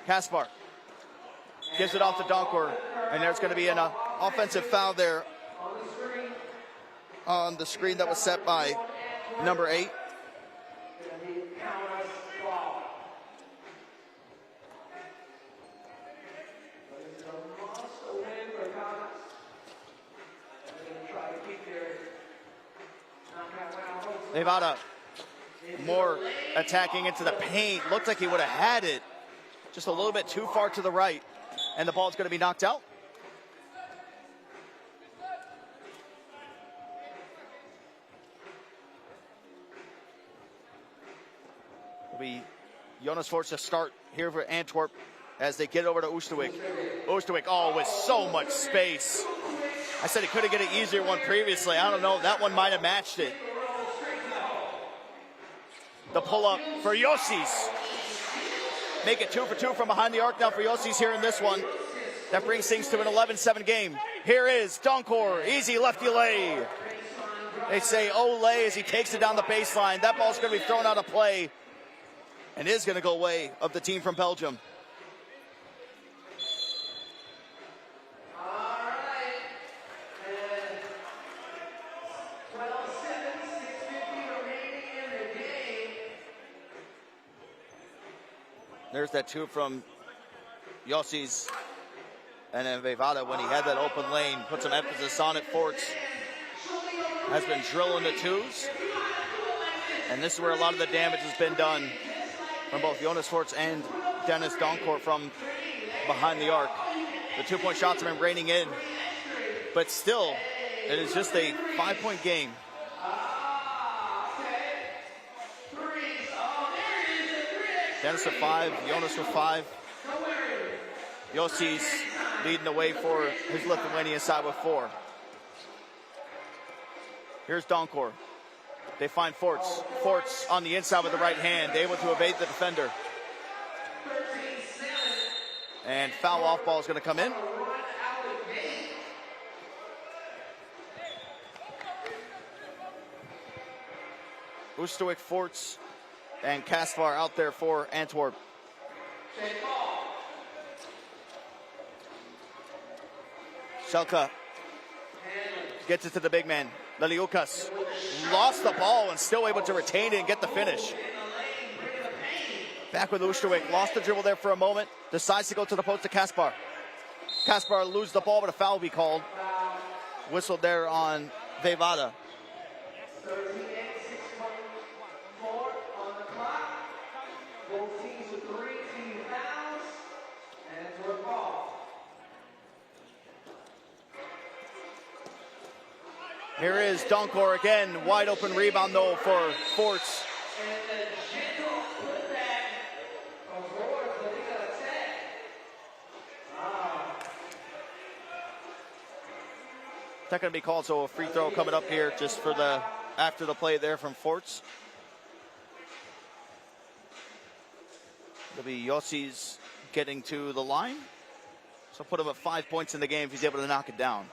Kaspar gives it off to Doncourt, and there's going to be an offensive foul there on the screen that was set by number 8. Nevada more attacking into the paint. Looked like he would have had it just a little bit too far to the right. And the ball's going to be knocked out. It'll be Jonas forced to start here for Antwerp as they get over to Oosterwijk. Oosterwijk, oh, with so much space. I said he could have get an easier one previously. I don't know. That one might have matched it. The pull-up for Yossis. Make it 2 for 2 from behind the arc now for Yossis here in this one. That brings things to an 11-7 game. Here is Donkor, easy lefty lay. They say Olay as he takes it down the baseline. That ball's going to be thrown out of play and is going to go away of the team from Belgium. There's that 2 from Yossis. And then Vejvada, when he had that open lane, put some emphasis on it. Forts has been drilling the 2s. And this is where a lot of the damage has been done from both Jonas Forts and Dennis Donkor from behind the arc. The 2-point shots have been raining in. But still, it is just a 5-point game. Dennis with 5, Jonas with 5. Yossis leading the way for his Lithuanian side with 4. Here's Donkor. They find Forts. Forts on the inside with the right hand, able to evade the defender. And foul off ball is going to come in. Oosterwijk, Forts, and Kaspar out there for Antwerp. Schalke gets it to the big man. Leliukas lost the ball and still able to retain it and get the finish. Back with Oosterwijk, lost the dribble there for a moment. Decides to go to the post to Kaspar. Kaspar loses the ball, but a foul will be called. Whistled there on Vejvada. Here is Donkor again, wide open rebound though for Forts. Not going to be called, so a free throw coming up here just for the after the play there from Forts. It'll be Yossis getting to the line. So put him at 5 points in the game if he's able to knock it down.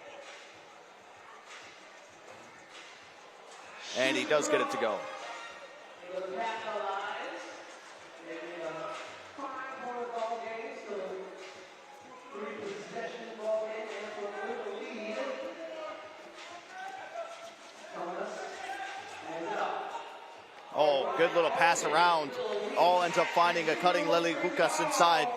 And he does get it to go. Oh, good little pass around. All ends up finding a cutting Leliukas inside.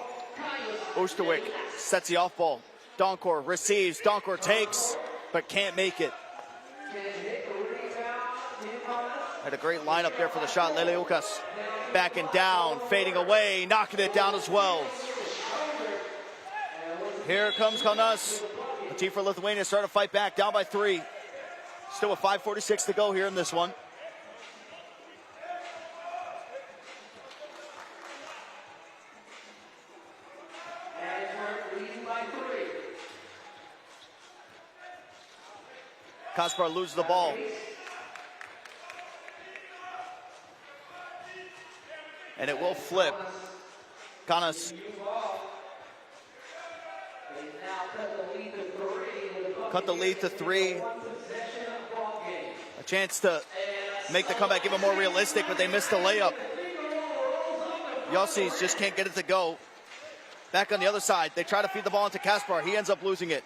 Oosterwijk sets the off ball. Donkor receives. Donkor takes, but can't make it. Had a great lineup there for the shot. Leliukas backing down, fading away, knocking it down as well. Here comes Kaunas. The team for Lithuania starting to fight back, down by 3. Still with 5:46 to go here in this one. Kaspar loses the ball. And it will flip. Kaunas cut the lead to 3. A chance to make the comeback even more realistic, but they missed the layup. Yossis just can't get it to go. Back on the other side, they try to feed the ball into Kaspar. He ends up losing it.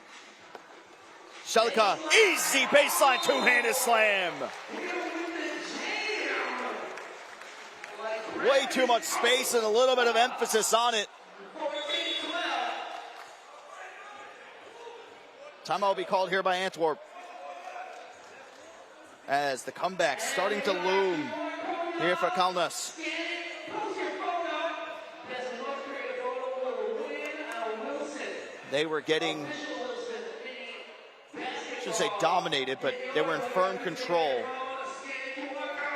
Selka, easy baseline two-handed slam. Way too much space and a little bit of emphasis on it. Timeout will be called here by Antwerp, as the comeback starting to loom here for Kaunas. They were getting, I shouldn't say dominated, but they were in firm control.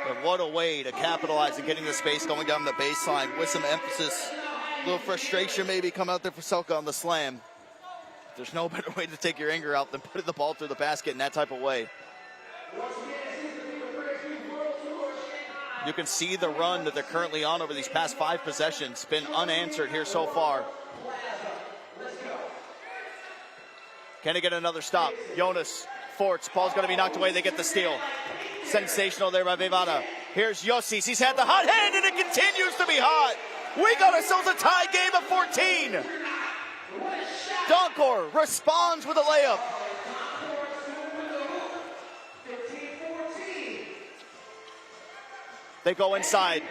But what a way to capitalize and getting the space going down the baseline with some emphasis. A little frustration maybe come out there for Selka on the slam. There's no better way to take your anger out than putting the ball through the basket in that type of way. You can see the run that they're currently on over these past 5 possessions. Been unanswered here so far. Can they get another stop? Jonas, Forts, ball's going to be knocked away. They get the steal. Sensational there by Vevada. Here's Yossis. He's had the hot hand, and it continues to be hot. We got ourselves a tie game of 14. Donkor responds with a layup. They go inside.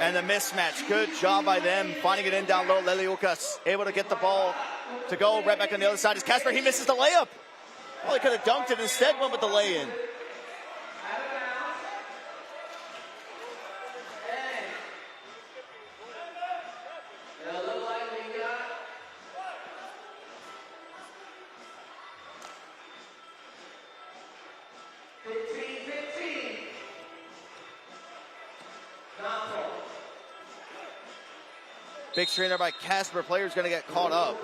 And the mismatch. Good job by them. Finding it in down low. Leliukas able to get the ball to go. Right back on the other side is Casper. He misses the layup. Well, he could have dunked it. Instead went with the lay-in. Big screen there by Casper. Player's going to get caught up.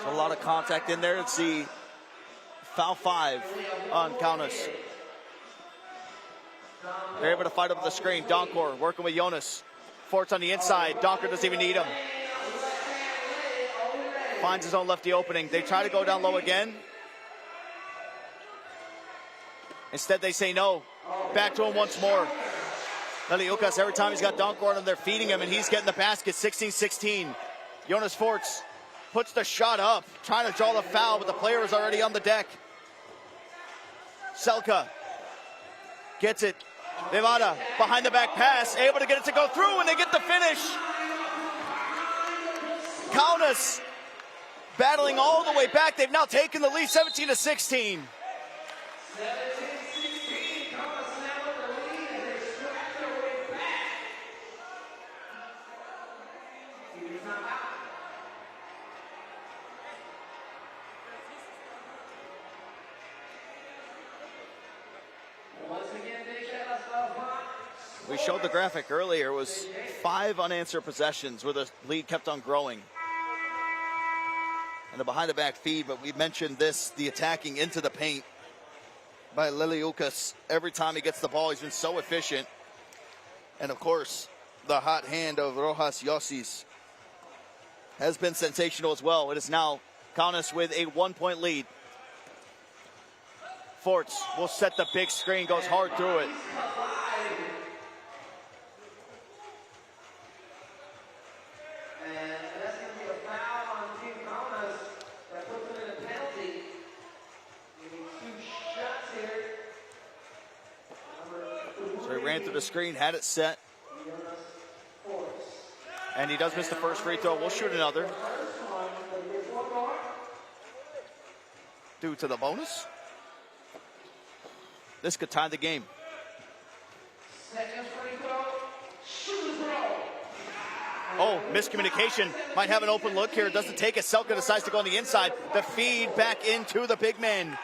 So a lot of contact in there. Let's see. Foul 5 on Kaunas. They're able to fight over the screen. Donkor working with Jonas. Forts on the inside. Donkor doesn't even need him. Finds his own lefty opening. They try to go down low again. Instead, they say no. Back to him once more. Leliukas, every time he's got Donkor on him, they're feeding him, and he's getting the basket. 16-16. Jonas Forts puts the shot up, trying to draw the foul, but the player is already on the deck. Selka gets it. Vevada behind the back pass, able to get it to go through, and they get the finish. Kaunas battling all the way back. They've now taken the lead 17-16. We showed the graphic earlier. It was 5 unanswered possessions where the lead kept on growing. And a behind-the-back feed, but we mentioned this, the attacking into the paint by Leliukas. Every time he gets the ball, he's been so efficient. And, of course, the hot hand of Rojas Yossis has been sensational as well. It is now Kaunas with a 1-point lead. Forts will set the big screen, goes hard through it. Ran through the screen, had it set. And he does miss the first free throw. We'll shoot another. Due to the bonus. This could tie the game. Oh, miscommunication. Might have an open look here. Doesn't take it. Selka decides to go on the inside. The feed back into the big man.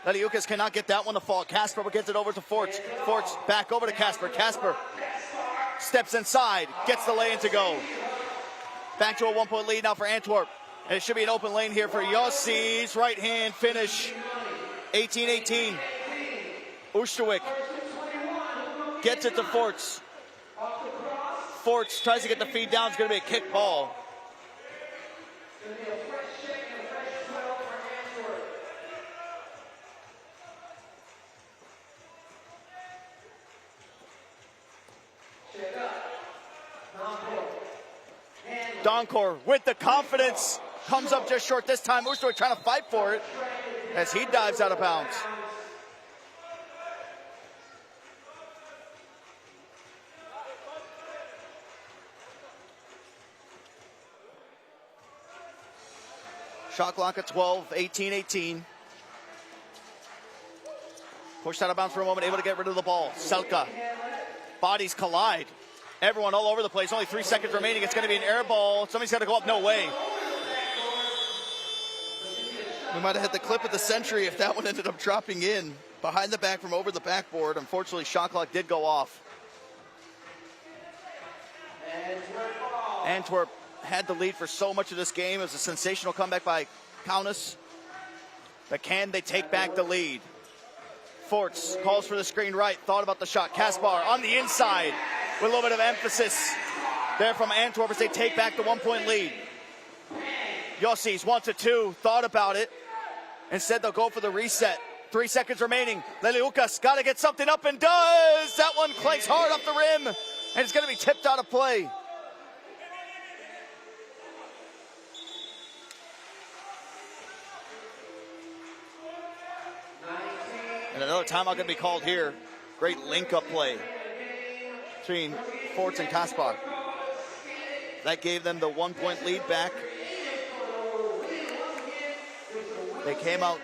Leliukas cannot get that one to fall. Casper gets it over to Forts. Forts back over to Casper. Casper steps inside, gets the lay-in to go. Back to a 1-point lead now for Antwerp. And it should be an open lane here for Yossi's right hand finish. 18-18. Usterwick gets it to Forts. Forts tries to get the feed down. It's going to be a kick ball. Donkor with the confidence. Comes up just short this time. Oosterwijk trying to fight for it as he dives out of bounds. Shot clock at 12, 18-18. Pushed out of bounds for a moment, able to get rid of the ball. Selka. Bodies collide. Everyone all over the place. Only 3 seconds remaining. It's going to be an air ball. Somebody's got to go up. No way. We might have had the clip of the century if that one ended up dropping in. Behind the back from over the backboard. Unfortunately, shot clock did go off. Antwerp had the lead for so much of this game. It was a sensational comeback by Kaunas. But can they take back the lead? Forts calls for the screen right. Thought about the shot. Kaspar on the inside with a little bit of emphasis there from Antwerp as they take back the 1-point lead. Yossi's wants a 2. Thought about it. Instead, they'll go for the reset. 3 seconds remaining. Leliukas got to get something up and does. That one clanks hard off the rim. And it's going to be tipped out of play. And another timeout going to be called here. Great link-up play between Forts and Kaspar. That gave them the 1-point lead back. They came out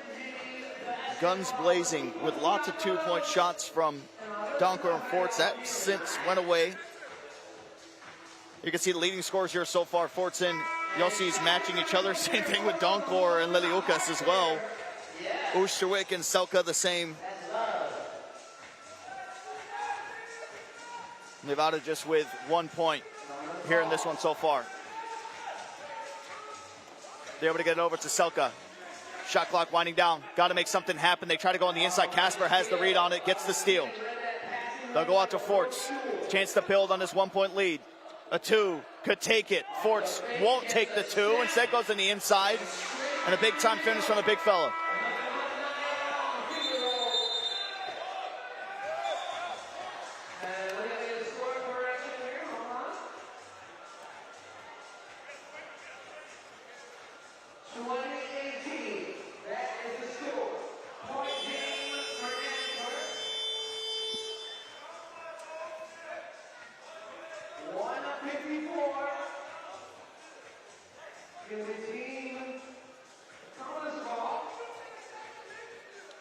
guns blazing with lots of 2-point shots from Donkor and Forts. That since went away. You can see the leading scores here so far. Forts and Yossi's matching each other. Same thing with Donkor and Leliukas as well. Oosterwijk and Selka the same. Nevada just with 1 point here in this one so far. They're able to get it over to Selka. Shot clock winding down. Got to make something happen. They try to go on the inside. Kaspar has the read on it. Gets the steal. They'll go out to Forts. Chance to build on this 1-point lead. A 2 could take it. Forts won't take the 2. Instead goes on the inside. And a big time finish from the big fella.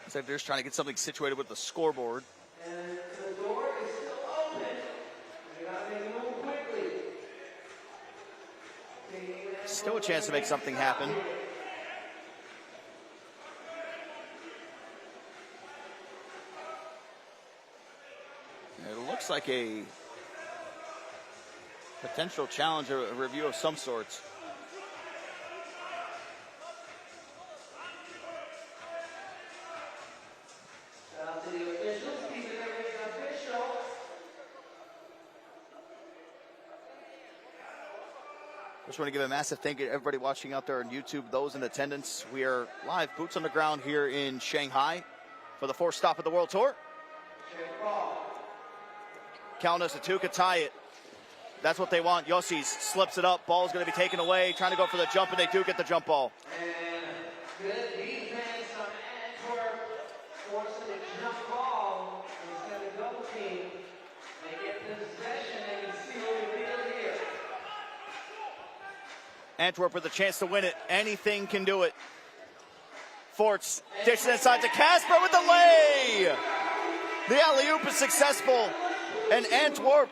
So they're just trying to get something situated with the scoreboard. And the door is still open. They got to make a move quickly. Still a chance to make something happen. It looks like a potential challenge or a review of some sorts. Just want to give a massive thank you to everybody watching out there on YouTube, those in attendance. We are live, boots on the ground here in Shanghai for the 4th stop of the World Tour. Kaunas, a 2 could tie it. That's what they want. Yossi's slips it up. Ball's going to be taken away. Trying to go for the jump, and they do get the jump ball. And good defense on Antwerp, forcing a jump ball instead of double team. They get possession and can see what we really here. Antwerp with a chance to win it. Anything can do it. Forts dishes inside to Kaspar with the lay. The alley-oop is successful. And Antwerp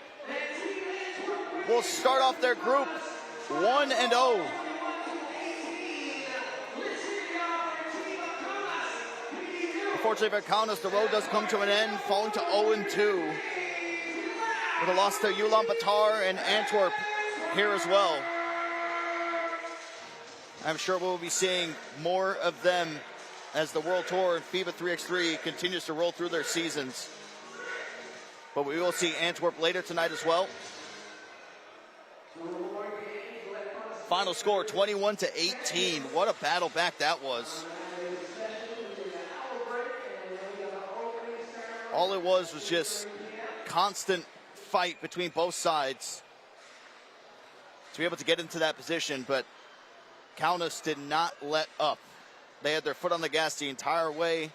will start off their group 1-0. Unfortunately for Kaunas, the road does come to an end, falling to 0-2. With a loss to Ulaanbaatar and Antwerp here as well. I'm sure we'll be seeing more of them as the World Tour and FIBA 3x3 continues to roll through their seasons. But we will see Antwerp later tonight as well. Final score 21-18. What a battle back that was. All it was just constant fight between both sides. to be able to get into that position, but Kaunas did not let up. They had their foot on the gas the entire way.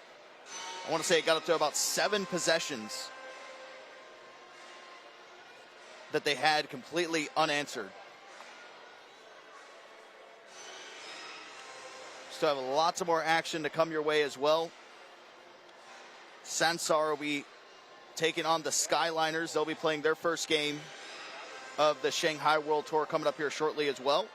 I want to say it got up to about 7 possessions that they had completely unanswered. Still have lots of more action to come your way as well. SansarM will be taking on the Skyliners. They'll be playing their first game of the Shanghai World Tour coming up here shortly as well.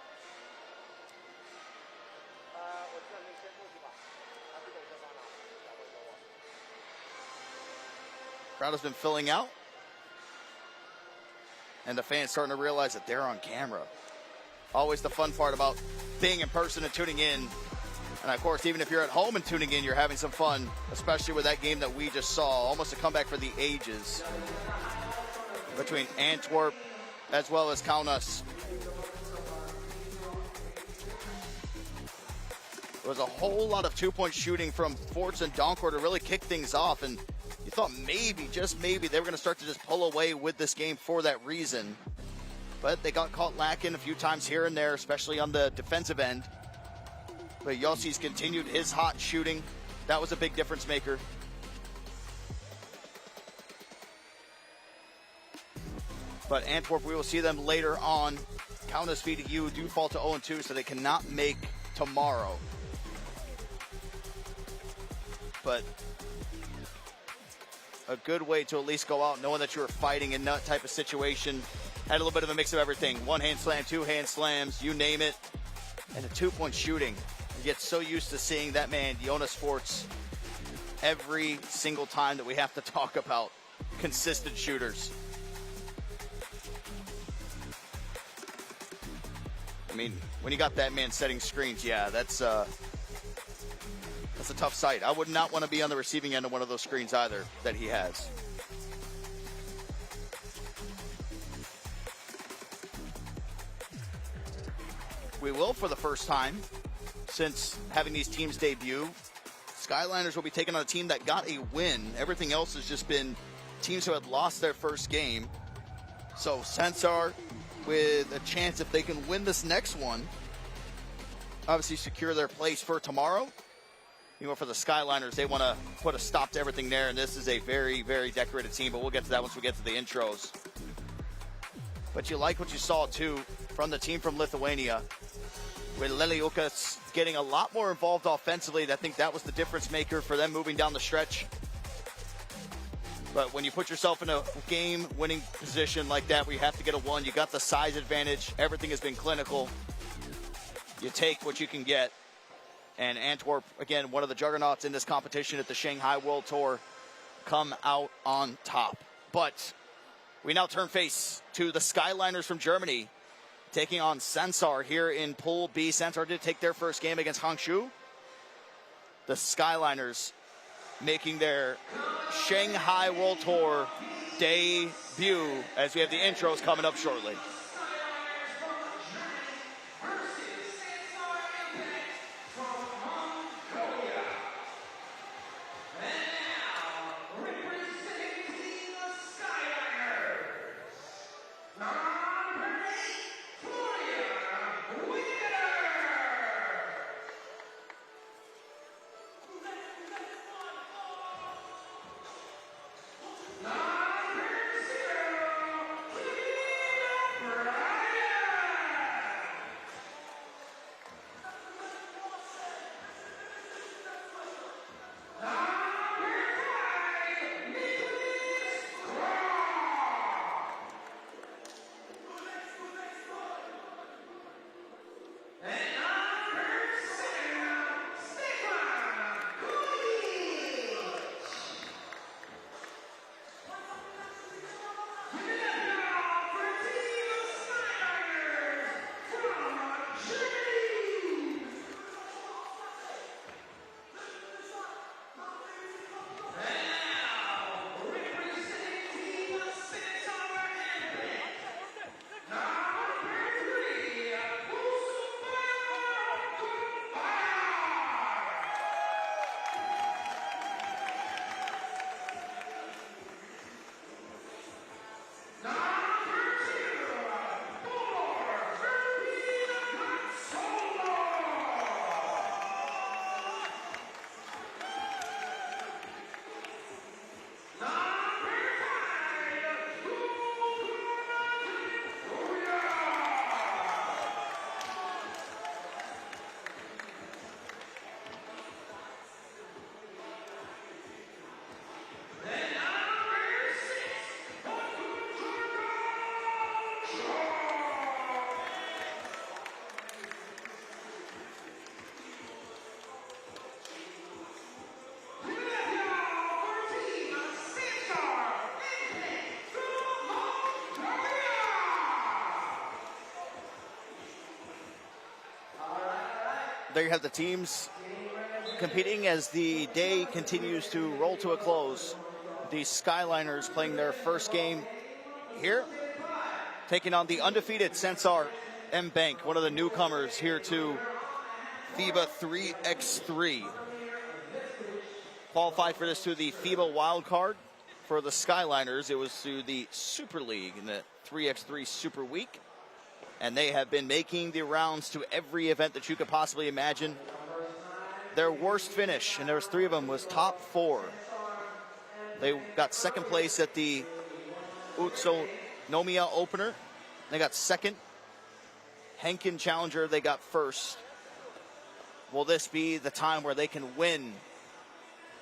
Crowd has been filling out, and the fans starting to realize that they're on camera. Always the fun part about being in person and tuning in. And of course, even if you're at home and tuning in, you're having some fun, especially with that game that we just saw. Almost a comeback for the ages between Antwerp as well as Kaunas. There was a whole lot of two-point shooting from Forts and Donkor to really kick things off, and you thought maybe, just maybe, they were going to start to just pull away with this game for that reason. But they got caught lacking a few times here and there, especially on the defensive end. But Yossi's continued his hot shooting. That was a big difference maker. But Antwerp, we will see them later on. Kaunas VDU do fall to 0-2, so they cannot make tomorrow. But a good way to at least go out knowing that you were fighting in that type of situation. Had a little bit of a mix of everything. 1-hand slam, 2-hand slams, you name it. And a 2-point shooting. You get so used to seeing that man, Jonas Forts, every single time that we have to talk about consistent shooters. I mean, when you got that man setting screens, yeah, that's a tough sight. I would not want to be on the receiving end of one of those screens either that he has. We will, for the first time since having these teams debut, Skyliners will be taking on a team that got a win. Everything else has just been teams who had lost their first game. So SansarM, with a chance if they can win this next one, obviously secure their place for tomorrow. You know, for the Skyliners, they want to put a stop to everything there, and this is a very, very decorated team, but we'll get to that once we get to the intros. But you like what you saw, too, from the team from Lithuania, with Leliukas getting a lot more involved offensively. I think that was the difference maker for them moving down the stretch. But when you put yourself in a game-winning position like that, where you have to get a one, you got the size advantage, everything has been clinical. You take what you can get. And Antwerp, again, one of the juggernauts in this competition at the Shanghai World Tour, come out on top. But we now turn face to the Skyliners from Germany, taking on SansarM here in Pool B. SansarM did take their first game against Hangzhou. The Skyliners making their Shanghai World Tour debut as we have the intros coming up shortly. there you have the teams competing as the day continues to roll to a close. The Skyliners playing their first game here, taking on the undefeated SansarM Bank, one of the newcomers here to FIBA 3x3. Qualified for this through the FIBA wild card. For the Skyliners, it was through the Super League in the 3x3 Super Week. And they have been making the rounds to every event that you could possibly imagine. Their worst finish, and there was 3 of them, was top 4. They got second place at the Utsunomiya opener. They got second. Henkin Challenger, they got first. Will this be the time where they can win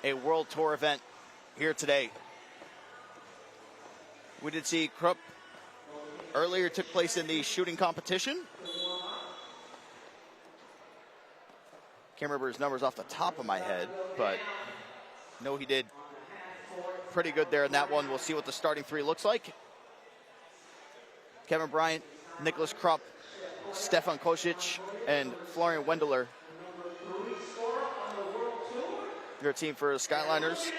a World Tour event here today? We did see Krupp earlier took place in the shooting competition. Can't remember his numbers off the top of my head, but no, he did pretty good there in that one. We'll see what the starting 3 looks like. Kevin Bryant, Nicholas Krupp, Stefan Kosic, and Florian Wendeler. Your team for the Skyliners.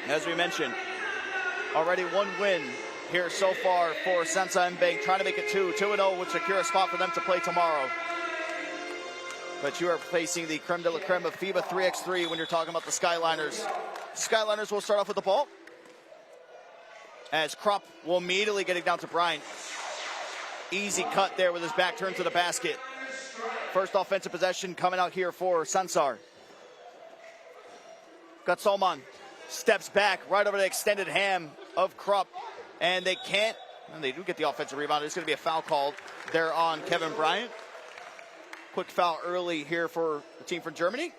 As we mentioned, already 1 win here so far for SansarM Bank, trying to make it 2-0, which secure a spot for them to play tomorrow. But you are facing the creme de la creme of FIBA 3x3 when you're talking about the Skyliners. Skyliners will start off with the ball, as Krupp will immediately get it down to Bryant. Easy cut there with his back turned to the basket. First offensive possession coming out here for Sansar. Got Solman, steps back right over the extended ham of Krupp, and they can't, and they do get the offensive rebound. There's going to be a foul called there on Kevin Bryant. Quick foul early here for the team from Germany,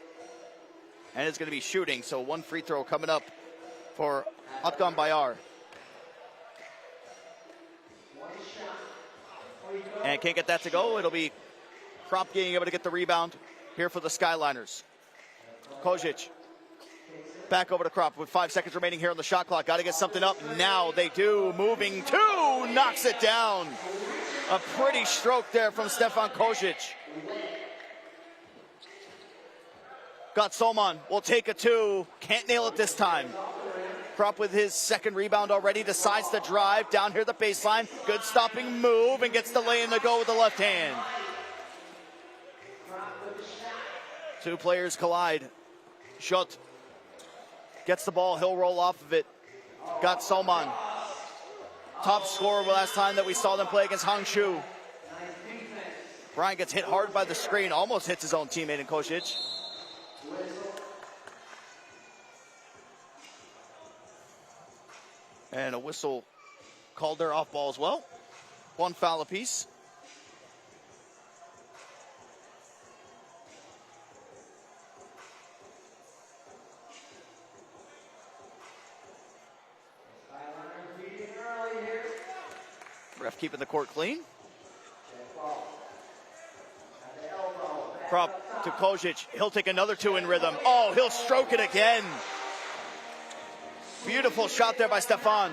and it's going to be shooting, so 1 free throw coming up for Ulaanbaatar. And can't get that to go. It'll be Krupp being able to get the rebound here for the Skyliners. Kosic back over to Krupp with 5 seconds remaining here on the shot clock. Got to get something up. Now they do. Moving 2. Knocks it down. A pretty stroke there from Stefan Kosic. Got Solman. Will take a 2. Can't nail it this time. Krupp with his second rebound already. Decides to drive down here the baseline. Good stopping move and gets the lay in the go with the left hand. 2 players collide. Schott gets the ball. He'll roll off of it. Got Solman. Top scorer last time that we saw them play against Hangzhou. Bryant gets hit hard by the screen. Almost hits his own teammate in Kosic. And a whistle called there off ball as well. 1 foul apiece. Ref keeping the court clean. Krupp to Kosic. He'll take another 2 in rhythm. Oh, he'll stroke it again. Beautiful shot there by Stefan.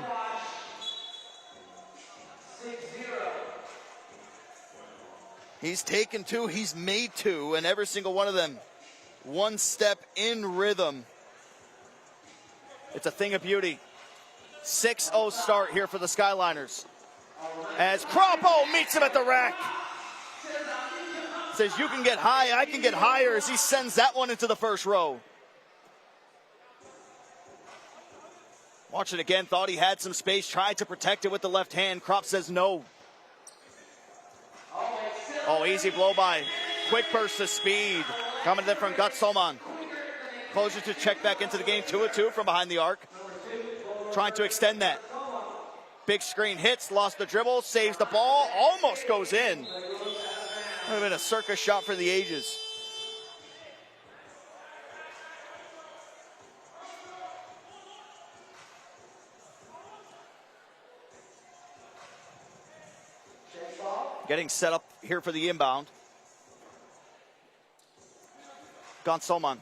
He's taken 2, he's made 2, and every single one of them 1 step in rhythm. It's a thing of beauty. 6-0 start here for the Skyliners. As Krupp meets him at the rack. Says, you can get high, I can get higher, as he sends that one into the first row. Watch it again, thought he had some space, tried to protect it with the left hand. Krupp says no. Oh, easy blow by. Quick burst of speed. Coming in from Gut Solman. Closure to check back into the game. 2-2 from behind the arc. Trying to extend that. Big screen hits, lost the dribble, saves the ball, almost goes in. Would have been a circus shot for the ages. Getting set up here for the inbound. Gonsolman.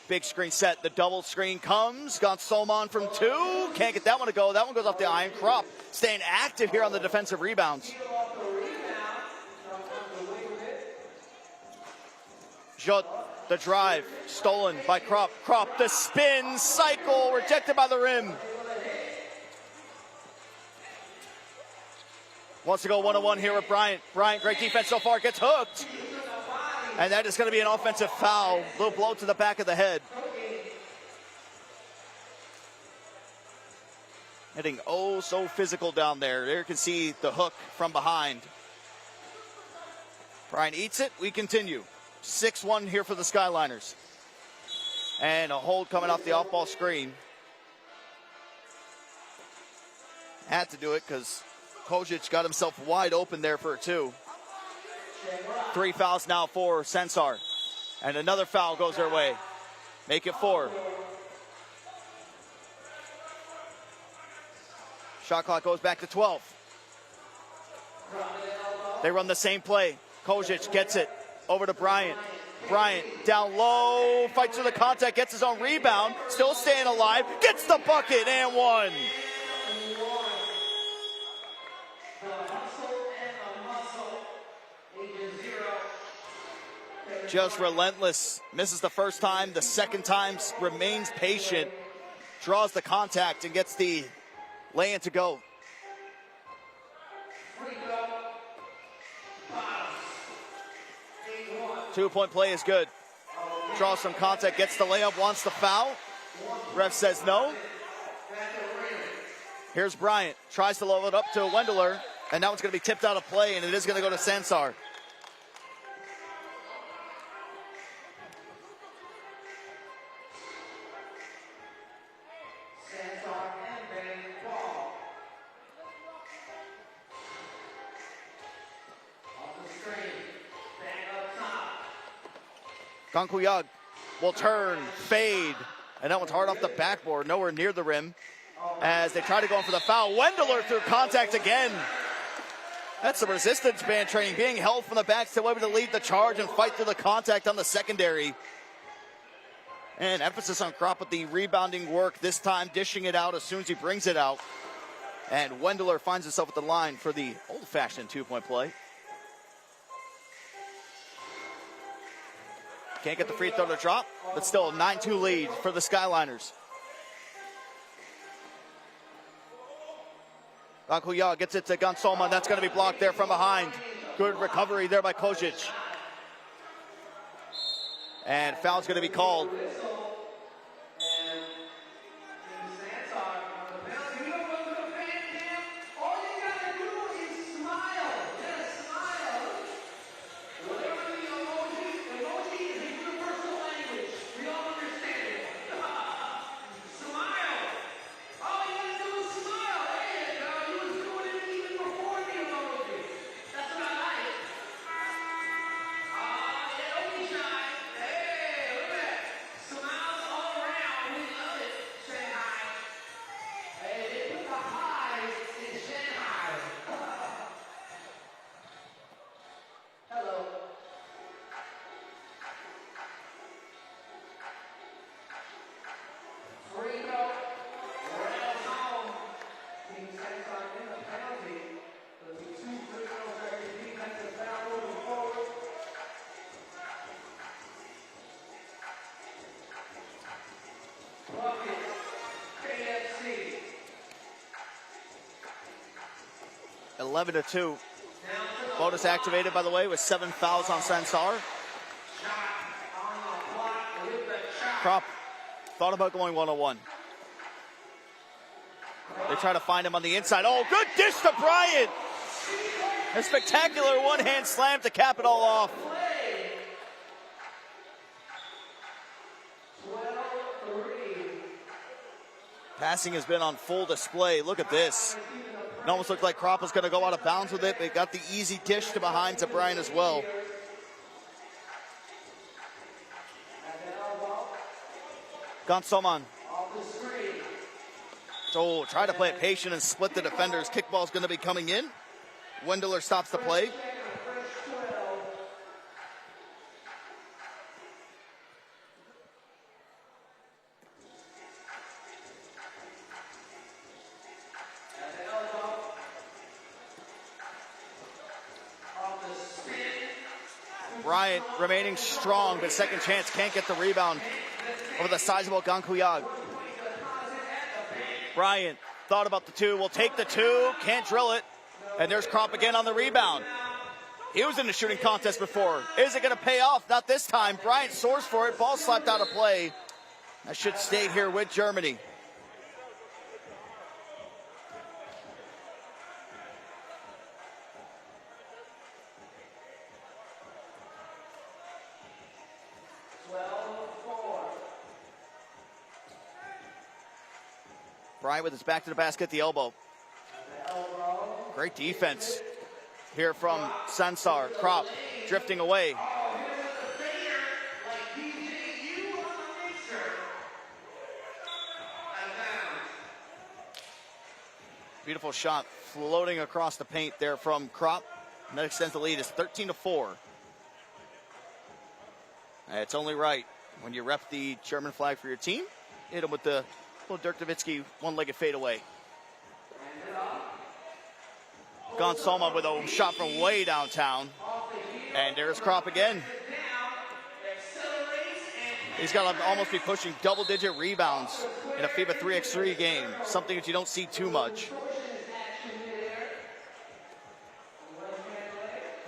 Big screen set. The double screen comes. Gonsolman from 2. Can't get that one to go. That one goes off the iron. Krupp staying active here on the defensive rebounds. Jot, the drive, stolen by Krop. Krop, the spin, cycle, rejected by the rim. Wants to go one-on-one here with Bryant. Bryant, great defense so far, gets hooked. And that is going to be an offensive foul. Little blow to the back of the head. Hitting oh so physical down there. There you can see the hook from behind. Bryant eats it. We continue. 6-1 here for the Skyliners. And a hold coming off the off-ball screen. Had to do it because Kojic got himself wide open there for a 2. 3 fouls now for Sansar. And another foul goes their way. Make it 4. Shot clock goes back to 12. They run the same play. Kojic gets it over to Bryant. Bryant down low, fights through the contact, gets his own rebound, still staying alive, gets the bucket and 1. Just relentless. Misses the first time, the second time remains patient, draws the contact and gets the lay-in to go. Two-point play is good. Draws some contact, gets the layup, wants the foul. Ref says no. Here's Bryant, tries to load it up to Wendler, and now it's going to be tipped out of play, and it is going to go to Sansar. Kankuyag will turn, fade, and that one's hard off the backboard, nowhere near the rim. As they try to go in for the foul, Wendler through contact again. That's some resistance band training, being held from the back, still able to lead the charge and fight through the contact on the secondary. And emphasis on Krop with the rebounding work, this time dishing it out as soon as he brings it out. And Wendler finds himself at the line for the old-fashioned two-point play. Can't get the free throw to drop, but still a 9-2 lead for the Skyliners. Kankuyag gets it to Gansoma. That's going to be blocked there from behind. Good recovery there by Kojic. And foul's going to be called. At 11-2. Bonus activated, by the way, with 7 fouls on Sansar. Krop thought about going one-on-one. They try to find him on the inside. Oh, good dish to Bryant. A spectacular one-hand slam to cap it all off. Passing has been on full display. Look at this. It almost looked like Krop was going to go out of bounds with it. They got the easy dish to behind to Bryant as well. Gansoman. So try to play it patient and split the defenders. Kickball's going to be coming in. Wendler stops the play. Bryant remaining strong, but second chance can't get the rebound over the sizable Gankuyag. Bryant thought about the two, will take the two, can't drill it. And there's Kropp again on the rebound. He was in the shooting contest before. Is it going to pay off? Not this time. Bryant soars for it. Ball slapped out of play. That should stay here with Germany. Bryant with his back to the basket, the elbow. Great defense here from Sansar. Kropp drifting away. Beautiful shot floating across the paint there from Kropp. And that extends the lead. It's 13-4. It's only right when you rep the German flag for your team. Hit him with the little Dirk Nowitzki one-legged fadeaway. Gonsalma with a shot from way downtown. And there's Kropp again. He's got to almost be pushing double-digit rebounds in a FIBA 3x3 game, something that you don't see too much.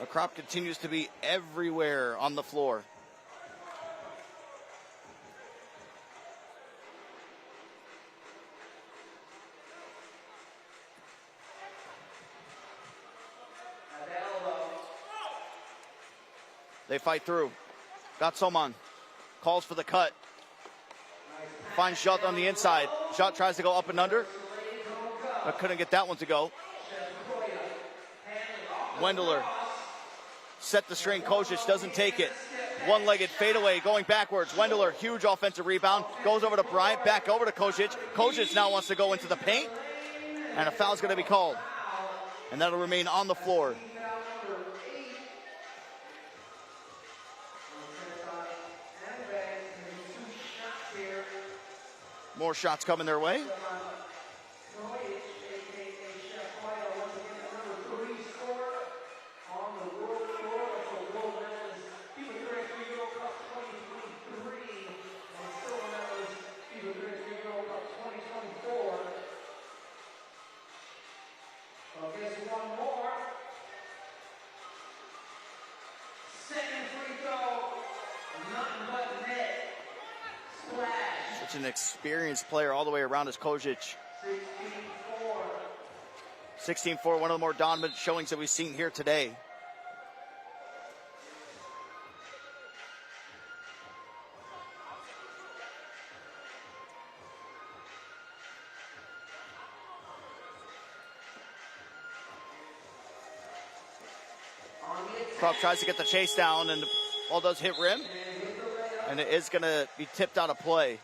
But Kropp continues to be everywhere on the floor. They fight through. Gatsoman calls for the cut. Finds Jot on the inside. Jot tries to go up and under, but couldn't get that one to go. Wendler set the string. Kojic doesn't take it. One-legged fadeaway going backwards. Wendler, huge offensive rebound. Goes over to Bryant, back over to Kojic. Kojic now wants to go into the paint, and a foul's going to be called. And that'll remain on the floor. More shots coming their way. An experienced player all the way around is Kojic. 16-4, one of the more dominant showings that we've seen here today. Kropp tries to get the chase down, and the ball does hit rim, and it is going to be tipped out of play.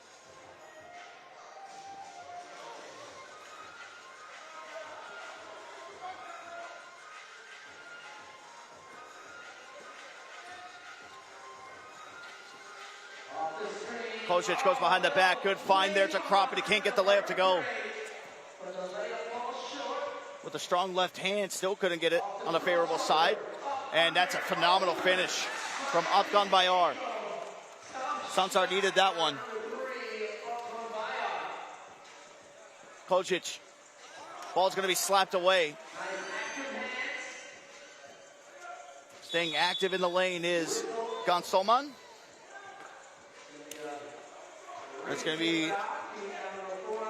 Kojic goes behind the back. Good find there to Kropp, but he can't get the layup to go. With a strong left hand, still couldn't get it on the favorable side. And that's a phenomenal finish from Afgan Bayar. Sansar needed that one. Kojic. Ball's going to be slapped away. Staying active in the lane is Gonsalman. There's going to be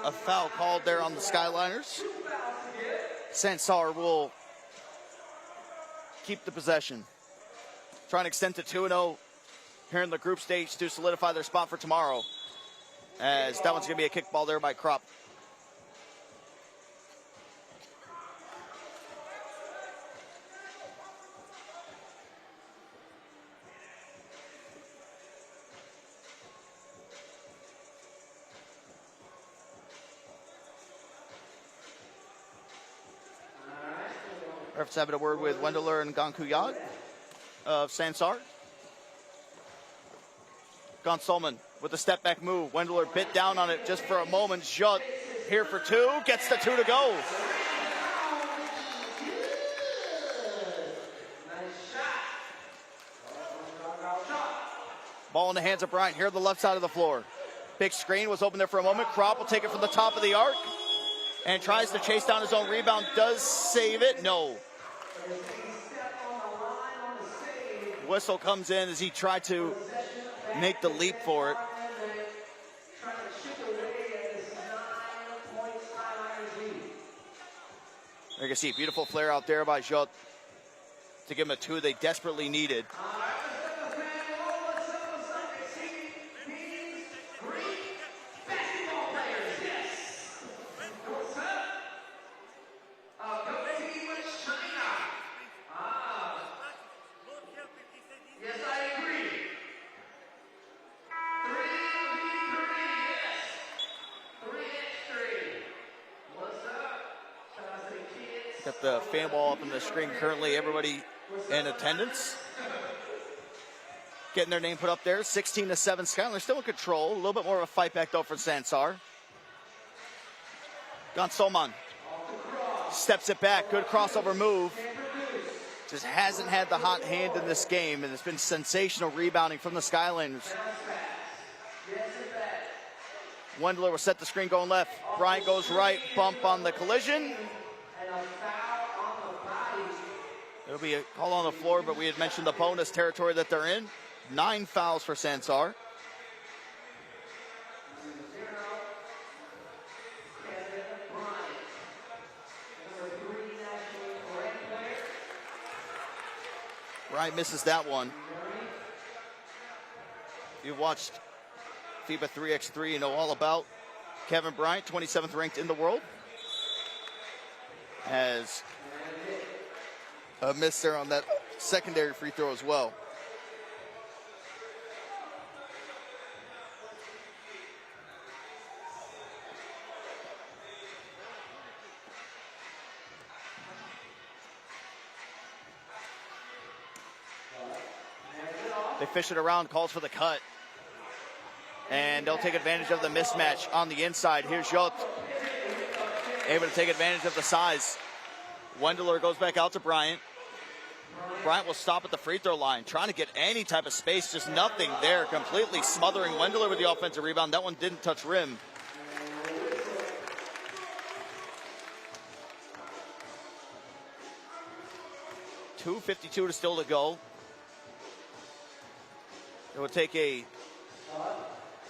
a foul called there on the Skyliners. Sansar will keep the possession. Trying to extend to 2-0 here in the group stage to solidify their spot for tomorrow. As that one's going to be a kickball there by Kropp. Refs having a word with Wendler and Gankuyag of Sansar. Gonsalman with a step back move. Wendler bit down on it just for a moment. Jot here for two. Gets the two to go. Ball in the hands of Bryant here on the left side of the floor. Big screen was open there for a moment. Kropp will take it from the top of the arc and tries to chase down his own rebound. Does save it? No. Whistle comes in as he tried to make the leap for it. You can see beautiful flare out there by Jot to give him a 2 they desperately needed. Got the fan ball up on the screen currently. Everybody in attendance getting their name put up there. 16-7 Skyliners still in control. A little bit more of a fight back though for Sansar. Gonsolman steps it back. Good crossover move. Just hasn't had the hot hand in this game, and it's been sensational rebounding from the Skyliners. Wendler will set the screen going left. Bryant goes right. Bump on the collision. It'll be a call on the floor, but we had mentioned the bonus territory that they're in. 9 fouls for Sansar. Bryant misses that one. You've watched FIBA 3x3, you know all about Kevin Bryant, 27th ranked in the world. Has a miss there on that secondary free throw as well. They fish it around, calls for the cut. And they'll take advantage of the mismatch on the inside. Here's Jot, able to take advantage of the size. Wendler goes back out to Bryant. Bryant will stop at the free throw line, trying to get any type of space, just nothing there, completely smothering Wendler with the offensive rebound. That one didn't touch rim. .252 to still to go. It will take a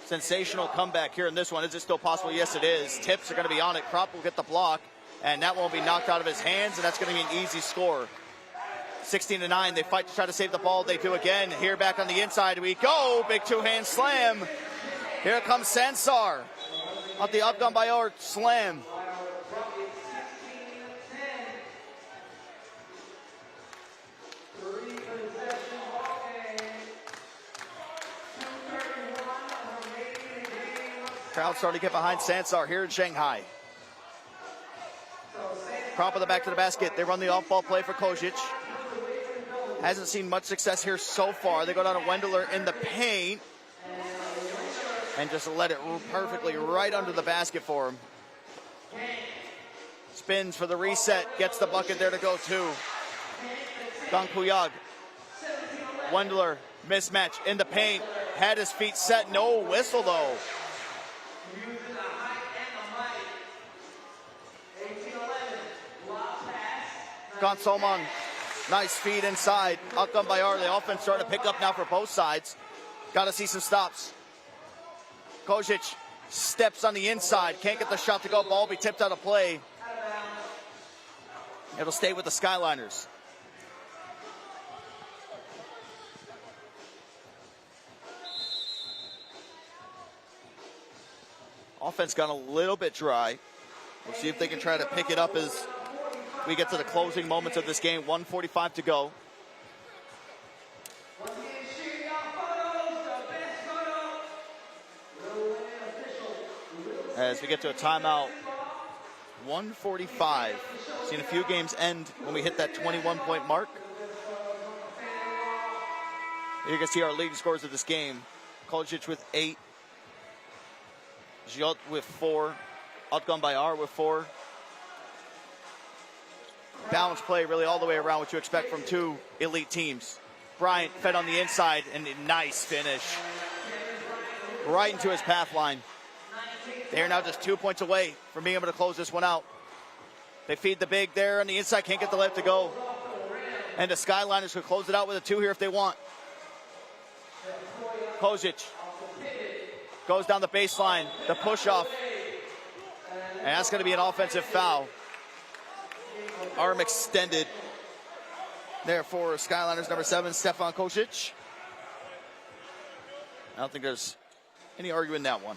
sensational comeback here in this one. Is it still possible? Yes, it is. Tips are going to be on it. Kropp will get the block, and that won't be knocked out of his hands, and that's going to be an easy score. 16-9. They fight to try to save the ball. They do again. Here back on the inside we go. Big two-hand slam. Here comes Sansar. Off the Ulaanbaatar slam. Crowd starting to get behind Sansar here in Shanghai. Kropp in the back to the basket. They run the off-ball play for Kojic. Hasn't seen much success here so far. They go down to Wendler in the paint and just let it perfectly right under the basket for him. Spins for the reset. Gets the bucket there to go to Dong Puyag. Wendler, mismatch in the paint. Had his feet set. No whistle though. Gonsolman, nice feed inside. Ulaanbaatar, the offense starting to pick up now for both sides. Got to see some stops. Kojic steps on the inside. Can't get the shot to go. Ball be tipped out of play. It'll stay with the Skyliners. Offense got a little bit dry. We'll see if they can try to pick it up as we get to the closing moments of this game. 1:45 to go. As we get to a timeout. 1:45. Seen a few games end when we hit that 21-point mark. You can see our leading scores of this game. Kojic with 8. Jot with 4. Ulaanbaatar with 4. Balanced play really all the way around, what you expect from two elite teams. Bryant fed on the inside, and a nice finish. Right into his path line. They are now just 2 points away from being able to close this one out. They feed the big there on the inside, can't get the left to go. And the Skyliners could close it out with a 2 here if they want. Kozic goes down the baseline, the push-off. And that's going to be an offensive foul. Arm extended there for Skyliners number 7, Stefan Kozic. I don't think there's any arguing in that one.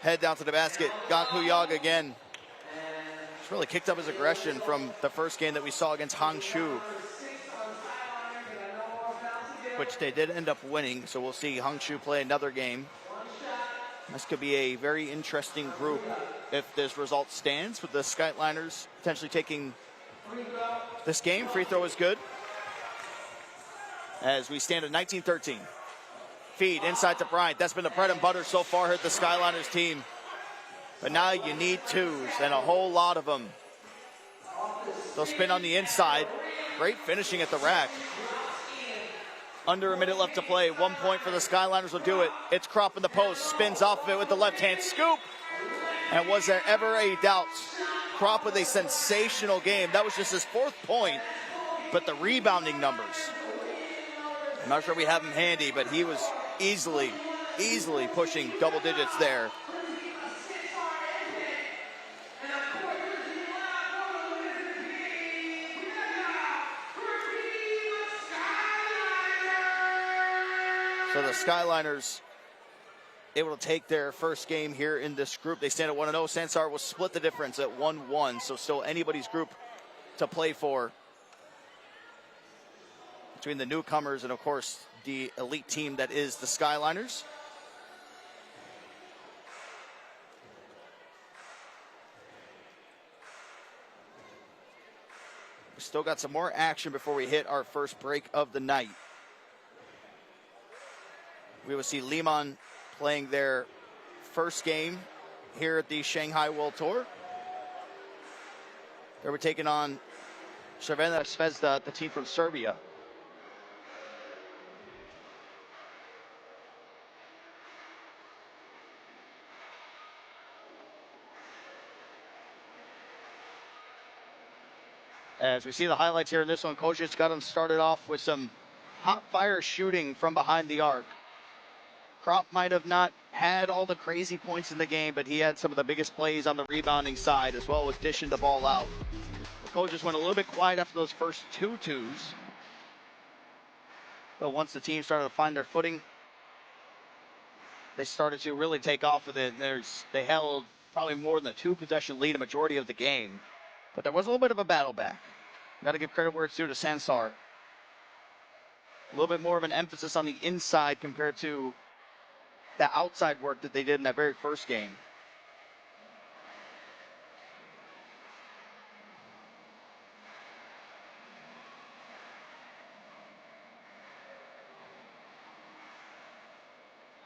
Head down to the basket. Ganku Yag again. He's really kicked up his aggression from the first game that we saw against Hangzhou, which they did end up winning. So we'll see Hangzhou play another game. This could be a very interesting group if this result stands, with the Skyliners potentially taking this game. Free throw is good. As we stand at 19-13. Feed inside to Bryant. That's been the bread and butter so far here at the Skyliners team. But now you need 2s, and a whole lot of them. They'll spin on the inside. Great finishing at the rack. Under a minute left to play. 1 point for the Skyliners will do it. It's Kropp in the post. Spins off of it with the left-hand scoop. And was there ever a doubt? Kropp with a sensational game. That was just his 4th point. But the rebounding numbers. I'm not sure we have him handy, but he was easily pushing double digits there. So the Skyliners able to take their first game here in this group. They stand at 1-0. Sansar will split the difference at 1-1. So still anybody's group to play for between the newcomers and, of course, the elite team that is the Skyliners. We still got some more action before we hit our first break of the night. We will see Liman playing their first game here at the Shanghai World Tour. They were taking on Crvena Zvezda, the team from Serbia. As we see the highlights here in this one, Kozic got him started off with some hot fire shooting from behind the arc. Kropp might have not had all the crazy points in the game, but he had some of the biggest plays on the rebounding side, as well as dishing the ball out. Kozic went a little bit quiet after those first 2 twos. But once the team started to find their footing, they started to really take off with it. They held probably more than a 2-possession lead a majority of the game. But there was a little bit of a battle back. Got to give credit where it's due to Sansar. A little bit more of an emphasis on the inside compared to the outside work that they did in that very first game.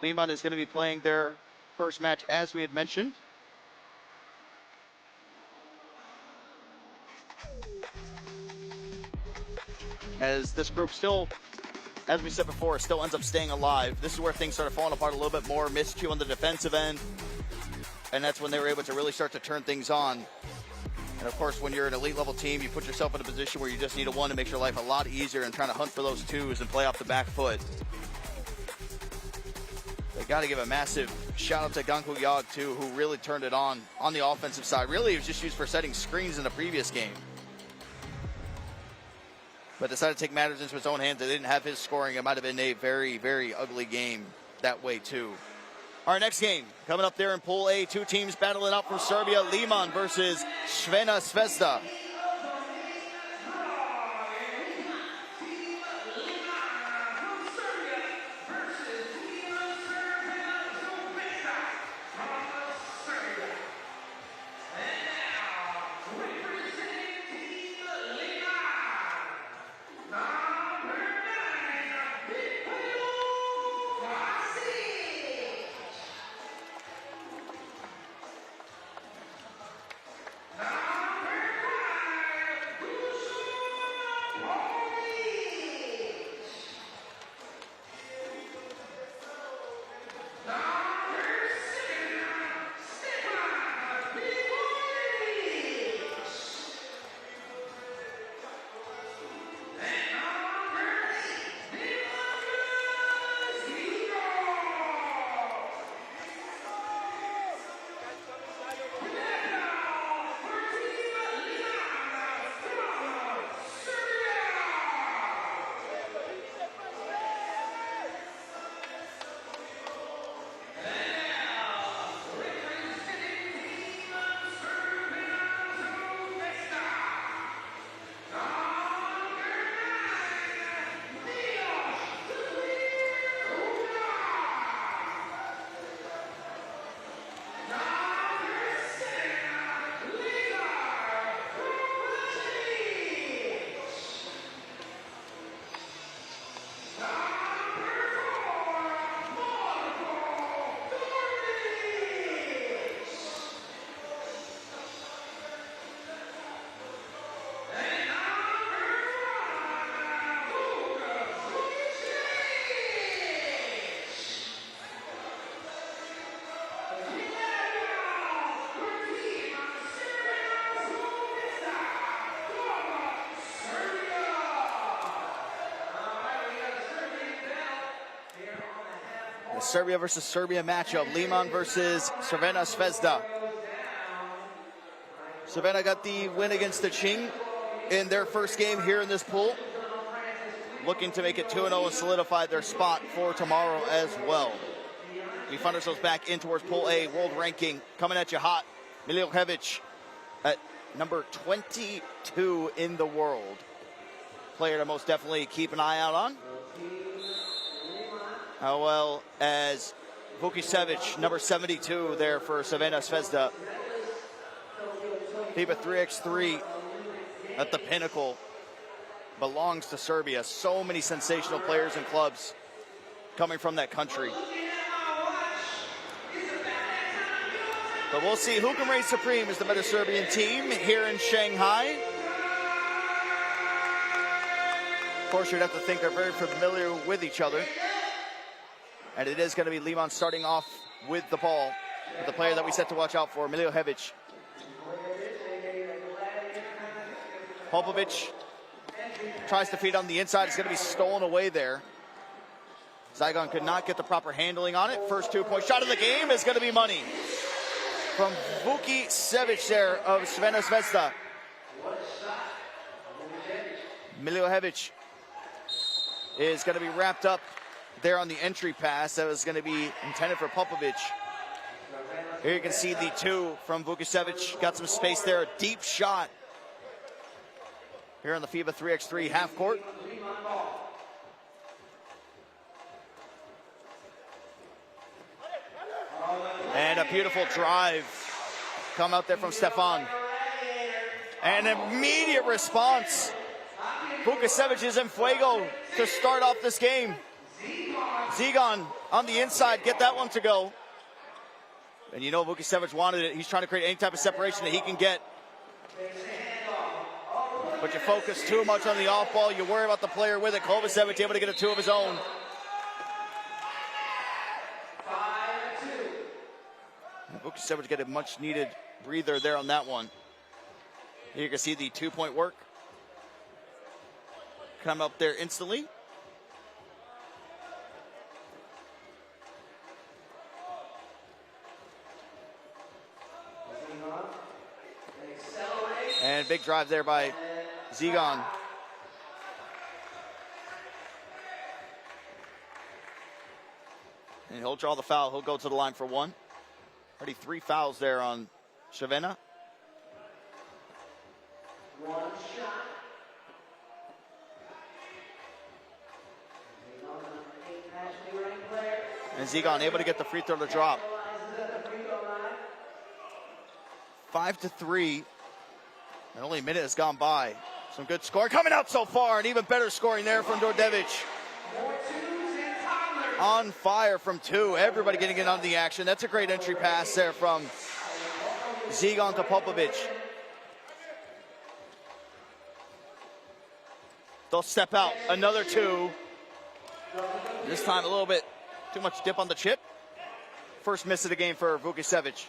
Liman is going to be playing their first match, as we had mentioned. As this group still, as we said before, still ends up staying alive. This is where things started falling apart a little bit more. Miscue on the defensive end. And that's when they were able to really start to turn things on. And of course, when you're an elite level team, you put yourself in a position where you just need a 1 to make your life a lot easier and trying to hunt for those 2s and play off the back foot. They got to give a massive shout out to Ganku Yag too, who really turned it on the offensive side. Really, it was just used for setting screens in the previous game, but decided to take matters into his own hands. They didn't have his scoring. It might have been a very, very ugly game that way too. Our next game coming up there in Pool A, 2 teams battling out from Serbia. Liman versus Crvena Zvezda. A Serbia versus Serbia matchup. Liman versus Crvena Zvezda. Crvena got the win against DeQing in their first game here in this pool. Looking to make it 2-0 and solidify their spot for tomorrow as well. We find ourselves back in towards Pool A, world ranking coming at you hot. Milivojevic at number 22 in the world. Player to most definitely keep an eye out on. As well as Vukicevic, number 72 there for Crvena Zvezda. FIBA 3x3 at the pinnacle. Belongs to Serbia. So many sensational players and clubs coming from that country. But we'll see who can reign supreme as the better Serbian team here in Shanghai. Of course, you'd have to think they're very familiar with each other. And it is going to be Liman starting off with the ball. With the player that we set to watch out for, Milivojevic. Popovic tries to feed on the inside. It's going to be stolen away there. Zygon could not get the proper handling on it. First 2-point shot of the game is going to be money from Vukicevic there of Crvena Zvezda. Milivojevic is going to be wrapped up there on the entry pass. That was going to be intended for Popovic. Here you can see the two from Vukicevic. Got some space there. A deep shot here on the FIBA 3x3 half court. And a beautiful drive come out there from Stefan. An immediate response. Vukicevic is in fuego to start off this game. Zygon on the inside, get that one to go. And you know Vukicevic wanted it. He's trying to create any type of separation that he can get. But you focus too much on the off ball. You worry about the player with it. Kovacevic able to get a two of his own. Vukicevic get a much needed breather there on that one. Here you can see the 2-point work come up there instantly. And big drive there by Zygon. And he'll draw the foul. He'll go to the line for one. Already 3 fouls there on Crvena. One shot. And Zygon able to get the free throw to drop. 5-3. And only a minute has gone by. Some good scoring coming out so far, and even better scoring there from Đorđević. On fire from two. Everybody getting in on the action. That's a great entry pass there from Zygon to Popovic. They'll step out. Another two. This time a little bit too much dip on the chip. First miss of the game for Vukicevic.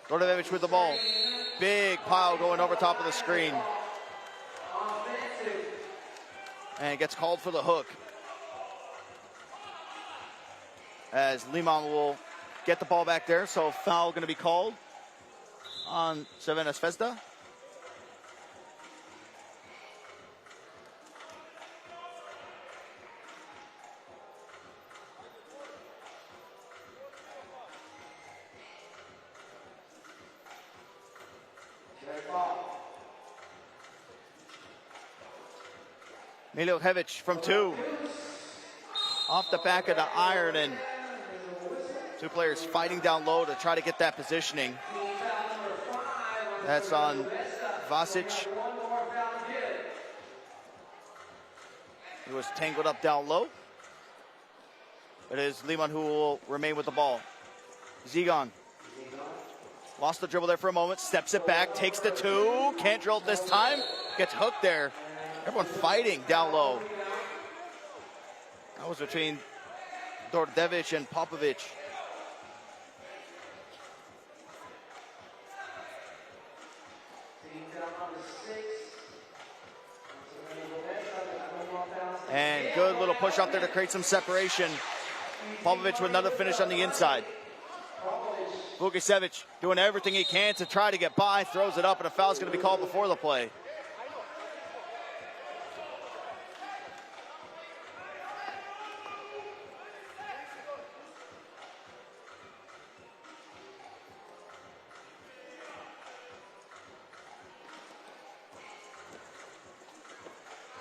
Đorđević with the ball. Big pile going over top of the screen. And gets called for the hook. As Liman will get the ball back there. So foul going to be called on Crvena Zvezda. Milivojevic from two. Off the back of the iron, and two players fighting down low to try to get that positioning. That's on Vasic. He was tangled up down low. It is Liman who will remain with the ball. Zygon. Lost the dribble there for a moment, steps it back, takes the two, can't drill it this time, gets hooked there. Everyone fighting down low. That was between Đorđević and Popovic. good little push off there to create some separation. Popovic with another finish on the inside. Vukicevic doing everything he can to try to get by, throws it up, and a foul's going to be called before the play.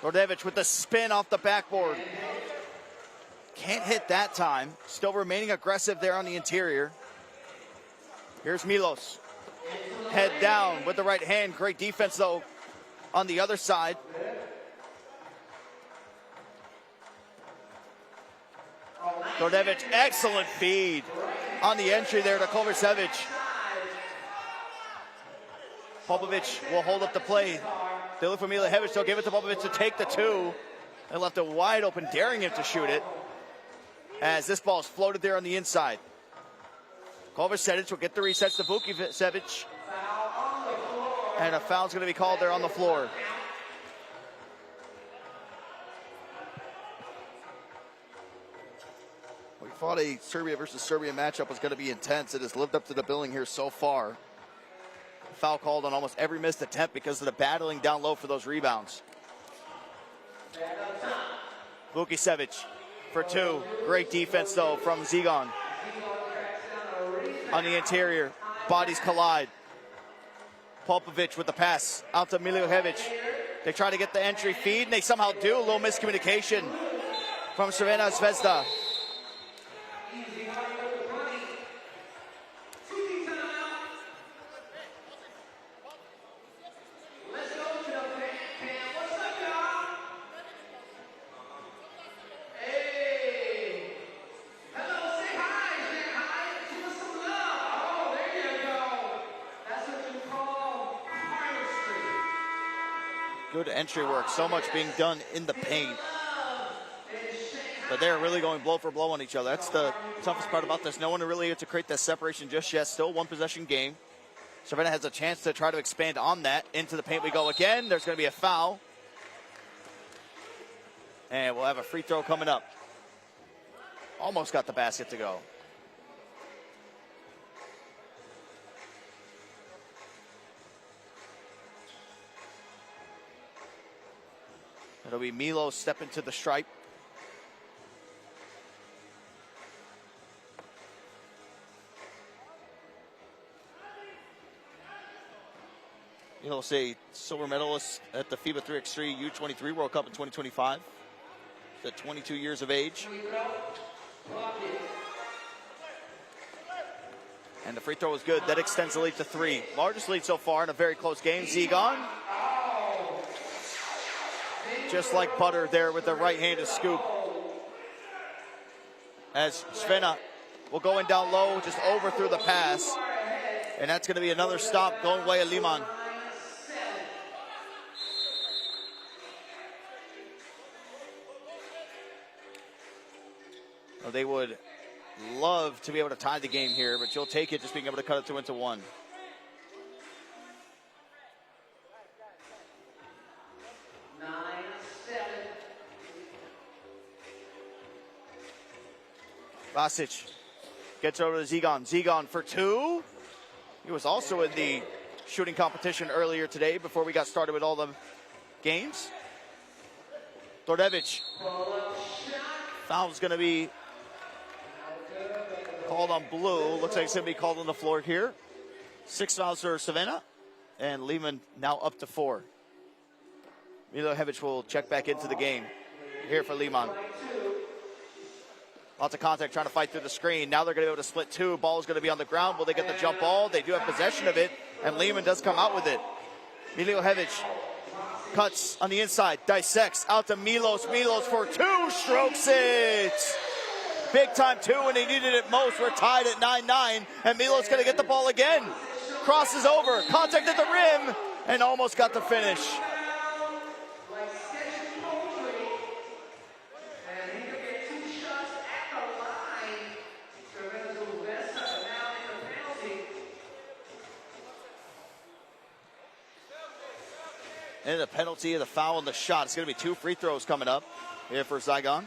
Dordevic with the spin off the backboard. Can't hit that time. Still remaining aggressive there on the interior. Here's Milos. Head down with the right hand. Great defense, though, on the other side. Dordevic, excellent feed on the entry there to Kovacevic. Popovic will hold up the play. They look for Milihevic, they'll give it to Popovic to take the two. They left it wide open, daring him to shoot it. As this ball is floated there on the inside. Kovacevic will get the resets to Vukicevic. And a foul's going to be called there on the floor. We thought a Serbia versus Serbia matchup was going to be intense. It has lived up to the billing here so far. Foul called on almost every missed attempt because of the battling down low for those rebounds. Vukicevic for two. Great defense, though, from Zigon. On the interior, bodies collide. Popovic with the pass out to Milihevic. They try to get the entry feed, and they somehow do. A little miscommunication from Crvena Zvezda. Good entry work. So much being done in the paint. But they're really going blow for blow on each other. That's the toughest part about this. No one really able to create that separation just yet. Still one possession game. Crvena has a chance to try to expand on that. Into the paint we go again. There's going to be a foul. And we'll have a free throw coming up. Almost got the basket to go. It'll be Milo stepping to the stripe. Milo's a silver medalist at the FIBA 3x3 U23 World Cup in 2025. He's at 22 years of age. And the free throw was good. That extends the lead to 3. Largest lead so far in a very close game. Zigon. Just like butter there with the right-handed scoop. As Crvena will go in down low, just overthrew the pass. And that's going to be another stop going away at Liman. Well, they would love to be able to tie the game here, but you'll take it just being able to cut it 2 into 1. Vasic gets over to Zigon. Zigon for 2. He was also in the shooting competition earlier today before we got started with all the games. Dordevic. Foul's going to be called on blue. Looks like it's going to be called on the floor here. 6 fouls for Crvena. And Liman now up to 4. Milihevic will check back into the game here for Liman. Lots of contact trying to fight through the screen. Now they're going to be able to split 2. Ball is going to be on the ground. Will they get the jump ball? They do have possession of it, and Liman does come out with it. Milihevic cuts on the inside, dissects out to Milos. Milos for 2, strokes it. Big time 2 when they needed it most. We're tied at 9-9, and Milos going to get the ball again. Crosses over, contact at the rim, and almost got the finish. And the penalty of the foul and the shot. It's going to be 2 free throws coming up here for Zygon.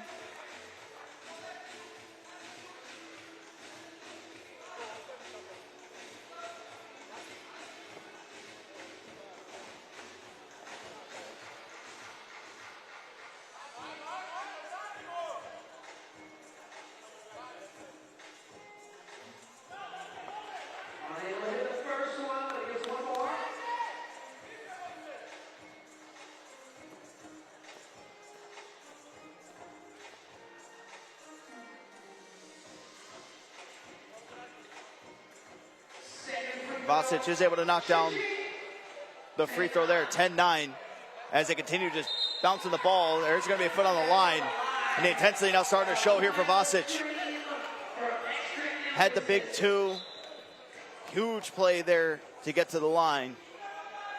Vasic is able to knock down the free throw there, 10-9. As they continue just bouncing the ball, there's going to be a foot on the line. And the intensity now starting to show here for Vasic. Had the big 2. Huge play there to get to the line.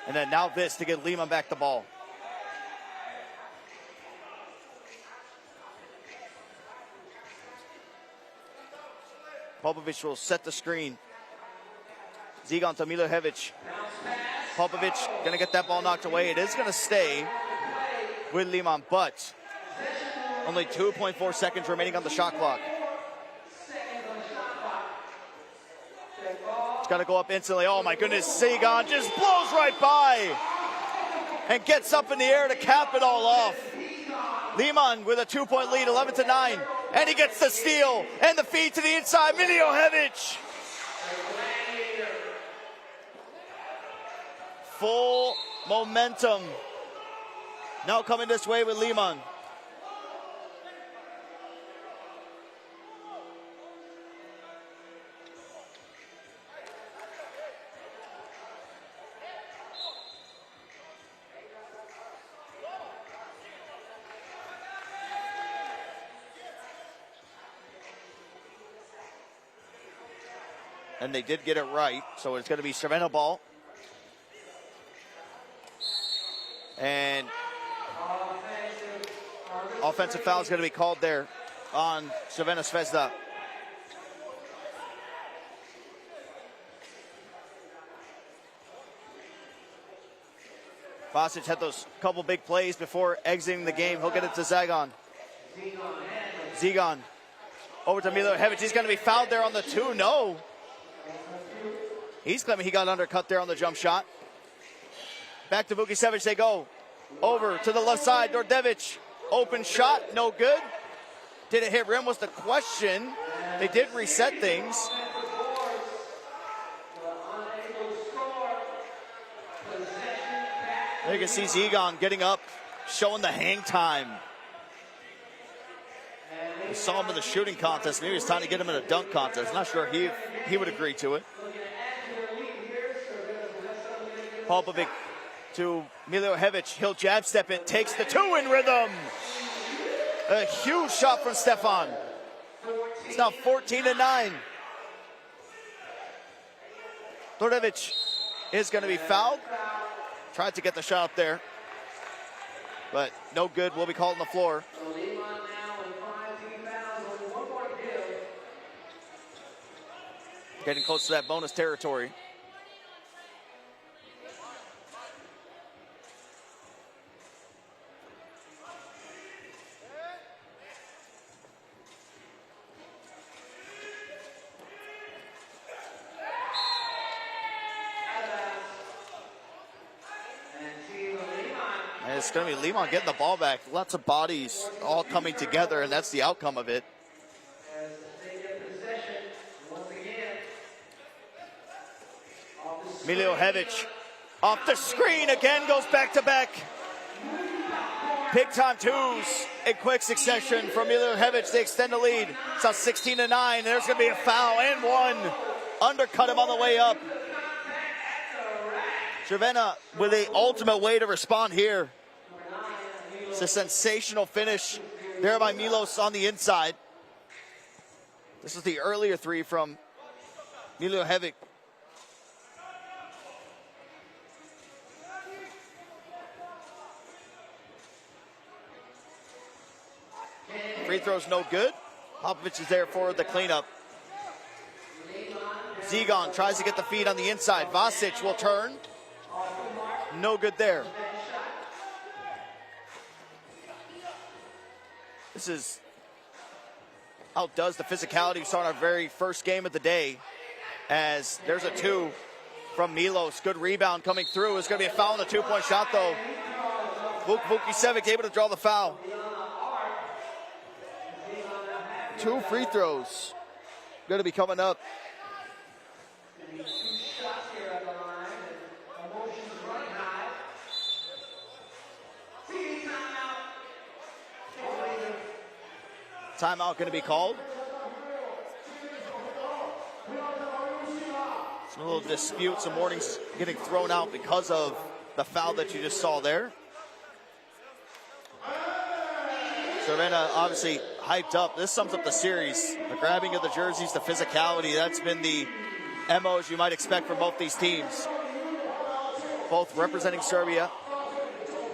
And then now this to get Liman back the ball. Popovic will set the screen. Zygon to Milojevic. Popovic going to get that ball knocked away. It is going to stay with Liman, but only 2.4 seconds remaining on the shot clock. It's got to go up instantly. Oh my goodness, Zygon just blows right by and gets up in the air to cap it all off. Liman with a 2-point lead, 11-9, and he gets the steal and the feed to the inside. Milojevic. Full momentum now coming this way with Liman. And they did get it right, so it's going to be Crvena ball. And offensive foul is going to be called there on Crvena Zvezda. Vasic had those couple big plays before exiting the game. He'll get it to Zygon. Zygon over to Milojevic. He's going to be fouled there on the 2. No. He's claiming he got undercut there on the jump shot. Back to Vukicevic they go. Over to the left side, Dordevic. Open shot, no good. Did it hit rim was the question. They did reset things. There you can see Zygon getting up, showing the hang time. We saw him in the shooting contest. Maybe it's time to get him in a dunk contest. Not sure he would agree to it. Popovic to Milojevic. He'll jab step it. Takes the 2 in rhythm. A huge shot from Stefan. It's now 14-9. Dordevic is going to be fouled. Tried to get the shot up there, but no good. Will be called on the floor. Getting close to that bonus territory. It's going to be Liman getting the ball back. Lots of bodies all coming together, and that's the outcome of it. Milojevic off the screen again, goes back to back. Big time 2s in quick succession from Milojevic. They extend the lead. It's now 16-9. There's going to be a foul and 1. Undercut him on the way up. Crvena with the ultimate way to respond here. It's a sensational finish there by Milos on the inside. This is the earlier 3 from Milojevic. Free throw's no good. Popovic is there for the cleanup. Zygon tries to get the feed on the inside. Vasic will turn. No good there. This outdoes the physicality we saw in our very first game of the day, as there's a 2 from Milos. Good rebound coming through. It's going to be a foul on the 2-point shot, though. Vukicevic able to draw the foul. 2 free throws going to be coming up. Timeout going to be called. Some little dispute, some warnings getting thrown out because of the foul that you just saw there. Crvena obviously hyped up. This sums up the series. The grabbing of the jerseys, the physicality, that's been the MOs you might expect from both these teams. Both representing Serbia.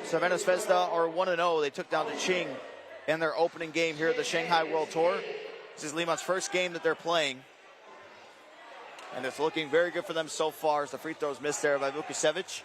Crvena Zvezda are 1-0. They took down DeQing in their opening game here at the Shanghai World Tour. This is Liman's first game that they're playing. And it's looking very good for them so far as the free throws missed there by Vukicevic.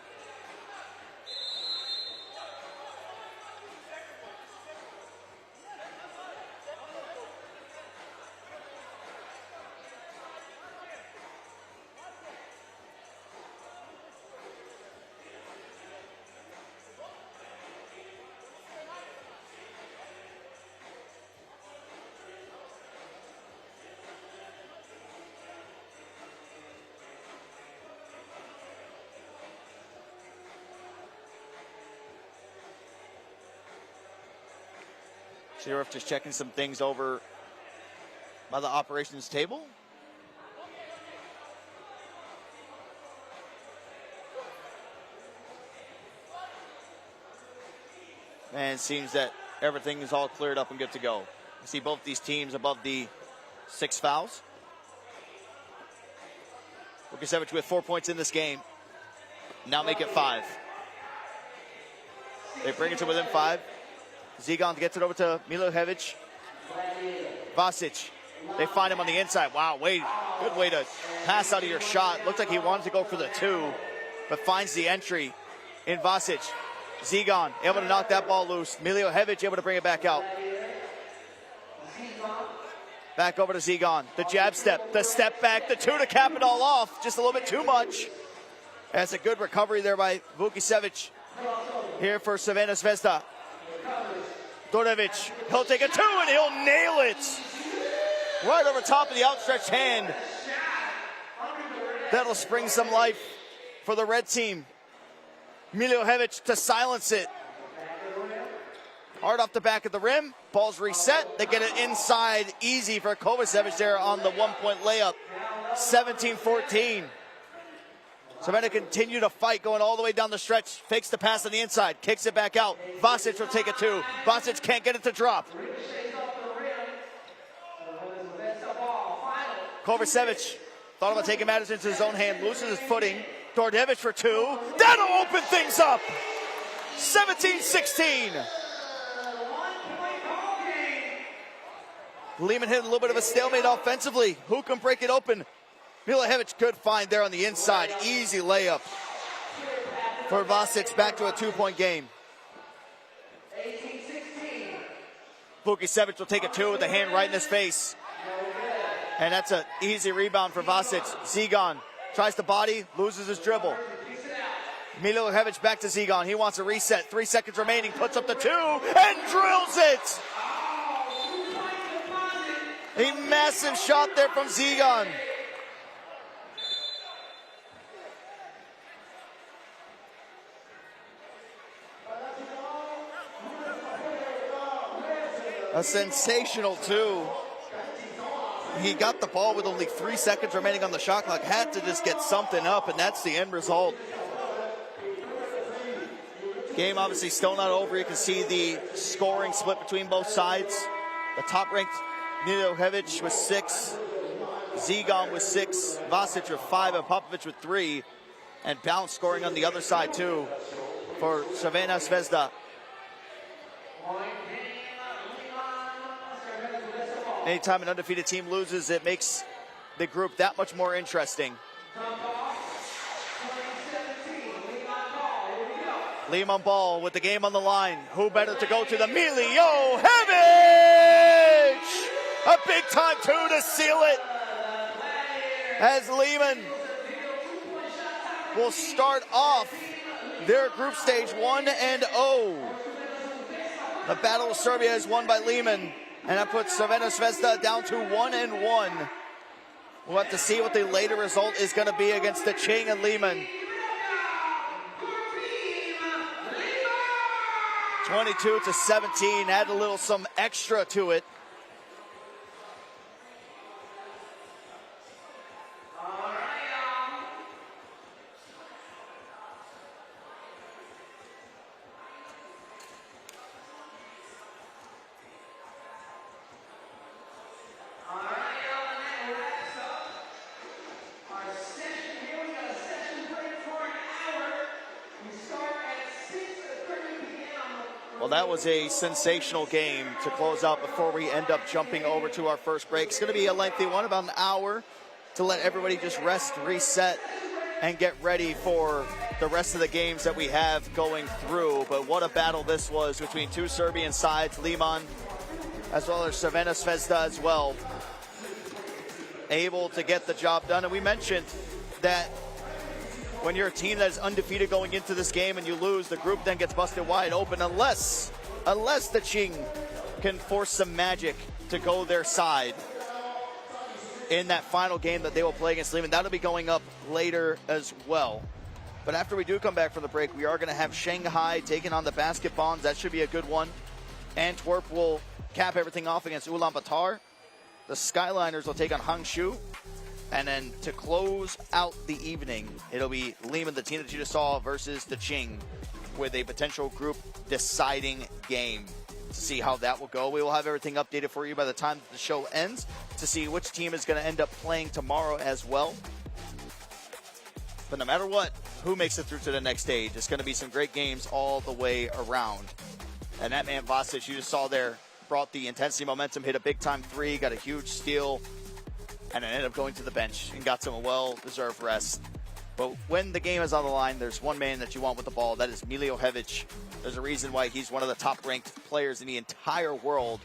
Sheriff just checking some things over by the operations table. And it seems that everything is all cleared up and good to go. You see both these teams above the 6 fouls. Vukicevic with 4 points in this game. Now make it 5. They bring it to within 5. Zigan gets it over to Milojevic. Vasic, they find him on the inside. Wow, good way to pass out of your shot. Looked like he wanted to go for the 2, but finds the entry in Vasic. Zigan able to knock that ball loose. Milojevic able to bring it back out. Back over to Zigan. The jab step, the step back, the 2 to cap it all off. Just a little bit too much. That's a good recovery there by Vukicevic here for Crvena Zvezda. Dordevic, he'll take a 2 and he'll nail it. Right over top of the outstretched hand. That'll spring some life for the red team. Milojevic to silence it. Hard off the back of the rim. Ball's reset. They get it inside easy for Kovacevic there on the 1-point layup. 17-14. Crvena continue to fight going all the way down the stretch. Fakes the pass on the inside. Kicks it back out. Vasic will take it 2. Vasic can't get it to drop. Kovacevic thought about taking matters into his own hand. Loses his footing. Dordevic for 2. That'll open things up. 17-16. Liman hit a little bit of a stalemate offensively. Who can break it open? Milojevic, good find there on the inside. Easy layup for Vasic, back to a 2-point game. Vukicevic will take a 2 with the hand right in his face. And that's an easy rebound for Vasic. Zigan tries to body, loses his dribble. Milojevic back to Zigan. He wants a reset. 3 seconds remaining, puts up the 2 and drills it. A massive shot there from Zigan. A sensational 2. He got the ball with only 3 seconds remaining on the shot clock. Had to just get something up, and that's the end result. Game obviously still not over. You can see the scoring split between both sides. The top-ranked Milojevic with 6. Zigan with 6. Vasic with 5, and Popovic with 3. And Bounce scoring on the other side, too, for Crvena Zvezda. Anytime an undefeated team loses, it makes the group that much more interesting. Liman ball with the game on the line. Who better to go to the Milojevic? A big time two to seal it. As Liman will start off their group stage 1-0. The Battle of Serbia is won by Liman, and that puts Crvena Zvezda down to 1-1. We'll have to see what the later result is going to be against DeQing and Liman. 22-17, add a little some extra to it. Well, that was a sensational game to close out before we end up jumping over to our first break. It's going to be a lengthy one, about an hour, to let everybody just rest, reset, and get ready for the rest of the games that we have going through. But what a battle this was between two Serbian sides, Liman as well as Crvena Zvezda as well, able to get the job done. And we mentioned that when you're a team that is undefeated going into this game and you lose, the group then gets busted wide open unless the Qing can force some magic to go their side in that final game that they will play against Liman. That'll be going up later as well. But after we do come back from the break, we are going to have Shanghai taking on the Basket Bonds. That should be a good one. Antwerp will cap everything off against Ulaanbaatar. The Skyliners will take on Hangzhou. And then to close out the evening, it'll be Liman, the team that you just saw, versus DeQing with a potential group deciding game to see how that will go. We will have everything updated for you by the time the show ends to see which team is going to end up playing tomorrow as well. But no matter what, who makes it through to the next stage, it's going to be some great games all the way around. And that man, Vasic, you just saw there, brought the intensity momentum, hit a big-time three, got a huge steal, and then ended up going to the bench and got some well-deserved rest. But when the game is on the line, there's one man that you want with the ball. That is Milivojevic. There's a reason why he's one of the top-ranked players in the entire world.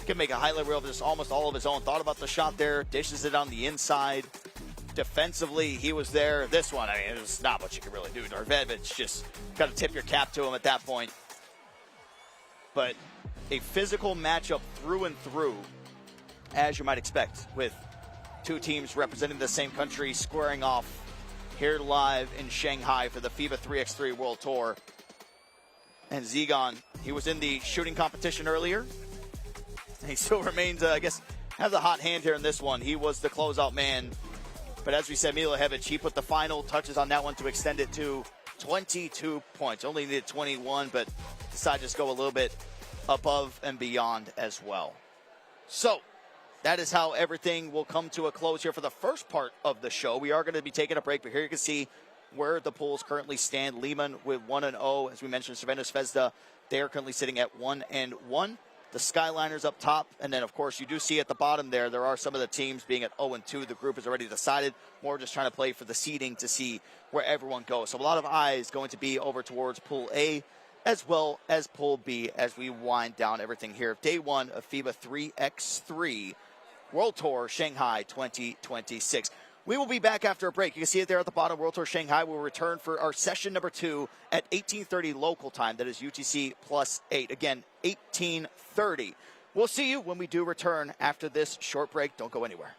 He can make a highlight reel of just almost all of his own. Thought about the shot there, dishes it on the inside. Defensively, he was there. This one, I mean, it was not what you could really do. Darvevic, just got to tip your cap to him at that point. But a physical matchup through and through, as you might expect, with two teams representing the same country squaring off here live in Shanghai for the FIBA 3x3 World Tour. And Zigon, he was in the shooting competition earlier. He still remains, I guess, has a hot hand here in this one. He was the closeout man. But as we said, Milivojevic, he put the final touches on that one to extend it to 22 points. Only needed 21, but decided to just go a little bit above and beyond as well. So that is how everything will come to a close here for the first part of the show. We are going to be taking a break, but here you can see where the pools currently stand. Liman with 1-0. As we mentioned, Crvena Zvezda, they are currently sitting at 1-1. The Skyliners up top, and then, of course, you do see at the bottom there are some of the teams being at 0-2. The group is already decided. More just trying to play for the seeding to see where everyone goes. So a lot of eyes going to be over towards Pool A as well as Pool B as we wind down everything here. Day one of FIBA 3x3 World Tour Shanghai 2026. We will be back after a break. You can see it there at the bottom. World Tour Shanghai will return for our session number 2 at 18:30 local time. That is UTC +8. Again, 18:30. We'll see you when we do return after this short break. Don't go anywhere.